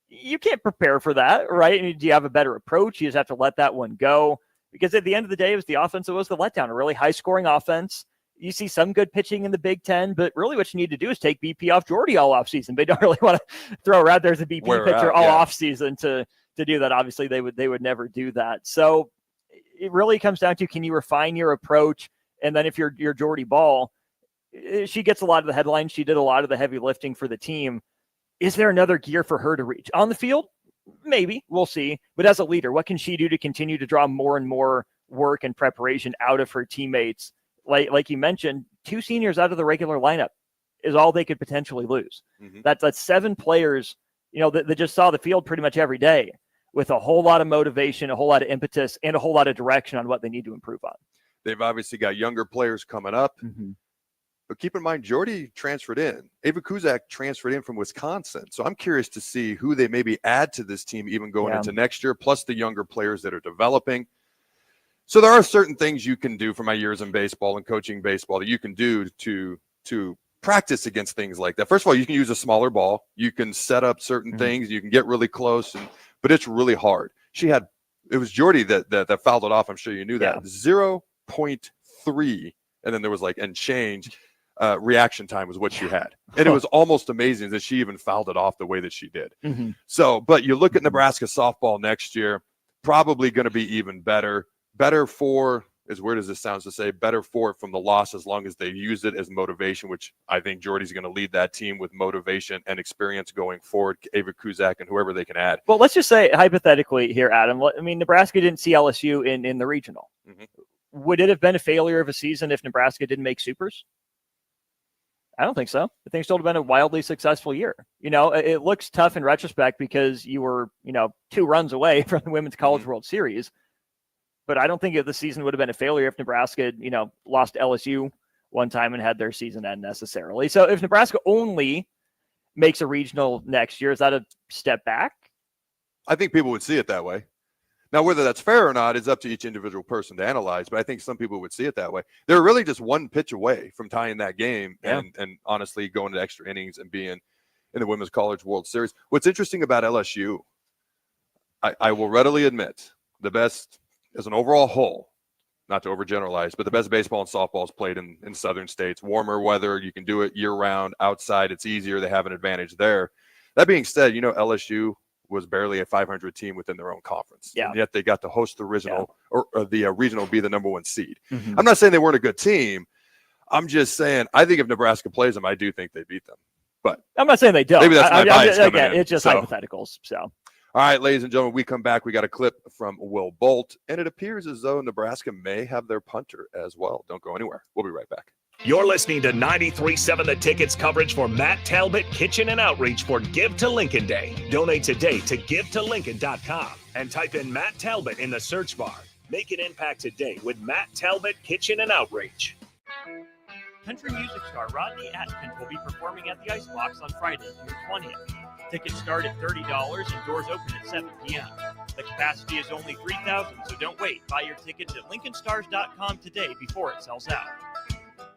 You can't prepare for that, right? And do you have a better approach? You just have to let that one go, because at the end of the day, it was the offense that was the letdown, a really high scoring offense. You see some good pitching in the Big Ten, but really what you need to do is take BP off Jordy all offseason. They don't really want to throw her out there as a BP pitcher all offseason to do that. Obviously, they would never do that. So it really comes down to, can you refine your approach? And then if you're Jordy Ball, she gets a lot of the headlines. She did a lot of the heavy lifting for the team. Is there another gear for her to reach? On the field? Maybe. We'll see. But as a leader, what can she do to continue to draw more and more work and preparation out of her teammates? Like you mentioned, 2 seniors out of the regular lineup is all they could potentially lose. That's 7 players, that just saw the field pretty much every day, with a whole lot of motivation, a whole lot of impetus, and a whole lot of direction on what they need to improve on. They've obviously got younger players coming up. But keep in mind, Jordy transferred in. Ava Kuzak transferred in from Wisconsin. So I'm curious to see who they maybe add to this team even going into next year, plus the younger players that are developing. So there are certain things you can do from my years in baseball and coaching baseball that you can do to practice against things like that. First of all, you can use a smaller ball. You can set up certain things. You can get really close, but it's really hard. It was Jordy that fouled it off. I'm sure you knew that. 0.3, and then there was change. Reaction time was what she had. And it was almost amazing that she even fouled it off the way that she did. So, but you look at Nebraska softball next year, probably going to be even better. Better for, as weird as this sounds to say, better for it from the loss, as long as they use it as motivation, which I think Jordy's going to lead that team with motivation and experience going forward, Ava Kuzak and whoever they can add. Well, let's just say hypothetically here, Adam, I mean, Nebraska didn't see LSU in the regional. Would it have been a failure of a season if Nebraska didn't make supers? I don't think so. I think it still would have been a wildly successful year. It looks tough in retrospect because you were, 2 runs away from the Women's College World Series. But I don't think the season would have been a failure if Nebraska, lost LSU one time and had their season end necessarily. So if Nebraska only makes a regional next year, is that a step back? I think people would see it that way. Now, whether that's fair or not is up to each individual person to analyze, but I think some people would see it that way. They're really just one pitch away from tying that game and honestly going to extra innings and being in the Women's College World Series. What's interesting about LSU, I will readily admit, the best as an overall whole, not to overgeneralize, but the best baseball and softball is played in southern states. Warmer weather, you can do it year-round. Outside, it's easier. They have an advantage there. That being said, LSU was barely a 500 team within their own conference. And yet they got to host the regional or the regional, be the number 1 seed. I'm not saying they weren't a good team. I'm just saying I think if Nebraska plays them, I do think they beat them. But I'm not saying they don't. Maybe that's my bias coming in. It's just hypotheticals. So. All right, ladies and gentlemen, we come back. We got a clip from Will Bolt, and it appears as though Nebraska may have their punter as well. Don't go anywhere. We'll be right back. You're listening to 93.7 The Ticket's coverage for Matt Talbot Kitchen and Outreach for Give to Lincoln Day. Donate today to givetolincoln.com and type in Matt Talbot in the search bar. Make an impact today with Matt Talbot Kitchen and Outreach. country music star Rodney Atkins will be performing at the Icebox on Friday, June 20th. Tickets start at $30 and doors open at 7 p.m. The capacity is only 3,000, so don't wait. Buy your tickets at LincolnStars.com today before it sells out.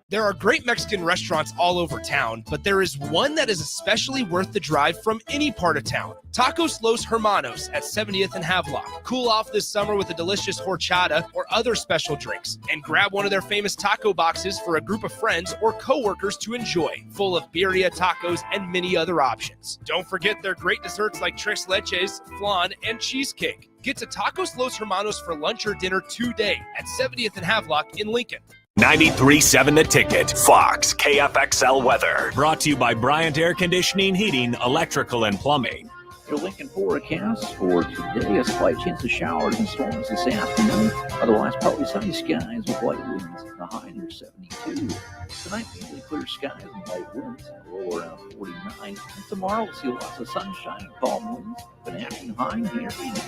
There are great Mexican restaurants all over town, but there is one that is especially worth the drive from any part of town. Tacos Los Hermanos at 70th and Havelock. Cool off this summer with a delicious horchata or other special drinks. And grab one of their famous taco boxes for a group of friends or coworkers to enjoy, full of birria, tacos, and many other options. Don't forget their great desserts like tres leches, flan, and cheesecake. Get to Tacos Los Hermanos for lunch or dinner today at 70th and Havelock in Lincoln. 93.7 The Ticket, Fox, KFXL weather. Brought to you by Bryant Air Conditioning, Heating, Electrical, and Plumbing. Your Lincoln forecast for today, a slight chance of showers and storms this afternoon. Otherwise, partly sunny skies with light winds. The high near 72. Tonight, mainly clear skies and light winds. Low around 49. And tomorrow, we'll see lots of sunshine and calm winds. But afternoon high near 80.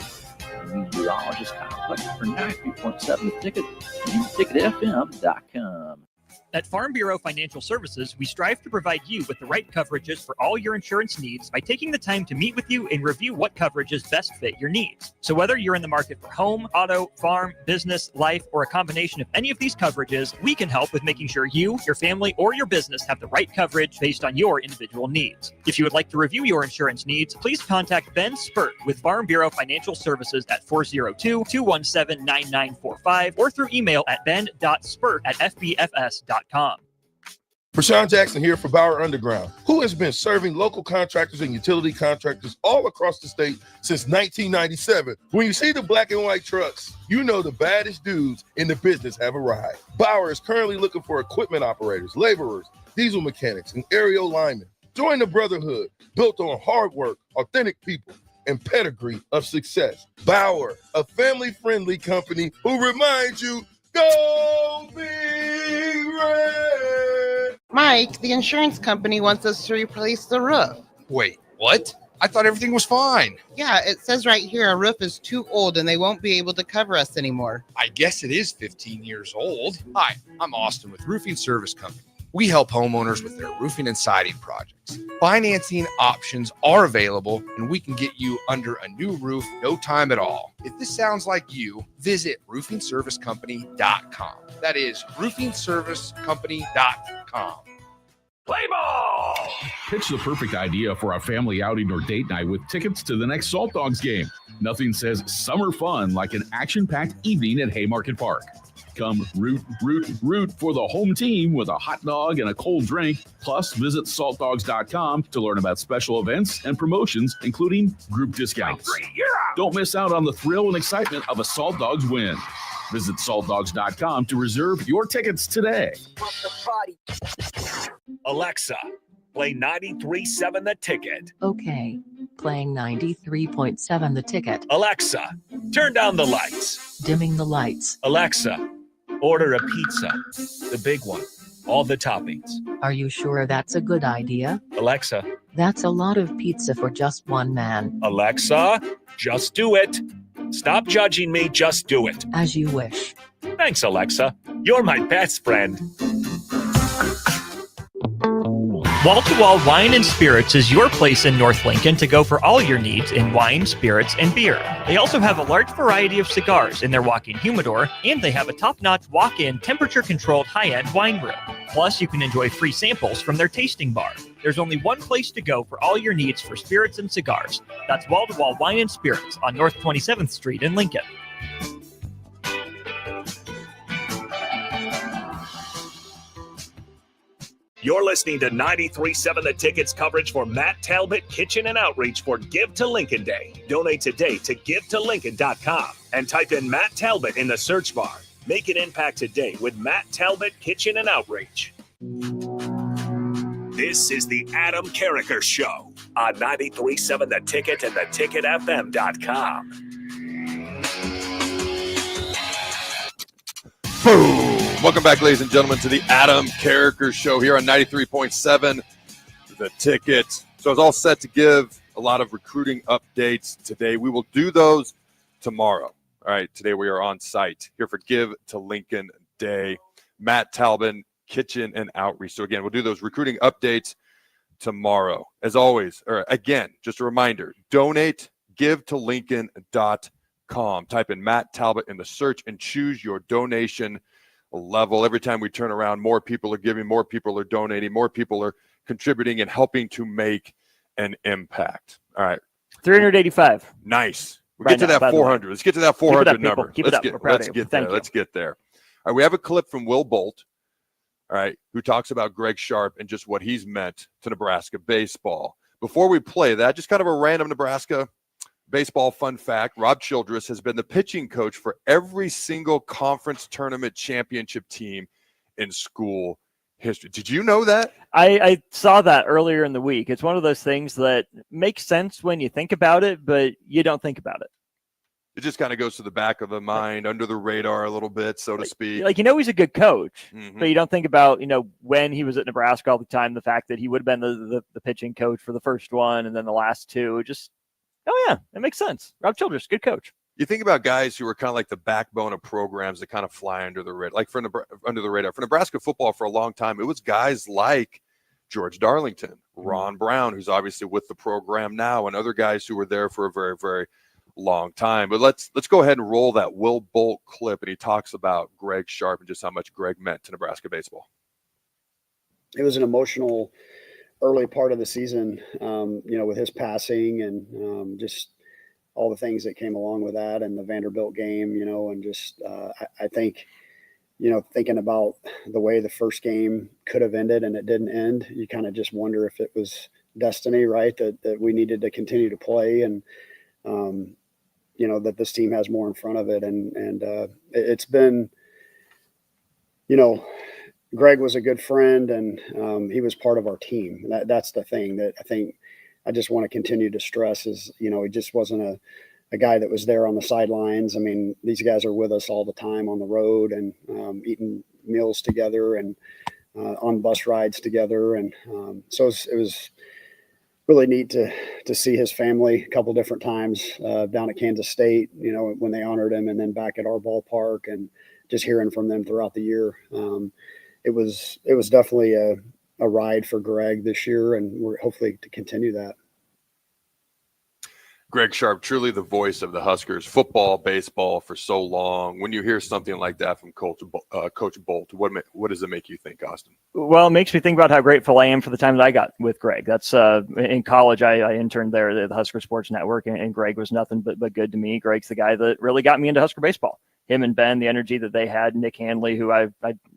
Meteorologist complex for 93.7 The Ticket and ticketfm.com. At Farm Bureau Financial Services, we strive to provide you with the right coverages for all your insurance needs by taking the time to meet with you and review what coverages best fit your needs. So whether you're in the market for home, auto, farm, business, life, or a combination of any of these coverages, we can help with making sure you, your family, or your business have the right coverage based on your individual needs. If you would like to review your insurance needs, please contact Ben Spurt with Farm Bureau Financial Services at 402-217-9945 or through email at ben.spurt@fbfs.com. Prashawn Jackson here for Bauer Underground, who has been serving local contractors and utility contractors all across the state since 1997. When you see the black and white trucks, you know the baddest dudes in the business have arrived. Bauer is currently looking for equipment operators, laborers, diesel mechanics, and aerial linemen. Join the brotherhood built on hard work, authentic people, and pedigree of success. Bauer, a family-friendly company who reminds you, go Big Red! Mike, the insurance company wants us to replace the roof. Wait, what? I thought everything was fine. Yeah, it says right here our roof is too old and they won't be able to cover us anymore. I guess it is 15 years old. Hi, I'm Austin with Roofing Service Company. We help homeowners with their roofing and siding projects. Financing options are available, and we can get you under a new roof no time at all. If this sounds like you, visit roofingservicecompany.com. That is roofingservicecompany.com. Play ball! Pitch the perfect idea for a family outing or date night with tickets to the next Salt Dogs game. Nothing says summer fun like an action-packed evening at Haymarket Park. Come root for the home team with a hot dog and a cold drink. Plus, visit saltdogs.com to learn about special events and promotions, including group discounts. Don't miss out on the thrill and excitement of a Salt Dogs win. Visit saltdogs.com to reserve your tickets today. Alexa, play 93.7 The Ticket. Okay, playing 93.7 The Ticket. Alexa, turn down the lights. Dimming the lights. Alexa, order a pizza, the big one, all the toppings. Are you sure that's a good idea? Alexa. That's a lot of pizza for just one man. Alexa, just do it. Stop judging me, just do it. As you wish. Thanks, Alexa. You're my best friend. Wall to Wall Wine and Spirits is your place in North Lincoln to go for all your needs in wine, spirits, and beer. They also have a large variety of cigars in their walk-in humidor, and they have a top-notch walk-in temperature-controlled high-end wine room. Plus, you can enjoy free samples from their tasting bar. There's only one place to go for all your needs for spirits and cigars. That's Wall to Wall Wine and Spirits on North 27th Street in Lincoln. You're listening to 93.7 The Ticket's coverage for Matt Talbot Kitchen and Outreach for Give to Lincoln Day. Donate today to GiveToLincoln.com and type in Matt Talbot in the search bar. Make an impact today with Matt Talbot Kitchen and Outreach. This is the Adam Carriker Show on 93.7 The Ticket and theticketfm.com. Boom! Welcome back, ladies and gentlemen, to the Adam Carriker Show here on 93.7 The Ticket. So I was all set to give a lot of recruiting updates today. We will do those tomorrow. All right, today we are on site here for Give to Lincoln Day. Matt Talbot Kitchen and Outreach. So again, we'll do those recruiting updates tomorrow. As always, or again, just a reminder, donate, givetolincoln.com. Type in Matt Talbot in the search and choose your donation level. Every time we turn around, more people are giving, more people are donating, more people are contributing and helping to make an impact. All right. 385. Nice. We'll Right get to now, by that the way. 400. Let's get to that 400 number. Keep it up. We're proud Let's of you. get there. Thank you. Let's get there. All right. We have a clip from Will Bolt, all right, who talks about Greg Sharp and just what he's meant to Nebraska baseball. Before we play that, just kind of a random Nebraska baseball fun fact. Rob Childress has been the pitching coach for every single conference tournament championship team in school history. Did you know that? I saw that earlier in the week. It's one of those things that makes sense when you think about it, but you don't think about it. It just kind of goes to the back of the mind, under the radar a little bit, so to speak. Like, he's a good coach, Mhm. but you don't think about, when he was at Nebraska all the time, the fact that he would have been the pitching coach for the first one and then the last two. Just, oh yeah, it makes sense. Rob Childress, good coach. You think about guys who are kind of like the backbone of programs that kind of fly under the radar, under the radar. For Nebraska football for a long time, it was guys like George Darlington, Ron Brown, who's obviously with the program now, and other guys who were there for a very, very long time. But let's go ahead and roll that Will Bolt clip, and he talks about Greg Sharp and just how much Greg meant to Nebraska baseball. It was an emotional early part of the season, with his passing and just all the things that came along with that, and the Vanderbilt game, and just I think, thinking about the way the first game could have ended and it didn't end, you kind of just wonder if it was destiny, right? That we needed to continue to play, and that this team has more in front of it. And it's been, Greg was a good friend, and he was part of our team. That's the thing that I think I just want to continue to stress is, he just wasn't a guy that was there on the sidelines. I mean, these guys are with us all the time on the road and eating meals together and on bus rides together. And so it was really neat to see his family a couple different times down at Kansas State, when they honored him, and then back at our ballpark, and just hearing from them throughout the year. It was definitely a ride for Greg this year, and we're hopefully to continue that. Greg Sharp, truly the voice of the Huskers, football, baseball for so long. When you hear something like that from Coach Bolt, what does it make you think, Austin? Well, it makes me think about how grateful I am for the time that I got with Greg. That's in college. I interned there at the Husker Sports Network, and Greg was nothing but good to me. Greg's the guy that really got me into Husker baseball. Him and Ben, the energy that they had. Nick Handley, who I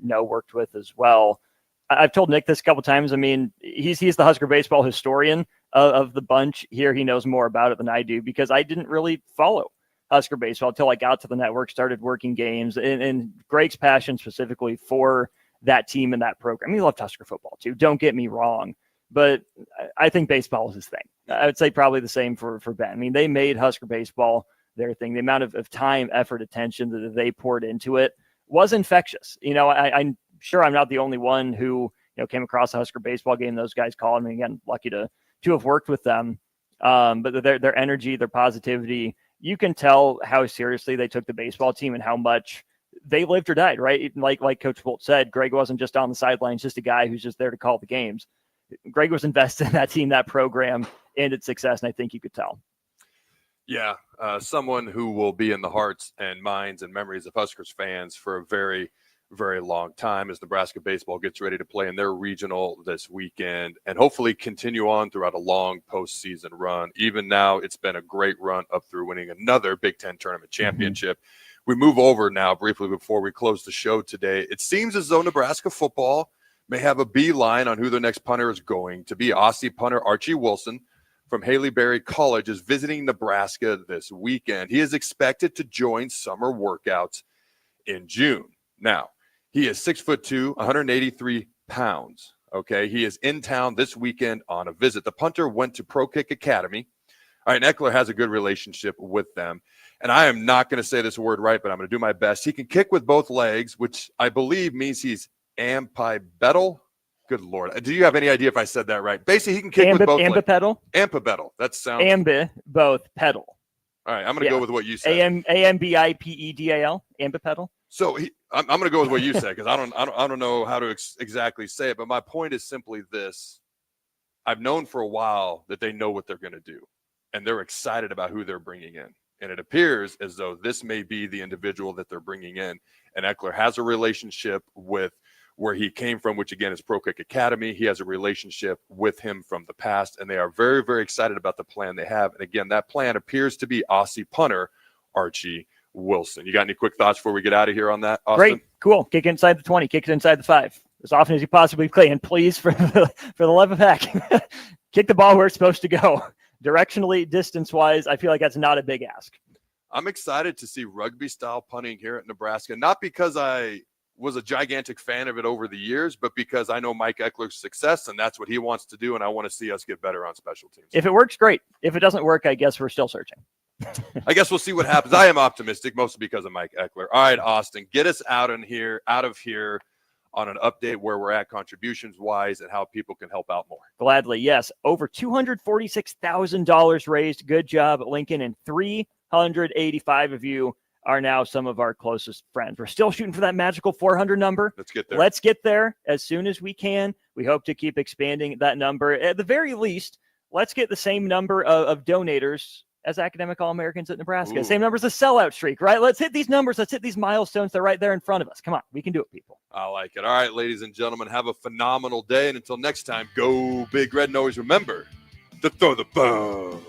know worked with as well. I've told Nick this a couple times. I mean, he's the Husker baseball historian of the bunch here. He knows more about it than I do, because I didn't really follow Husker baseball until I got to the network, started working games, and Greg's passion specifically for that team and that program. I mean, he loved Husker football too. Don't get me wrong, but I think baseball is his thing. I would say probably the same for Ben. I mean, they made Husker baseball their thing. The amount of time, effort, attention that they poured into it was infectious. I'm sure I'm not the only one who came across a Husker baseball game those guys called me. Again, lucky to have worked with them. But their energy, their positivity, you can tell how seriously they took the baseball team and how much they lived or died, right? Like Coach Bolt said, Greg wasn't just on the sidelines, just a guy who's just there to call the games. Greg was invested in that team, that program, and its success, and I think you could tell. Yeah, someone who will be in the hearts and minds and memories of Huskers fans for a very, very long time as Nebraska baseball gets ready to play in their regional this weekend and hopefully continue on throughout a long postseason run. Even now, it's been a great run up through winning another Big Ten tournament championship. We move over now briefly before we close the show today. It seems as though Nebraska football may have a beeline on who their next punter is going to be. Aussie punter Archie Wilson from Haley Berry College is visiting Nebraska this weekend. He is expected to join summer workouts in June. Now, he is 6'2", 183 pounds. Okay, he is in town this weekend on a visit. The punter went to Pro Kick Academy. All right, and Eckler has a good relationship with them. And I am not going to say this word right, but I'm going to do my best. He can kick with both legs, which I believe means he's ambipedal. Good Lord. Do you have any idea if I said that right? Basically, he can kick with both legs. Ambipedal? Ambipedal. That sounds... both, pedal. All right, I'm going to go with what you said. Ambipedal, ambipedal. So I'm going to go with what you said because I don't know how to exactly say it. But my point is simply this: I've known for a while that they know what they're going to do, and they're excited about who they're bringing in. And it appears as though this may be the individual that they're bringing in. And Eckler has a relationship with where he came from, which again is Pro Kick Academy. He has a relationship with him from the past, and they are very, very excited about the plan they have. And again, that plan appears to be Aussie punter Archie Wilson. You got any quick thoughts before we get out of here on that, Austin? Great, cool. Kick it inside the 20, kick it inside the 5 as often as you possibly can. Please, for the love of heck, kick the ball where it's supposed to go. Directionally, distance-wise, I feel like that's not a big ask. I'm excited to see rugby-style punting here at Nebraska, not because I was a gigantic fan of it over the years, but because I know Mike Eckler's success, and that's what he wants to do, and I want to see us get better on special teams. If it works, great. If it doesn't work, I guess we're still searching. I guess we'll see what happens. I am optimistic, mostly because of Mike Eckler. All right, Austin, get us out of here on an update where we're at contributions-wise and how people can help out more. Gladly, yes. Over $246,000 raised. Good job, Lincoln. And 385 of you are now some of our closest friends. We're still shooting for that magical 400 number. Let's get there. Let's get there as soon as we can. We hope to keep expanding that number. At the very least, let's get the same number of donators as Academic All-Americans at Nebraska. Ooh. Same number as a sellout streak, right? Let's hit these numbers. Let's hit these milestones. They're right there in front of us. Come on. We can do it, people. I like it. All right, ladies and gentlemen, have a phenomenal day. And until next time, go Big Red. And always remember to throw the ball.